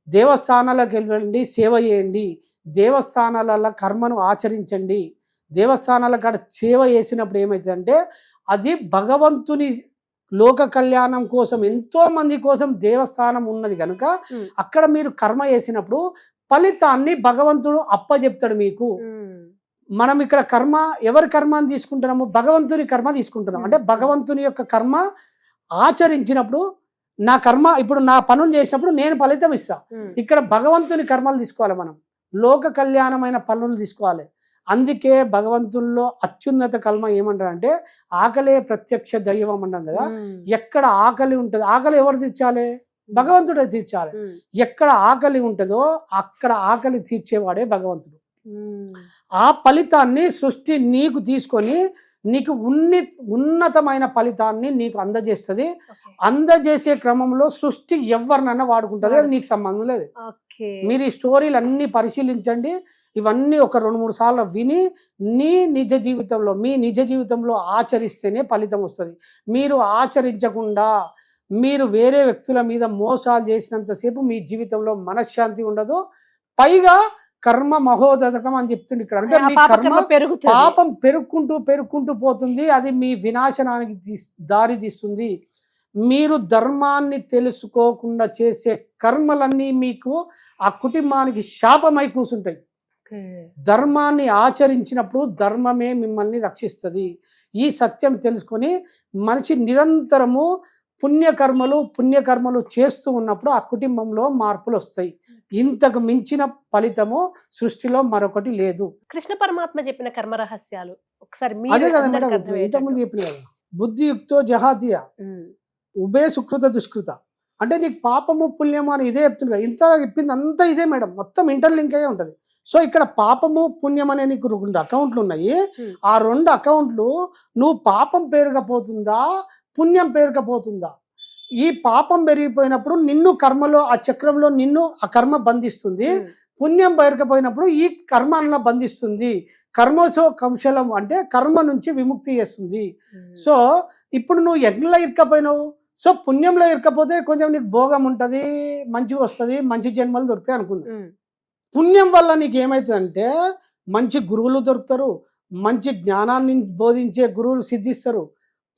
దేవస్థానాలకు వెళ్ళండి, సేవ చేయండి. దేవస్థానాల కర్మను ఆచరించండి. దేవస్థానాల కాడ సేవ చేసినప్పుడు ఏమవుతుందంటే, అది భగవంతుని లోక కళ్యాణం కోసం, ఎంతో మంది కోసం దేవస్థానం ఉన్నది కనుక అక్కడ మీరు కర్మ చేసినప్పుడు ఫలితాన్ని భగవంతుడు అప్పచెప్తాడు మీకు. మనం ఇక్కడ కర్మ, ఎవరి కర్మని తీసుకుంటున్నాము? భగవంతుని కర్మ తీసుకుంటున్నాం. అంటే భగవంతుని యొక్క కర్మ ఆచరించినప్పుడు, నా కర్మ ఇప్పుడు నా పనులు చేసినప్పుడు నేను ఫలితం ఇస్తా. ఇక్కడ భగవంతుని కర్మలు తీసుకోవాలి, మనం లోక కళ్యాణమైన పనులు తీసుకోవాలి. అందుకే భగవంతుల్లో అత్యున్నత కర్మ ఏమంటారంటే, ఆకలే ప్రత్యక్ష దైవం అన్నాం కదా. ఎక్కడ ఆకలి ఉంటుంది, ఆకలి ఎవరు తీర్చాలి? భగవంతుడే తీర్చాలి. ఎక్కడ ఆకలి ఉంటుందో అక్కడ ఆకలి తీర్చేవాడే భగవంతుడు. ఆ ఫలితాన్ని సృష్టి నీకు తీసుకొని నీకు ఉన్నతమైన ఫలితాన్ని నీకు అందజేస్తుంది. అందజేసే క్రమంలో సృష్టి ఎవరినన్నా వాడుకుంటుంది, అది నీకు సంబంధం లేదు. మీరు ఈ స్టోరీలు అన్ని పరిశీలించండి. ఇవన్నీ ఒక 2-3 సార్లు విని మీ నిజ జీవితంలో ఆచరిస్తేనే ఫలితం వస్తుంది. మీరు ఆచరించకుండా మీరు వేరే వ్యక్తుల మీద మోసాలు చేసినంతసేపు మీ జీవితంలో మనశ్శాంతి ఉండదు. పైగా కర్మ మహోదకం అని చెప్తుంది ఇక్కడ. అంటే మీ కర్మ పాపం పెరుక్కుంటూ పోతుంది. అది మీ వినాశనానికి దారి తీస్తుంది. మీరు ధర్మాన్ని తెలుసుకోకుండా చేసే కర్మలన్నీ మీకు ఆ కుటుంబానికి శాపమై కూర్చుంటాయి. ధర్మాన్ని ఆచరించినప్పుడు ధర్మమే మిమ్మల్ని రక్షిస్తుంది. ఈ సత్యం తెలుసుకొని మనిషి నిరంతరము పుణ్యకర్మలు చేస్తూ ఉన్నప్పుడు ఆ కుటుంబంలో మార్పులు వస్తాయి. ఇంతకు మించిన ఫలితము సృష్టిలో మరొకటి లేదు. కృష్ణ పరమాత్మ చెప్పిన కర్మ రహస్యాలు ఒకసారి అదే కదా మేడం, ఇంతకుముందు చెప్పిన కదా, బుద్ధియుక్తో జహాతియ ఉభయ సుకృత దుష్కృత. అంటే నీకు పాపము పుణ్యము అని ఇదే చెప్తుంది కదా. ఇంత చెప్పింది అంతా ఇదే మేడం, మొత్తం ఇంటర్లింక్ అయ్యే ఉంటుంది. సో ఇక్కడ పాపము పుణ్యం అనే నీకు 2 అకౌంట్లు ఉన్నాయి. ఆ 2 అకౌంట్లు నువ్వు పాపం పేరుకపోతుందా పుణ్యం పేరుకపోతుందా? ఈ పాపం పెరిగిపోయినప్పుడు నిన్ను కర్మలో, ఆ చక్రంలో నిన్ను ఆ కర్మ బంధిస్తుంది. పుణ్యం పేరుకపోయినప్పుడు ఈ కర్మ అన్న బంధిస్తుంది. కర్మసో కంశలం అంటే కర్మ నుంచి విముక్తి చేస్తుంది. సో ఇప్పుడు నువ్వు ఎట్లా ఇరుకపోయినావు? సో పుణ్యంలో ఇరుకపోతే కొంచెం నీకు భోగం ఉంటుంది, మంచిగా వస్తుంది, మంచి జన్మలు దొరుకుతాయి అనుకుంది. పుణ్యం వల్ల నీకు ఏమవుతుందంటే మంచి గురువులు దొరుకుతారు, మంచి జ్ఞానాన్ని బోధించే గురువులు సిద్ధిస్తారు.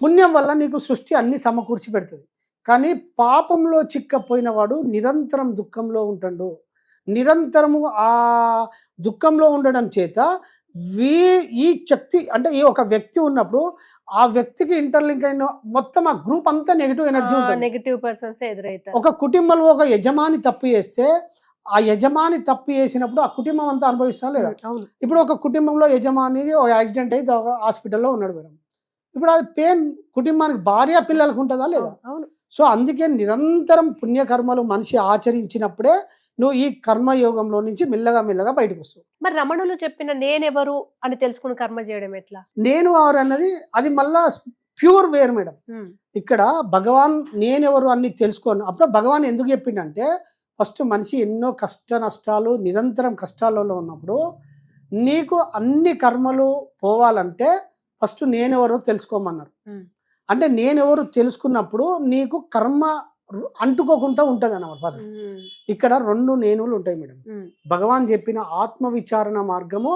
పుణ్యం వల్ల నీకు సృష్టి అన్ని సమకూర్చి పెడుతుంది. కానీ పాపంలో చిక్కపోయిన వాడు నిరంతరం దుఃఖంలో ఉంటాడు. నిరంతరము ఆ దుఃఖంలో ఉండడం చేత ఈ శక్తి అంటే ఈ ఒక వ్యక్తి ఉన్నప్పుడు ఆ వ్యక్తికి ఇంటర్లింక్ అయిన మొత్తం ఆ గ్రూప్ అంతా నెగిటివ్ ఎనర్జీ ఉంటుంది. నెగిటివ్ పర్సన్స్ ఎదురైతారు. ఒక కుటుంబంలో ఒక యజమాని తప్పు చేస్తే ఆ యజమాని తప్పు చేసినప్పుడు ఆ కుటుంబం అంతా అనుభవిస్తా లేదా? ఇప్పుడు ఒక కుటుంబంలో యజమాని యాక్సిడెంట్ అయితే హాస్పిటల్లో ఉన్నాడు మేడం. ఇప్పుడు అది పెయిన్ కుటుంబానికి, భార్య పిల్లలకు ఉంటుందా లేదా? సో అందుకే నిరంతరం పుణ్యకర్మలు మనిషి ఆచరించినప్పుడే నువ్వు ఈ కర్మయోగంలో నుంచి మెల్లగా బయటకు వస్తావు. మరి రమణులు చెప్పిన నేనెవరు అని తెలుసుకుని కర్మ చేయడం ఎట్లా? నేను ఎవరు అన్నది అది మళ్ళా ప్యూర్ వేర్ మేడం. ఇక్కడ భగవాన్ నేనెవరు అని తెలుసుకోను. అప్పుడు భగవాన్ ఎందుకు చెప్పిండంటే, ఫస్ట్ మనిషి ఎన్నో కష్ట నష్టాలు నిరంతరం కష్టాలలో ఉన్నప్పుడు నీకు అన్ని కర్మలు పోవాలంటే ఫస్ట్ నేనెవరో తెలుసుకోమన్నారు. అంటే నేనెవరు తెలుసుకున్నప్పుడు నీకు కర్మ అంటుకోకుండా ఉంటుంది అన్నమాట. ఇక్కడ 2 నేనులు ఉంటాయి మేడం. భగవాన్ చెప్పిన ఆత్మ విచారణ మార్గము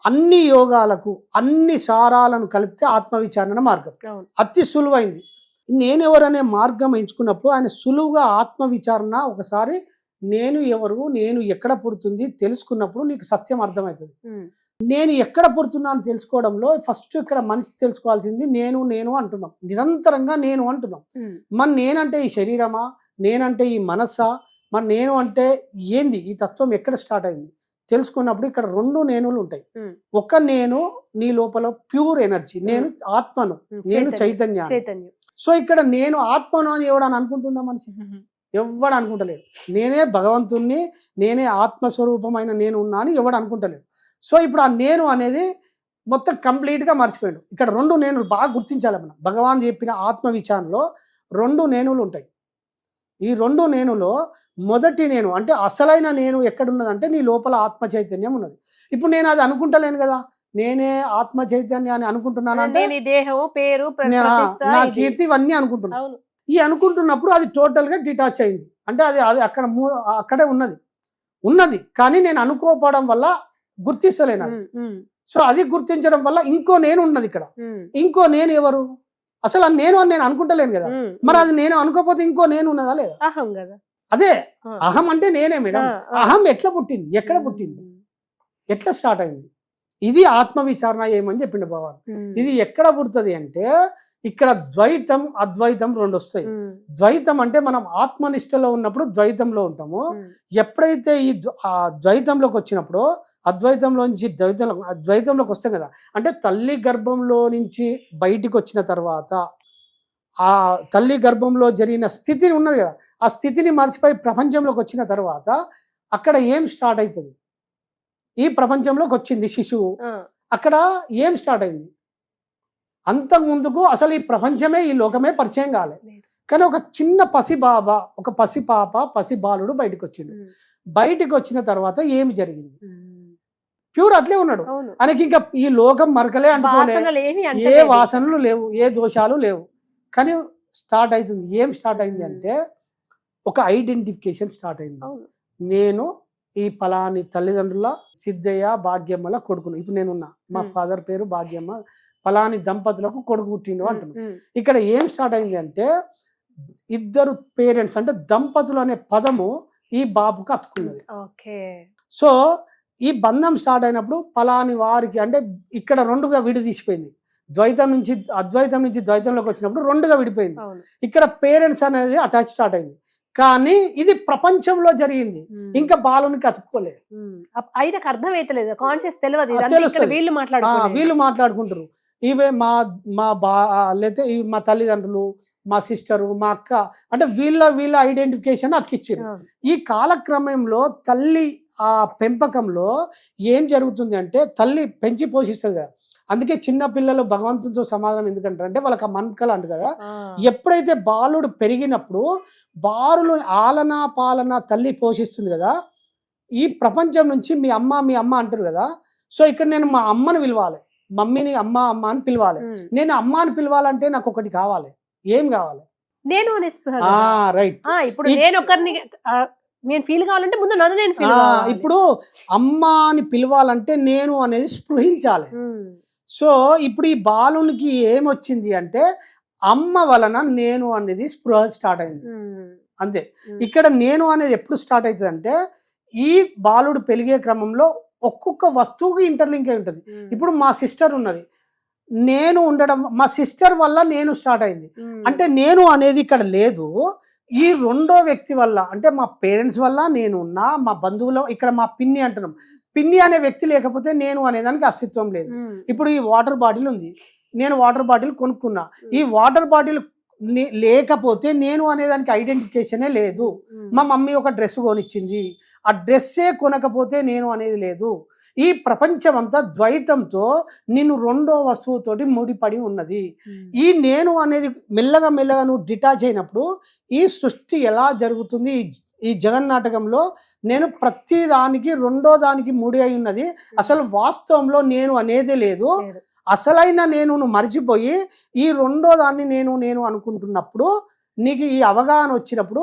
అన్ని యోగాలకు అన్ని సారాలను కలిపితే ఆత్మ విచారణ మార్గం అతి సులువైంది. నేనెవరనే మార్గం ఎంచుకున్నప్పుడు ఆయన సులువుగా ఆత్మ విచారణ ఒకసారి నేను ఎవరు, నేను ఎక్కడ పుడుతుంది తెలుసుకున్నప్పుడు నీకు సత్యం అర్థమవుతుంది. నేను ఎక్కడ పుడుతున్నా అని తెలుసుకోవడంలో ఫస్ట్ ఇక్కడ మనిషి తెలుసుకోవాల్సింది నేను అంటున్నాం, నిరంతరంగా నేను అంటున్నాం. మరి నేనంటే ఈ శరీరమా, నేనంటే ఈ మనస్సా, మరి నేను అంటే ఏంది, ఈ తత్వం ఎక్కడ స్టార్ట్ అయింది తెలుసుకున్నప్పుడు ఇక్కడ 2 నేనులు ఉంటాయి. ఒక నేను నీ లోపల ప్యూర్ ఎనర్జీ, నేను ఆత్మను, నేను చైతన్యాన్ని. సో ఇక్కడ నేను ఆత్మను అని ఎవడని అనుకుంటున్నా మనిషి? ఎవడు అనుకుంటలేడు. నేనే భగవంతుణ్ణి, నేనే ఆత్మస్వరూపమైన నేను ఉన్నా అని ఎవడు అనుకుంటలేడు. సో ఇప్పుడు ఆ నేను అనేది మొత్తం కంప్లీట్గా మర్చిపోయాడు. ఇక్కడ 2 నేనులు బాగా గుర్తించాలి మనం. భగవాన్ చెప్పిన ఆత్మ విచారణలో 2 నేనులు ఉంటాయి. ఈ 2 నేనులో మొదటి నేను అంటే అసలైన నేను ఎక్కడున్నదంటే నీ లోపల ఆత్మ చైతన్యం ఉన్నది. ఇప్పుడు నేను అది అనుకుంటలేను కదా, నేనే ఆత్మ చైతన్యాన్ని అనుకుంటున్నాను అంటే దేహం, పేరు, నా కీర్తి ఇవన్నీ అనుకుంటున్నాను. ఈ అనుకుంటున్నప్పుడు అది టోటల్గా డిటాచ్ అయింది. అంటే అది అక్కడే ఉన్నది కానీ నేను అనుకోకపోవడం వల్ల గుర్తిస్తలేను. సో అది గుర్తించడం వల్ల ఇంకో నేను ఉన్నది ఇక్కడ. ఇంకో నేను ఎవరు? అసలు నేను అని నేను అనుకుంటలేను కదా. మరి అది నేను అనుకోకపోతే ఇంకో నేను ఉన్నదా లేదా? అహం కదా. అదే అహం అంటే నేనే మేడం. అహం ఎట్లా పుట్టింది, ఎక్కడ పుట్టింది, ఎట్లా స్టార్ట్ అయింది? ఇది ఆత్మ విచారణ ఏమని చెప్పిండు భగవాన్. ఇది ఎక్కడ పుడుతుంది అంటే ఇక్కడ ద్వైతం అద్వైతం 2 వస్తాయి. ద్వైతం అంటే మనం ఆత్మనిష్టలో ఉన్నప్పుడు ద్వైతంలో ఉంటాము. ఎప్పుడైతే ఈ ద్వైతంలోకి వచ్చినప్పుడు అద్వైతంలో నుంచి ద్వైతంలోకి వస్తాం కదా, అంటే తల్లి గర్భంలో నుంచి బయటికి వచ్చిన తర్వాత ఆ తల్లి గర్భంలో జరిగిన స్థితి ఉన్నది కదా, ఆ స్థితిని మర్చిపోయి ప్రపంచంలోకి వచ్చిన తర్వాత అక్కడ ఏం స్టార్ట్ అవుతుంది? ఈ ప్రపంచంలోకి వచ్చింది శిశువు, అక్కడ ఏం స్టార్ట్ అయింది? అంతకు ముందుకు అసలు ఈ ప్రపంచమే, ఈ లోకమే పరిచయం కాలేదు. కానీ ఒక చిన్న పసిబాబా, ఒక పసిపాప, పసిబాలుడు బయటకు వచ్చిండు. బయటికి వచ్చిన తర్వాత ఏమి జరిగింది? ప్యూర్ అట్లే ఉన్నాడు. ఆయనకి ఇంకా ఈ లోకం మరకలే అంటుకోలే, ఏ వాసనలు లేవు, ఏ దోషాలు లేవు. కానీ స్టార్ట్ అవుతుంది. ఏం స్టార్ట్ అయింది అంటే ఒక ఐడెంటిఫికేషన్ స్టార్ట్ అయింది. నేను ఈ పలాని తల్లిదండ్రుల సిద్ధయ్య భాగ్యమ్మల కొడుకును. ఇప్పుడు నేనున్నా, మా ఫాదర్ పేరు భాగ్యమ్మ, పలాని దంపతులకు కొడుకు పుట్టిండు అంటున్నాను. ఇక్కడ ఏం స్టార్ట్ అయింది అంటే 2 పేరెంట్స్ అంటే దంపతులు అనే పదము ఈ బాబుకు అతుకున్నది. సో ఈ బంధం స్టార్ట్ అయినప్పుడు పలాని వారికి అంటే ఇక్కడ 2గా విడిదీసిపోయింది. ద్వైతం నుంచి అద్వైతం నుంచి ద్వైతంలోకి వచ్చినప్పుడు 2గా విడిపోయింది. ఇక్కడ పేరెంట్స్ అనేది అటాచ్ స్టార్ట్ అయింది. కానీ ఇది ప్రపంచంలో జరిగింది, ఇంకా బాలునికి అతుక్కోలేదు. ఆయనకు అర్థమైతలేదు, కాన్షియస్ తెలియదు. వీళ్ళు మాట్లాడుకుంటారు. ఇవే లేకపోతే మా తల్లిదండ్రులు, మా సిస్టరు, మా అక్క అంటే వీళ్ళ ఐడెంటిఫికేషన్ అతికిచ్చారు. ఈ కాలక్రమంలో తల్లి ఆ పెంపకంలో ఏం జరుగుతుంది అంటే తల్లి పెంచి పోషిస్తుంది కదా. అందుకే చిన్న పిల్లలు భగవంతునితో సమాధానం ఎందుకంటారు అంటే వాళ్ళకి మనకలు అంటారు కదా. ఎప్పుడైతే బాలుడు పెరిగినప్పుడు బాలులు ఆలనా పాలన తల్లి పోషిస్తుంది కదా. ఈ ప్రపంచం నుంచి మీ అమ్మ అంటారు కదా. సో ఇక్కడ నేను మా అమ్మని పిలవాలి, మమ్మీని అమ్మ అని పిలవాలి. నేను అమ్మ అని పిలవాలంటే నాకు ఒకటి కావాలి. ఏం కావాలి? నేను రైట్. ఇప్పుడు నేను ఫీల్ కావాలంటే ముందు నన్ను నేను ఫీల్. ఇప్పుడు అమ్మ అని పిలవాలంటే నేను అనేది స్పృహించాలి. సో ఇప్పుడు ఈ బాలునికి ఏమొచ్చింది అంటే అమ్మ వలన నేను అనేది స్పృహ స్టార్ట్ అయింది. అంతే. ఇక్కడ నేను అనేది ఎప్పుడు స్టార్ట్ అవుతుంది అంటే ఈ బాలుడు పెరిగే క్రమంలో ఒక్కొక్క వస్తువుకి ఇంటర్లింక్ అయి ఉంటుంది. ఇప్పుడు మా సిస్టర్ ఉన్నది, నేను ఉండడం మా సిస్టర్ వల్ల నేను స్టార్ట్ అయింది. అంటే నేను అనేది ఇక్కడ లేదు, ఈ 2వ వ్యక్తి వల్ల అంటే మా పేరెంట్స్ వల్ల నేను ఉన్నా, మా బంధువుల ఇక్కడ మా పిన్ని అంటున్నాం. పిన్ని అనే వ్యక్తి లేకపోతే నేను అనేదానికి అస్తిత్వం లేదు. ఇప్పుడు ఈ వాటర్ బాటిల్ ఉంది, నేను వాటర్ బాటిల్ కొనుక్కున్నా, ఈ వాటర్ బాటిల్ లేకపోతే నేను అనేదానికి ఐడెంటిఫికేషనే లేదు. మా మమ్మీ ఒక డ్రెస్ కొనిచ్చింది, ఆ డ్రెస్సే కొనకపోతే నేను అనేది లేదు. ఈ ప్రపంచం అంతా ద్వైతంతో నిన్ను 2వ వస్తువుతోటి ముడిపడి ఉన్నది. ఈ నేను అనేది మెల్లగా నువ్వు డిటాచ్ అయినప్పుడు ఈ సృష్టి ఎలా జరుగుతుంది? ఈ జగన్నాటకంలో నేను ప్రతి దానికి 2వ దానికి ముడి అయి ఉన్నది. అసలు వాస్తవంలో నేను అనేదే లేదు. అసలైన నేను మర్చిపోయి ఈ 2వ దాన్ని నేను అనుకుంటున్నప్పుడు నీకు ఈ అవగాహన వచ్చినప్పుడు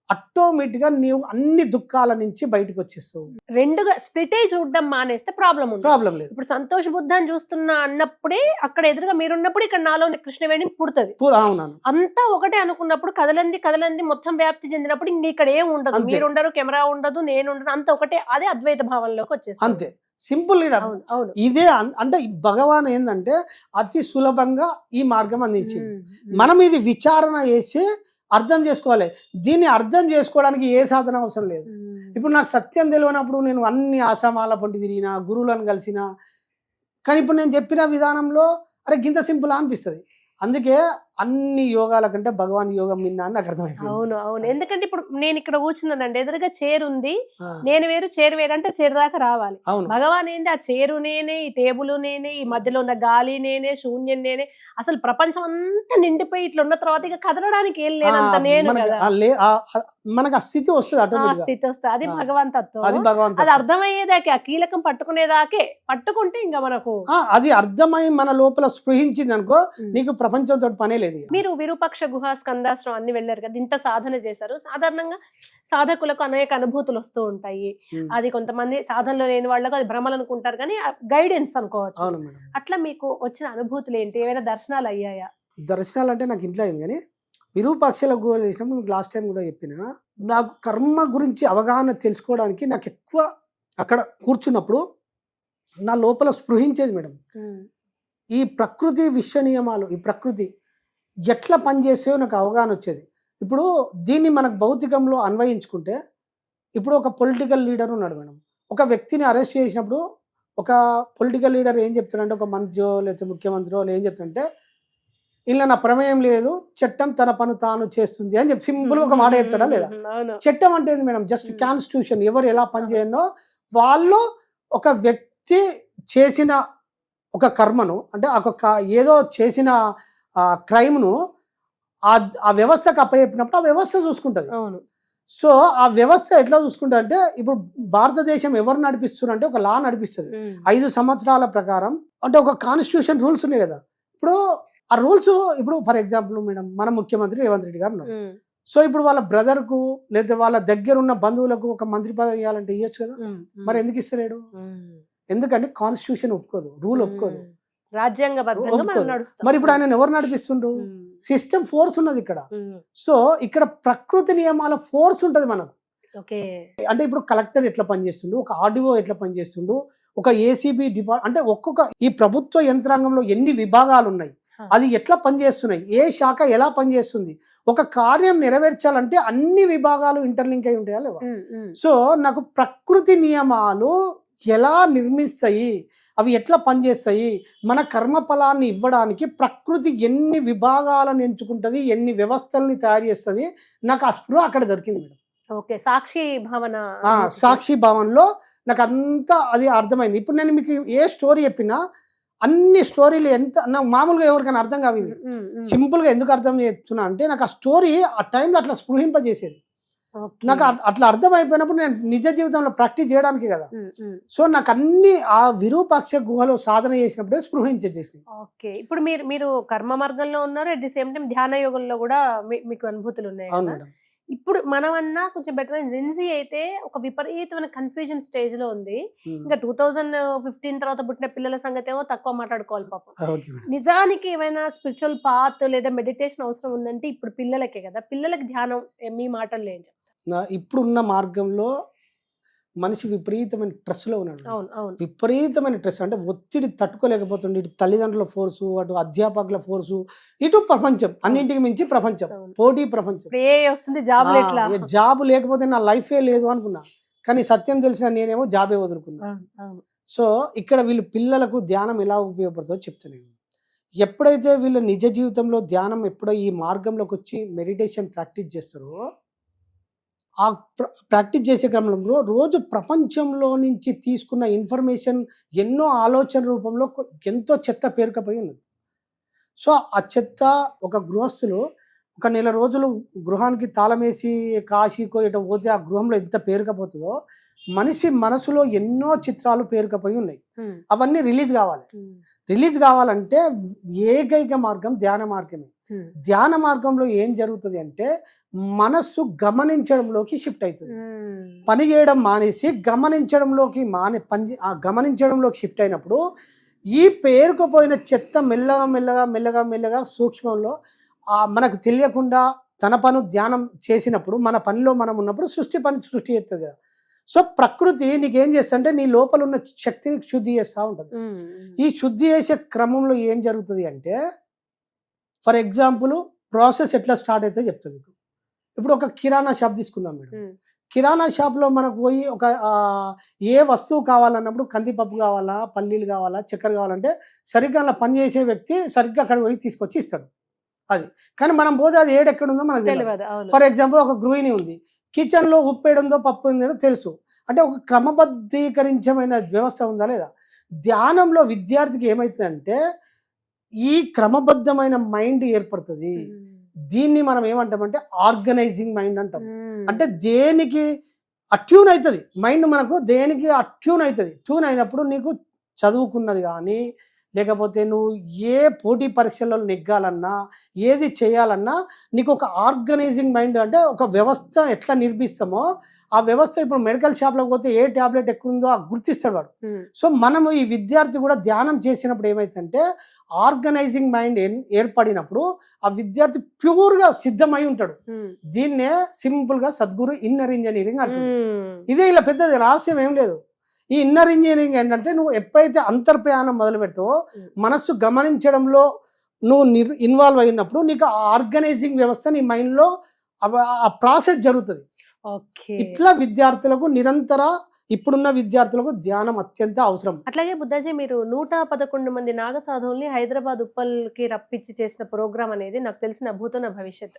ఆటోమేటిక్గా నీవు అన్ని దుఃఖాల నుంచి బయటకు వచ్చేస్తావు. రెండుగా స్ప్లిట్ అయి చూడడం మానేస్తే ప్రాబ్లం ఉంది. ప్రాబ్లం లేదు. ఇప్పుడు సంతోష్ బుద్ధాన్ని చూస్తున్నా అన్నప్పుడే అక్కడ ఎదురుగా మీరున్నప్పుడు ఇక్కడ నాలో కృష్ణవేణి పుడుతుంది. అవునాను. అంతా ఒకటే అనుకున్నప్పుడు కదలంది మొత్తం వ్యాప్తి చెందినప్పుడు ఇంక ఇక్కడ ఏం ఉండదు. అంతే. మీరుండరు, కెమెరా ఉండదు, నేను ఉండను, అంత ఒకటే. అదే అద్వైత భావంలోకి వచ్చేస్తుంది. అంతే సింపుల్. అవును, అవును. ఇదే అంటే భగవాన్ ఏంటంటే అతి సులభంగా ఈ మార్గం అందించింది. మనం ఇది విచారణ చేసి అర్థం చేసుకోవాలి. దీన్ని అర్థం చేసుకోవడానికి ఏ సాధన అవసరం లేదు. ఇప్పుడు నాకు సత్యం తెలియనప్పుడు నేను అన్ని ఆశ్రమాల పొంటి తిరిగిన, గురువులను కలిసిన, కానీ ఇప్పుడు నేను చెప్పిన విధానంలో అరే గింత సింపుల్ అనిపిస్తుంది. అందుకే అన్ని యోగాల కంటే భగవాన్ యోగం విన్నా అని నాకు అర్థమైపోయింది. అవును, అవును. ఎందుకంటే ఇప్పుడు నేను ఇక్కడ కూర్చున్నానండి, ఎదురుగా చైర్ ఉంది, నేను వేరు చైర్ వేరు అంటే చైర్ దాకా రావాలి. భగవాన్ ఏంది, ఆ చైరు నేనే, ఈ టేబుల్ నేనే, ఈ మధ్యలో ఉన్న గాలి నేనే, శూన్యం నేనే, అసలు ప్రపంచం అంతా నిండిపోయి ఇట్లా ఉన్న తర్వాత ఇక కదలడానికి ఏం లేనంత నేను కదా. మనకు ఆ స్థితి వస్తుంది, ఆ స్థితి వస్తుంది. అది భగవాన్ తత్వం. అది అర్థమయ్యేదాకే, ఆ కీలకం పట్టుకునేదాకే, పట్టుకుంటే ఇంకా మనకు అది అర్థమై మన లోపల స్పృహించింది అనుకో, నీకు ప్రపంచంతో పనే లేదు. మీరు విరూపాక్ష గుహ, స్కందాశ్రమం అన్ని వెళ్ళారు కదా, ఇంత సాధన చేశారు. సాధారణంగా సాధకులకు అనేక అనుభూతులు వస్తూ ఉంటాయి. అది కొంతమంది సాధనలో లేని వాళ్ళకు అది భ్రమలు అనుకుంటారు, కానీ గైడెన్స్ అనుకోవచ్చు. అట్లా మీకు వచ్చిన అనుభూతులు ఏంటి? ఏమైనా దర్శనాలు అయ్యాయా? దర్శనాలు అంటే నాకు ఇంట్లో అయింది, కానీ విరూపాక్షల గుహ చేసినప్పుడు లాస్ట్ టైం కూడా చెప్పిన, నాకు కర్మ గురించి అవగాహన తెలుసుకోవడానికి నాకు ఎక్కువ అక్కడ కూర్చున్నప్పుడు నా లోపల స్పృహించేది మేడం, ఈ ప్రకృతి విశ్వ నియమాలు, ఈ ప్రకృతి ఎట్లా పనిచేసేవో నాకు అవగాహన వచ్చేది. ఇప్పుడు దీన్ని మనకు భౌతికంలో అన్వయించుకుంటే, ఇప్పుడు ఒక పొలిటికల్ లీడర్ ఉన్నాడు మేడం, ఒక వ్యక్తిని అరెస్ట్ చేసినప్పుడు ఒక పొలిటికల్ లీడర్ ఏం చెప్తాడంటే, ఒక మంత్రియో లేకపోతే ముఖ్యమంత్రియో ఏం చెప్తాడంటే, ఇలా నా ప్రమేయం లేదు, చట్టం తన పని తాను చేస్తుంది అని చెప్పి సింపుల్గా ఒక మాట చెప్తాడా లేదా? చట్టం అంటే ఏంది మేడం? Just constitution. ఎవరు ఎలా పనిచేయనో వాళ్ళు ఒక వ్యక్తి చేసిన ఒక కర్మను, అంటే ఒక ఏదో చేసిన క్రైమ్ను ఆ వ్యవస్థకు అప్పచెప్పినప్పుడు ఆ వ్యవస్థ చూసుకుంటుంది. సో ఆ వ్యవస్థ ఎట్లా చూసుకుంటుంది అంటే, ఇప్పుడు భారతదేశం ఎవరు నడిపిస్తున్నారు అంటే ఒక లా నడిపిస్తుంది 5 సంవత్సరాల ప్రకారం. అంటే ఒక కాన్స్టిట్యూషన్ రూల్స్ ఉన్నాయి కదా. ఇప్పుడు ఆ రూల్స్, ఇప్పుడు ఫర్ ఎగ్జాంపుల్ మేడం, మన ముఖ్యమంత్రి రేవంత్ రెడ్డి గారు ఉన్నారు. సో ఇప్పుడు వాళ్ళ బ్రదర్కు లేదా వాళ్ళ దగ్గర ఉన్న బంధువులకు ఒక మంత్రి పదవి ఇవ్వాలంటే ఇవ్వచ్చు కదా. మరి ఎందుకు ఇస్తలేడు? ఎందుకంటే కాన్స్టిట్యూషన్ ఒప్పుకోదు, రూల్ ఒప్పుకోదు, రాజ్యాంగబద్ధంగా. మరి ఇప్పుడు ఆయన ఎవరు నడిపిస్తుండ్రు? సిస్టమ్ ఫోర్స్ ఉన్నది ఇక్కడ. సో ఇక్కడ ప్రకృతి నియమాల ఫోర్స్ ఉంటది మనకు. అంటే ఇప్పుడు కలెక్టర్ ఎట్లా పనిచేస్తుండు, ఒక ఆర్డీఓ ఎట్లా పనిచేస్తుండు, ఒక ఏసీబీ డిపార్ట్, అంటే ఒక్కొక్క ఈ ప్రభుత్వ యంత్రాంగంలో ఎన్ని విభాగాలు ఉన్నాయి, అది ఎట్లా పనిచేస్తున్నాయి, ఏ శాఖ ఎలా పనిచేస్తుంది, ఒక కార్యం నెరవేర్చాలంటే అన్ని విభాగాలు ఇంటర్లింక్ అయి ఉంటాయా లేవా? సో నాకు ప్రకృతి నియమాలు ఎలా నిర్మిస్తాయి, అవి ఎట్లా పనిచేస్తాయి, మన కర్మఫలాన్ని ఇవ్వడానికి ప్రకృతి ఎన్ని విభాగాలను ఎంచుకుంటుంది, ఎన్ని వ్యవస్థల్ని తయారు చేస్తుంది, నాకు ఆ స్పృహ అక్కడ దొరికింది మేడం. సాక్షి భావన, సాక్షి భావనలో నాకు అంతా అది అర్థమైంది. ఇప్పుడు నేను మీకు ఏ స్టోరీ చెప్పినా అన్ని స్టోరీలు ఎంత నాకు మామూలుగా ఎవరికైనా అర్థం కావి, సింపుల్గా ఎందుకు అర్థం చేస్తున్నా అంటే, నాకు ఆ స్టోరీ ఆ టైంలో అట్లా స్పృహింపజేసేది. నాకు అట్లా అర్థం అయిపోయినప్పుడు నేను నిజ జీవితంలో ప్రాక్టీస్ చేయడానికి కదా. సో నాకు అన్ని ఆ విరూపాక్ష గుహలో సాధన చేసినప్పుడే స్పృహించేసేసింది. ఓకే, ఇప్పుడు మీరు కర్మ మార్గంలో ఉన్నారు, అట్ ది సేమ్ టైం ధ్యాన యోగంలో కూడా మీకు అనుభూతులు ఉన్నాయి. అవును మేడం. ఇప్పుడు మనమన్నా కొంచెం బెటర్. జెన్జీ అయితే ఒక విపరీతమైన కన్ఫ్యూజన్ స్టేజ్ లో ఉంది. ఇంకా 2015 తర్వాత పుట్టిన పిల్లల సంగతి ఏమో తక్కువ మాట్లాడుకోవాలి పాపం. నిజానికి ఏమైనా స్పిరిచువల్ పాత్ లేదా మెడిటేషన్ అవసరం ఉందంటే ఇప్పుడు పిల్లలకే కదా. పిల్లలకి ధ్యానం మీ మాటల్లో ఏం చెప్తారు? ఇప్పుడున్న మార్గంలో మనిషి విపరీతమైన స్ట్రెస్ లో ఉన్నాడు. విపరీతమైన స్ట్రెస్ అంటే ఒత్తిడి తట్టుకోలేకపోతుండే. ఇటు తల్లిదండ్రుల ఫోర్సు, అటు అధ్యాపకుల ఫోర్సు, ఇటు ప్రపంచం, అన్నింటికి మించి ప్రపంచం, పోటీ ప్రపంచం. జాబ్ లేకపోతే నా లైఫే లేదు అనుకున్నా, కానీ సత్యం తెలిసిన నేనేమో జాబే వదులుకున్నా. సో ఇక్కడ వీళ్ళు పిల్లలకు ధ్యానం ఎలా ఉపయోగపడుతుందో చెప్తాను. ఎప్పుడైతే వీళ్ళు నిజ జీవితంలో ధ్యానం ఎప్పుడో ఈ మార్గంలోకి వచ్చి మెడిటేషన్ ప్రాక్టీస్ చేస్తారో, ఆ ప్రాక్టీస్ చేసే క్రమంలో రోజు ప్రపంచంలో నుంచి తీసుకున్న ఇన్ఫర్మేషన్ ఎన్నో ఆలోచన రూపంలో ఎంతో చెత్త పేరుకపోయి ఉన్నది. సో ఆ చెత్త ఒక గృహస్థులు ఒక నెల రోజులు గృహానికి తాళమేసి కాశీకో ఇటు పోతే ఆ గృహంలో ఎంత పేరుకపోతుందో, మనిషి మనసులో ఎన్నో చిత్రాలు పేరుకపోయి ఉన్నాయి. అవన్నీ రిలీజ్ కావాలి. రిలీజ్ కావాలంటే ఏకైక మార్గం ధ్యాన మార్గమే. ధ్యాన మార్గంలో ఏం జరుగుతుంది అంటే మనస్సు గమనించడంలోకి షిఫ్ట్ అవుతుంది. పని చేయడం మానేసి గమనించడంలోకి షిఫ్ట్ అయినప్పుడు ఈ పేరుకుపోయిన చెత్త మెల్లగా మెల్లగా మెల్లగా మెల్లగా సూక్ష్మంలో మనకు తెలియకుండా తన పను ధ్యానం చేసినప్పుడు మన పనిలో మనం ఉన్నప్పుడు సృష్టి చేస్తుంది కదా. సో ప్రకృతి నీకేం చేస్తుంటే నీ లోపల ఉన్న శక్తిని శుద్ధి చేస్తూ ఉంటుంది. ఈ శుద్ధి చేసే క్రమంలో ఏం జరుగుతుంది అంటే ఫర్ ఎగ్జాంపుల్ ప్రాసెస్ ఎట్లా స్టార్ట్ అయితే చెప్తాను మీకు. ఇప్పుడు ఒక కిరాణా షాప్ తీసుకుందాం మేడం. కిరాణా షాప్లో మనకు పోయి ఒక ఏ వస్తువు కావాలన్నప్పుడు కందిపప్పు కావాలా, పల్లీలు కావాలా, చక్కెర కావాలంటే సరిగ్గా అలా పనిచేసే వ్యక్తి సరిగ్గా అక్కడ పోయి తీసుకొచ్చి ఇస్తాడు. అది కానీ మనం పోతే అది ఎక్కడ ఉందో మనకు తెలియదు. ఫర్ ఎగ్జాంపుల్ ఒక గృహిణి ఉంది, కిచెన్లో ఉప్పు ఏడుందో పప్పు ఉందో తెలుసు. అంటే ఒక క్రమబద్ధీకరించమైన వ్యవస్థ ఉందా లేదా. ధ్యానంలో విద్యార్థికి ఏమవుతుందంటే ఈ క్రమబద్ధమైన మైండ్ ఏర్పడుతుంది. దీన్ని మనం ఏమంటామంటే ఆర్గనైజింగ్ మైండ్ అంటాం. అంటే దేనికి అట్యూన్ అవుతుంది మైండ్, మనకు దేనికి అట్యూన్ అవుతుంది. ట్యూన్ అయినప్పుడు నీకు చదువుకున్నది కానీ లేకపోతే నువ్వు ఏ పోటీ పరీక్షల్లో నెగ్గాలన్నా ఏది చేయాలన్నా నీకు ఒక ఆర్గనైజింగ్ మైండ్, అంటే ఒక వ్యవస్థ ఎట్లా నిర్మిస్తామో ఆ వ్యవస్థ. ఇప్పుడు మెడికల్ షాప్లో పోతే ఏ ట్యాబ్లెట్ ఎక్కువ ఉందో గుర్తిస్తాడు వాడు. సో మనము ఈ విద్యార్థి కూడా ధ్యానం చేసినప్పుడు ఏమైతుందంటే ఆర్గనైజింగ్ మైండ్ ఏర్పడినప్పుడు ఆ విద్యార్థి ప్యూర్గా సిద్ధమై ఉంటాడు. దీన్నే సింపుల్గా సద్గురు ఇన్నర్ ఇంజనీరింగ్ అంటారు. ఇదే ఇలా పెద్దది రహస్యం ఏం లేదు. ఈ ఇన్నర్ ఇంజనీరింగ్ ఏంటంటే నువ్వు ఎప్పుడైతే అంతర్ప్రయాణం మొదలు పెడతావో మనస్సు గమనించడంలో నువ్వు ఇన్వాల్వ్ అయినప్పుడు నీకు ఆ ఆర్గనైజింగ్ వ్యవస్థ నీ మైండ్లో ఆ ప్రాసెస్ జరుగుతుంది. ఇట్లా విద్యార్థులకు నిరంతర ఇప్పుడున్న విద్యార్థులకు ధ్యానం అత్యంత అవసరం. అట్లాగే బుద్ధాజీ, మీరు 111 మంది నాగ సాధువుల్ని హైదరాబాద్ ఉప్పల్కి రప్పించి చేసిన ప్రోగ్రామ్ అనేది నాకు తెలిసిన భూతన భవిష్యత్.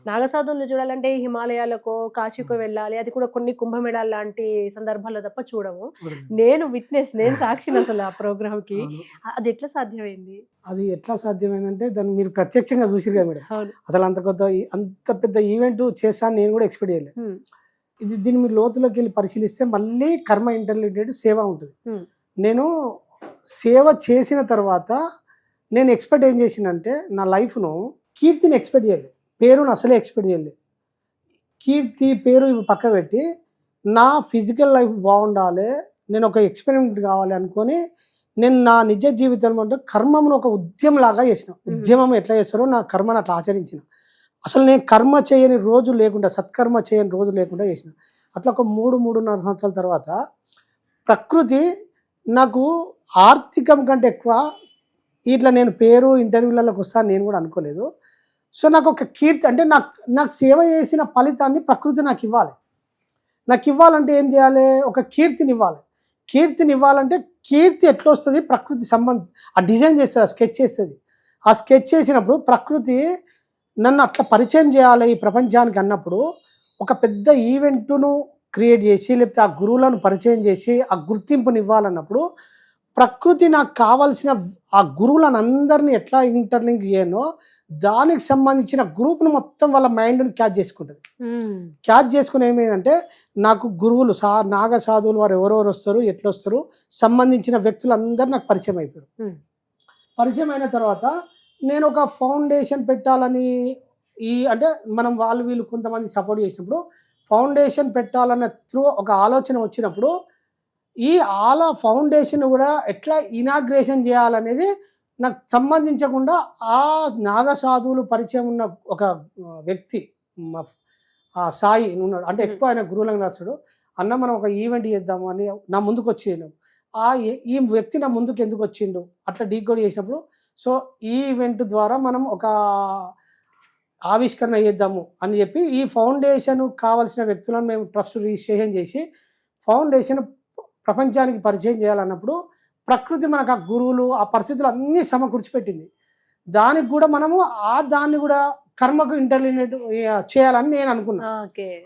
నాగ సాధువులను చూడాలంటే హిమాలయాలకు, కాశీకు వెళ్ళాలి. అది కూడా కొన్ని కుంభమేళాల లాంటి సందర్భాల్లో తప్ప చూడము. నేను సాక్షిని అసలు ఆ ప్రోగ్రామ్ కి. అది ఎట్లా సాధ్యమైంది? అది ఎట్లా సాధ్యమైందంటే దాన్ని మీరు ప్రత్యక్షంగా చూసిరు కదా మేడం. అసలు అంత పెద్ద ఈవెంట్ చేస్తాను నేను కూడా ఎక్స్పెక్ట్ చేయలేదు. దీన్ని మీరు లోతులోకి వెళ్ళి పరిశీలిస్తే మళ్ళీ కర్మ ఇంటర్లిటెడ్ సేవ ఉంటుంది. నేను సేవ చేసిన తర్వాత నేను ఎక్స్పెక్ట్ ఏం చేసినంటే నా లైఫ్ను కీర్తిని ఎక్స్పెక్ట్ చేయలేదు, పేరును అసలే ఎక్స్పెక్ట్ చేయలేదు. కీర్తి పేరు ఇవి పక్క పెట్టి నా ఫిజికల్ లైఫ్ బాగుండాలి, నేను ఒక ఎక్స్పెరిమెంట్ కావాలి అనుకొని నేను నా నిజ జీవితంలో అంటే కర్మను ఒక ఉద్యమంలాగా చేసిన. ఉద్యమం ఎట్లా చేస్తారో నా కర్మను అట్లా ఆచరించిన. అసలు నేను కర్మ చేయని రోజు లేకుండా, సత్కర్మ చేయని రోజు లేకుండా చేసిన. అట్లా ఒక 3-3.5 సంవత్సరాల తర్వాత ప్రకృతి నాకు ఆర్థికం కంటే ఎక్కువ ఇట్లా నేను పేరు ఇంటర్వ్యూలలోకి వస్తాను నేను కూడా అనుకోలేదు. సో నాకు ఒక కీర్తి, అంటే నాకు సేవ చేసిన ఫలితాన్ని ప్రకృతి నాకు ఇవ్వాలి. నాకు ఇవ్వాలంటే ఏం చేయాలి? ఒక కీర్తిని ఇవ్వాలి. కీర్తిని ఇవ్వాలంటే కీర్తి ఎట్లా వస్తుంది? ప్రకృతి ఆ డిజైన్ చేస్తుంది, ఆ స్కెచ్ చేస్తుంది. ఆ స్కెచ్ చేసినప్పుడు ప్రకృతి నన్ను అట్లా పరిచయం చేయాలి ఈ ప్రపంచానికి అన్నప్పుడు ఒక పెద్ద ఈవెంట్ను క్రియేట్ చేసి లేకపోతే ఆ గురువులను పరిచయం చేసి ఆ గుర్తింపుని ఇవ్వాలన్నప్పుడు ప్రకృతి నాకు కావాల్సిన ఆ గురువులను అందరినీ ఎట్లా ఇంటర్లింక్ చేయనో దానికి సంబంధించిన గ్రూప్ను మొత్తం వాళ్ళ మైండ్ని క్యాచ్ చేసుకుంటుంది. క్యాచ్ చేసుకుని ఏమైందంటే నాకు గురువులు నాగ సాధువులు వారు ఎవరెవరు వస్తారు, ఎట్లా వస్తారు, సంబంధించిన వ్యక్తులందరూ నాకు పరిచయం అయిపోయారు. పరిచయం అయిన తర్వాత నేను ఒక ఫౌండేషన్ పెట్టాలని అంటే మనం వీళ్ళు కొంతమంది సపోర్ట్ చేసినప్పుడు ఫౌండేషన్ పెట్టాలన్న ఒక ఆలోచన వచ్చినప్పుడు ఈ ఫౌండేషన్ కూడా ఎట్లా ఇనాగ్రేషన్ చేయాలనేది నాకు సంబంధించకుండా ఆ నాగ సాధువులు పరిచయం ఉన్న ఒక వ్యక్తి సాయి ఉన్నాడు. అంటే ఎక్కువ ఆయన గురువులను రాస్తాడు. అన్న మనం ఒక ఈవెంట్ చేద్దాము అని నా ముందుకు వచ్చేయను. ఈ వ్యక్తి నా ముందుకు ఎందుకు వచ్చిండు అట్లా డీకోడ్ చేసినప్పుడు సో ఈ ఈవెంట్ ద్వారా మనం ఒక ఆవిష్కరణ చేద్దాము అని చెప్పి ఈ ఫౌండేషన్ కావాల్సిన వ్యక్తులను మేము ట్రస్ట్ రిజిస్ట్రేషన్ చేసి ఫౌండేషన్ ప్రపంచానికి పరిచయం చేయాలన్నప్పుడు ప్రకృతి మనకు ఆ గురువులు ఆ పరిస్థితులు అన్నీ సమకూర్చిపెట్టింది. దానికి కూడా మనము దాన్ని కూడా కర్మకు ఇంటర్లినేట్ చేయాలని నేను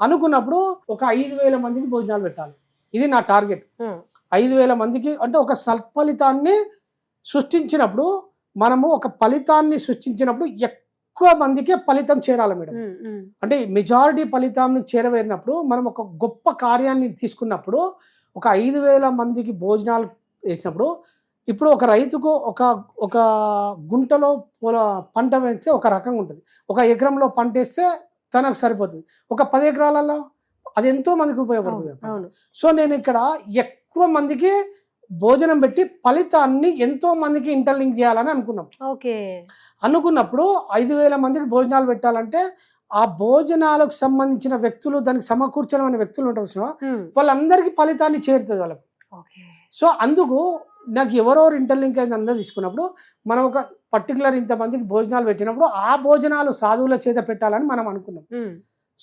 అనుకున్నప్పుడు ఒక 5,000 మందికి భోజనాలు పెట్టాలి. ఇది నా టార్గెట్. 5,000 మందికి అంటే ఒక సత్ఫలితాన్ని సృష్టించినప్పుడు మనము ఒక ఫలితాన్ని సృష్టించినప్పుడు ఎక్కువ మందికే ఫలితం చేరాలి మేడం. అంటే మెజారిటీ ఫలితాన్ని చేరవేరినప్పుడు మనం ఒక గొప్ప కార్యాన్ని తీసుకున్నప్పుడు ఒక 5,000 మందికి భోజనాలు వేసినప్పుడు ఇప్పుడు ఒక రైతుకు ఒక గుంటలో పంట వేస్తే ఒక రకంగా ఉంటుంది, ఒక ఎకరంలో పంట వేస్తే తనకు సరిపోతుంది, ఒక 10 ఎకరాలలో అది ఎంతో మందికి ఉపయోగపడుతుంది. సో నేను ఇక్కడ ఎక్కువ మందికి భోజనం పెట్టి ఫలితాన్ని ఎంతో మందికి ఇంటర్లింక్ చేయాలని అనుకున్నాం. అనుకున్నప్పుడు 5,000 మందికి భోజనాలు పెట్టాలంటే ఆ భోజనాలకు సంబంధించిన వ్యక్తులు, దానికి సమకూర్చడం అనే వ్యక్తులు ఉంటారు, వాళ్ళందరికీ ఫలితాన్ని చేరుతుంది వాళ్ళకు. సో అందుకు నాకు ఎవరెవరు ఇంటర్లింక్ అయింది అందరూ తీసుకున్నప్పుడు మనం ఒక పర్టికులర్ ఇంతమందికి భోజనాలు పెట్టినప్పుడు ఆ భోజనాలు సాధువుల చేత పెట్టాలని మనం అనుకున్నాం.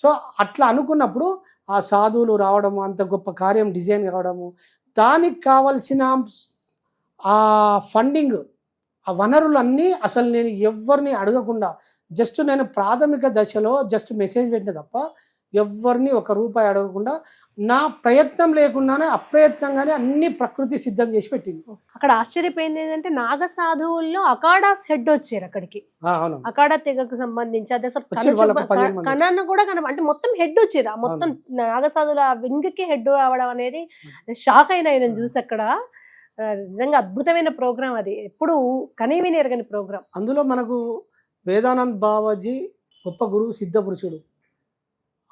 సో అట్లా అనుకున్నప్పుడు ఆ సాధువులు రావడము, అంత గొప్ప కార్యం డిజైన్ కావడము, దానికి కావలసిన ఆ ఫండింగ్, ఆ వనరులన్నీ అసలు నేను ఎవరిని అడగకుండా జస్ట్ నేను ప్రాథమిక దశలో జస్ట్ మెసేజ్ పెట్టిన తప్ప ఎవరిని ₹1 అడగకుండా నా ప్రయత్నం లేకుండానే అప్రయత్నంగానే అన్ని ప్రకృతి సిద్ధం చేసి పెట్టింది. అక్కడ ఆశ్చర్యపోయింది ఏంటంటే నాగ సాధువుల్లో అకాడాస్ హెడ్ వచ్చారు అక్కడికి. అకాడా తెగకు సంబంధించి అది అసలు కణాన్ని కూడా అంటే మొత్తం హెడ్ వచ్చారు. మొత్తం నాగ సాధువుల వింగ్కి హెడ్ రావడం అనేది షాక్ అయినా ఆయన చూసి అక్కడ. నిజంగా అద్భుతమైన ప్రోగ్రామ్ అది, ఎప్పుడు కనీవిని ఎరగని ప్రోగ్రామ్. అందులో మనకు వేదానంద్ బాబాజీ గొప్ప గురువు, సిద్ధ పురుషుడు,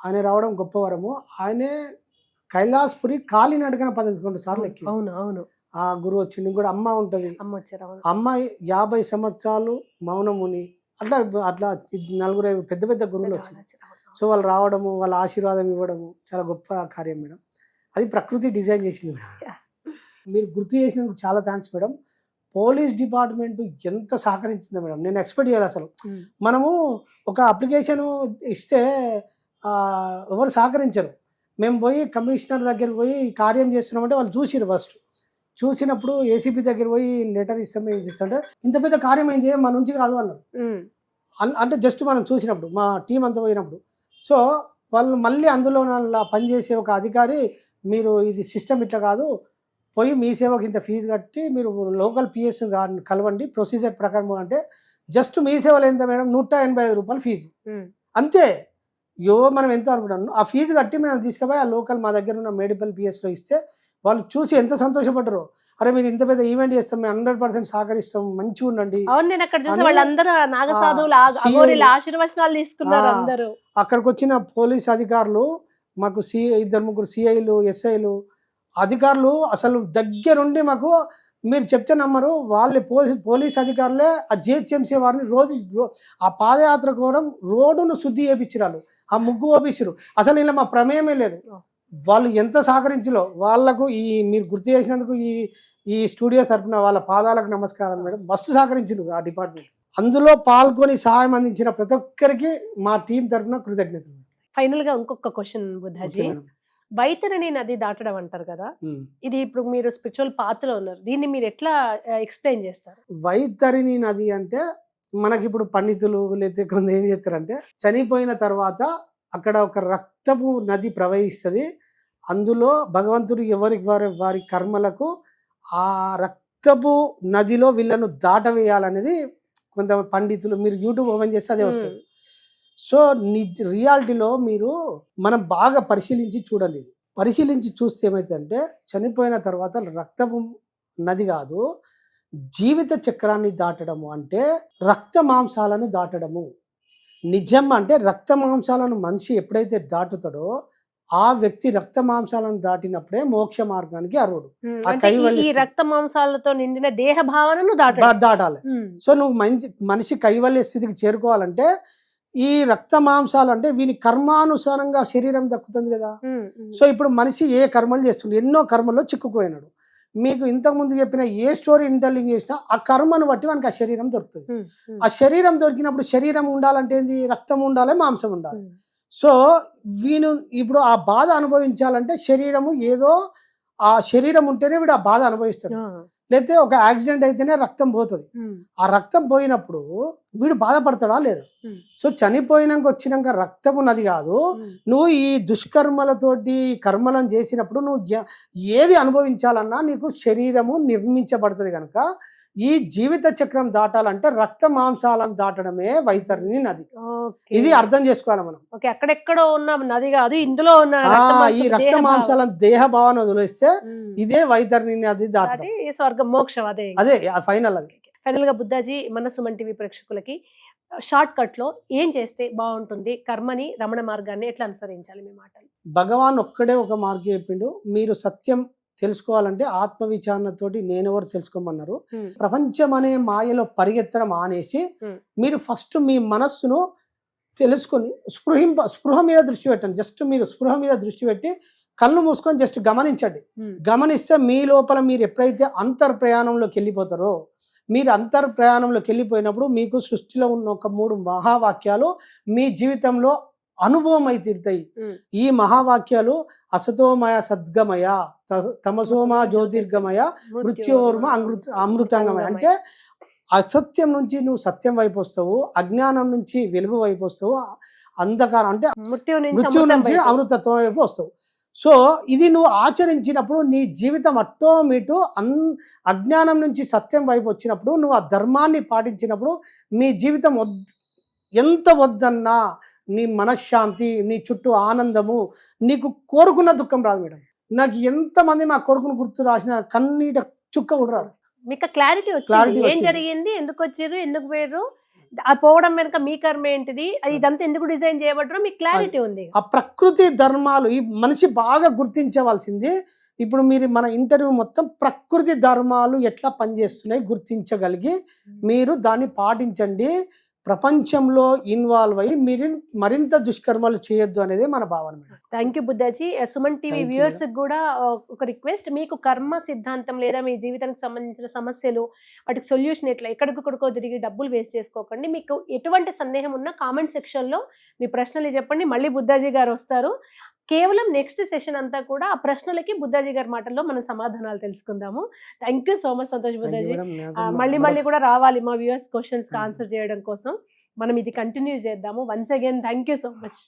ఆయన రావడం గొప్ప వరము. ఆయనే కైలాసపురి కాలినడకన 11 సార్లు ఎక్కి. అవును. ఆ గురువు వచ్చింది. కూడా అమ్మ ఉంటుంది, అమ్మ 50 సంవత్సరాలు మౌనముని, అట్లా 4-5 పెద్ద పెద్ద గురువులు వచ్చింది. సో వాళ్ళు రావడము, వాళ్ళ ఆశీర్వాదం ఇవ్వడము చాలా గొప్ప కార్యం మేడం. అది ప్రకృతి డిజైన్ చేసింది మేడం. మీరు గుర్తు చేసినందుకు చాలా థ్యాంక్స్ మేడం. పోలీస్ డిపార్ట్మెంట్ ఎంత సహకరించిందో మేడం, నేను ఎక్స్పెక్ట్ చేయాలి. అసలు మనము ఒక అప్లికేషన్ ఇస్తే ఎవరు సహకరించరు. మేము పోయి కమిషనర్ దగ్గరికి పోయి కార్యం చేస్తున్నామంటే వాళ్ళు చూసిరు. ఫస్ట్ చూసినప్పుడు ఏసీపీ దగ్గర పోయి లెటర్ ఇస్తాం, ఏం చేస్తుంటే ఇంత పెద్ద కార్యం ఏం చేయం, మన నుంచి కాదు అన్నారు. అంటే జస్ట్ మనం చూసినప్పుడు మా టీం అంతా పోయినప్పుడు. సో వాళ్ళు మళ్ళీ అందులో పనిచేసే ఒక అధికారి, మీరు ఇది సిస్టమ్ ఇట్లా కాదు, పోయి మీ సేవకి ఇంత ఫీజు కట్టి మీరు లోకల్ పిఎస్ కలవండి ప్రొసీజర్ ప్రకారం. అంటే జస్ట్ మీ సేవలు ఎంత మేడం, ₹185 ఫీజు అంతే. మనం ఎంతో అనుకుంటాను, ఆ ఫీజు కట్టి మేము తీసుకుపోయి ఆ లోకల్ మా దగ్గర ఉన్న మేడిపల్ పిఎస్లో ఇస్తే వాళ్ళు చూసి ఎంత సంతోషపడ్డారు. అరే మీరు ఇంత పెద్ద ఈవెంట్ చేస్తాం, మేము 100% సహకరిస్తాం, మంచిగా ఉండండి. అక్కడికి వచ్చిన పోలీస్ అధికారులు, మాకు 2-3 సిఐలు, ఎస్ఐలు అధికారులు అసలు దగ్గరుండి మాకు, మీరు చెప్తే నమ్మరు, వాళ్ళ పోలీస్ అధికారులే ఆ జిహెచ్ఎంసీ వారిని రోజు ఆ పాదయాత్ర కూడా రోడ్డును శుద్ధి చేయించారు, ఆ ముగ్గు ఓపించారు. అసలు ఇలా మా ప్రమేయమే లేదు. వాళ్ళు ఎంత సహకరించలో వాళ్ళకు మీరు గుర్తు చేసినందుకు ఈ స్టూడియో తరఫున వాళ్ళ పాదాలకు నమస్కారం మేడం. మస్తు సహకరించారు ఆ డిపార్ట్మెంట్. అందులో పాల్గొని సహాయం అందించిన ప్రతి ఒక్కరికి మా టీం తరఫున కృతజ్ఞతలు. ఫైనల్ గా ఇంకొక క్వశ్చన్ బుద్ధాజీ, వైతరణి నది దాటడం అంటారు కదా, ఇది ఇప్పుడు మీరు స్పిరిచువల్ పాత్రలో ఉన్నారు, దీన్ని మీరు ఎట్లా ఎక్స్ప్లెయిన్ చేస్తారు? వైతరణి నది అంటే మనకి ఇప్పుడు పండితులు లేకపోతే కొంత ఏం చేస్తారంటే, చనిపోయిన తర్వాత అక్కడ ఒక రక్తపు నది ప్రవహిస్తుంది. అందులో భగవంతుడు వారి కర్మలకు ఆ రక్తపు నదిలో వీళ్ళను దాటవేయాలనేది కొంత పండితులు, మీరు యూట్యూబ్ ఓపెన్ చేస్తే అదే వస్తుంది. సో రియాలిటీలో మనం బాగా పరిశీలించి చూడాలి. పరిశీలించి చూస్తే ఏమైతుందంటే, చనిపోయిన తర్వాత రక్తపు నది కాదు, జీవిత చక్రాన్ని దాటడము అంటే రక్త మాంసాలను దాటడము. నిజం అంటే రక్త మాంసాలను మనిషి ఎప్పుడైతే దాటుతాడో ఆ వ్యక్తి రక్త మాంసాలను దాటినప్పుడే మోక్ష మార్గానికి అర్హుడు. ఈ రక్త మాంసాలతో నిండిన దేహ భావనను దాటాలి. సో నువ్వు మనిషి కైవల్య స్థితికి చేరుకోవాలంటే ఈ రక్త మాంసాలు అంటే వీని కర్మానుసారంగా శరీరం దక్కుతుంది కదా. సో ఇప్పుడు మనిషి ఏ కర్మలు చేస్తుండే, ఎన్నో కర్మల్లో చిక్కుపోయినాడు. మీకు ఇంతకుముందు చెప్పిన ఏ స్టోరీ ఇంటర్లింక్ చేసినా ఆ కర్మను బట్టి మనకి ఆ శరీరం దొరుకుతుంది. ఆ శరీరం దొరికినప్పుడు శరీరం ఉండాలంటే ఏంది, రక్తం ఉండాలి, మాంసం ఉండాలి. సో వీను ఇప్పుడు ఆ బాధ అనుభవించాలంటే శరీరము ఏదో, ఆ శరీరం ఉంటేనే వీడు ఆ బాధ అనుభవిస్తాడు. లేకపోతే ఒక యాక్సిడెంట్ అయితేనే రక్తం పోతుంది. ఆ రక్తం పోయినప్పుడు వీడు బాధపడతాడా లేదా? సో చనిపోయినాక వచ్చినాక రక్తం ఉన్నది కాదు, నువ్వు ఈ దుష్కర్మలతోటి కర్మలను చేసినప్పుడు నువ్వు ఏది అనుభవించాలన్నా నీకు శరీరము నిర్మించబడుతుంది కనుక ఈ జీవిత చక్రం దాటాలంటే రక్త మాంసాలను దాటడమే వైతరిణి నది. ఇది అర్థం చేసుకోవాలి మనం. ఓకే, అక్కడెక్కడో ఉన్న నది కాదు, ఇందులో ఉన్న ఈ రక్త మాంసాలను దేహ భావన వదిలేస్తే ఇదే వైతరిణి నది దాటడం, స్వర్గం మోక్షం. అదే ఫైనల్. అది ఫైనల్ గా బుద్ధాజీ మన సుమన్ టీవీ ప్రేక్షకులకి షార్ట్ కట్ లో ఏం చేస్తే బాగుంటుంది, కర్మని రమణ మార్గాన్ని ఎట్లా అనుసరించాలి మీ మాటలు? భగవాన్ ఒక్కడే ఒక మార్గం చెప్పిండు. మీరు సత్యం తెలుసుకోవాలంటే ఆత్మ విచారణతోటి నేనెవరు తెలుసుకోమన్నారు. ప్రపంచం అనే మాయలో పరిగెత్తడం ఆనేసి మీరు ఫస్ట్ మీ మనస్సును తెలుసుకొని స్పృహ మీద దృష్టి పెట్టండి. జస్ట్ మీరు స్పృహ మీద దృష్టి పెట్టి కళ్ళు మూసుకొని జస్ట్ గమనించండి. గమనిస్తే మీ లోపల మీరు ఎప్పుడైతే అంతర్ప్రయాణంలోకి వెళ్ళిపోతారో, మీరు అంతర్ప్రయాణంలోకి వెళ్ళిపోయినప్పుడు మీకు సృష్టిలో ఉన్న ఒక 3 మహావాక్యాలు మీ జీవితంలో అనుభవం అయి తీరుతాయి. ఈ మహావాక్యాలు అసతోమయ సద్గమయ, తమసోమ జ్యోతిర్గమయ, మృత్యోర్మ అమృతాంగమయ. అంటే అసత్యం నుంచి నువ్వు సత్యం వైపు వస్తావు, అజ్ఞానం నుంచి వెలుగు వైపు వస్తావు, అంధకారం అంటే మృత్యు నుంచి అమృతత్వం వైపు వస్తావు. సో ఇది నువ్వు ఆచరించినప్పుడు నీ జీవితం అటోమేటు అజ్ఞానం నుంచి సత్యం వైపు వచ్చినప్పుడు, నువ్వు ఆ ధర్మాన్ని పాటించినప్పుడు మీ జీవితం ఎంత వద్దన్నా నీ మనశ్శాంతి, నీ చుట్టూ ఆనందము, నీకు కోరుకున్న దుఃఖం రాదు మేడం. నాకు ఎంతమంది మా కొడుకును గుర్తు రాసిన కన్నీట చుక్క కూడా రాదు. మీకు క్లారిటీ వచ్చింది, ఏం జరిగింది, ఎందుకు వచ్చారు, ఎందుకు పోయారు, ఆ పోవడం వెనక మీ కర్మ ఏంటిది, ఇదంతా ఎందుకు డిజైన్ చేయబడ్డారో మీకు క్లారిటీ ఉంది. ఆ ప్రకృతి ధర్మాలు ఈ మనిషి బాగా గుర్తించవలసింది. ఇప్పుడు మీరు మన ఇంటర్వ్యూ మొత్తం ప్రకృతి ధర్మాలు ఎట్లా పనిచేస్తున్నాయి గుర్తించగలిగి మీరు దాన్ని పాటించండి. ప్రపంచంలో ఇన్వాల్వ్ అయ్యి మీరు మరింత దుష్కర్మలు చేయొద్దు అనేది మన భావన. Thank you Buddhaji. Suman TV viewers కూడా ఒక రిక్వెస్ట్, మీకు కర్మ సిద్ధాంతం లేదా మీ జీవితానికి సంబంధించిన సమస్యలు, వాటికి సొల్యూషన్ ఎట్లా ఎక్కడికొక్కడికో తిరిగి డబ్బులు వేస్ట్ చేసుకోకండి. మీకు ఎటువంటి సందేహం ఉన్నా కామెంట్ సెక్షన్లో మీ ప్రశ్నలు చెప్పండి. మళ్ళీ బుద్ధాజీ గారు వస్తారు. కేవలం నెక్స్ట్ సెషన్ అంతా కూడా ఆ ప్రశ్నలకి బుద్ధాజీ గారి మాటల్లో మనం సమాధానాలు తెలుసుకుందాము. Thank you so much Santosh Buddhaji. మళ్ళీ కూడా రావాలి మా వ్యూవర్స్ క్వశ్చన్స్ ఆన్సర్ చేయడం కోసం. మనం ఇది కంటిన్యూ చేద్దాము. Once again thank you so much.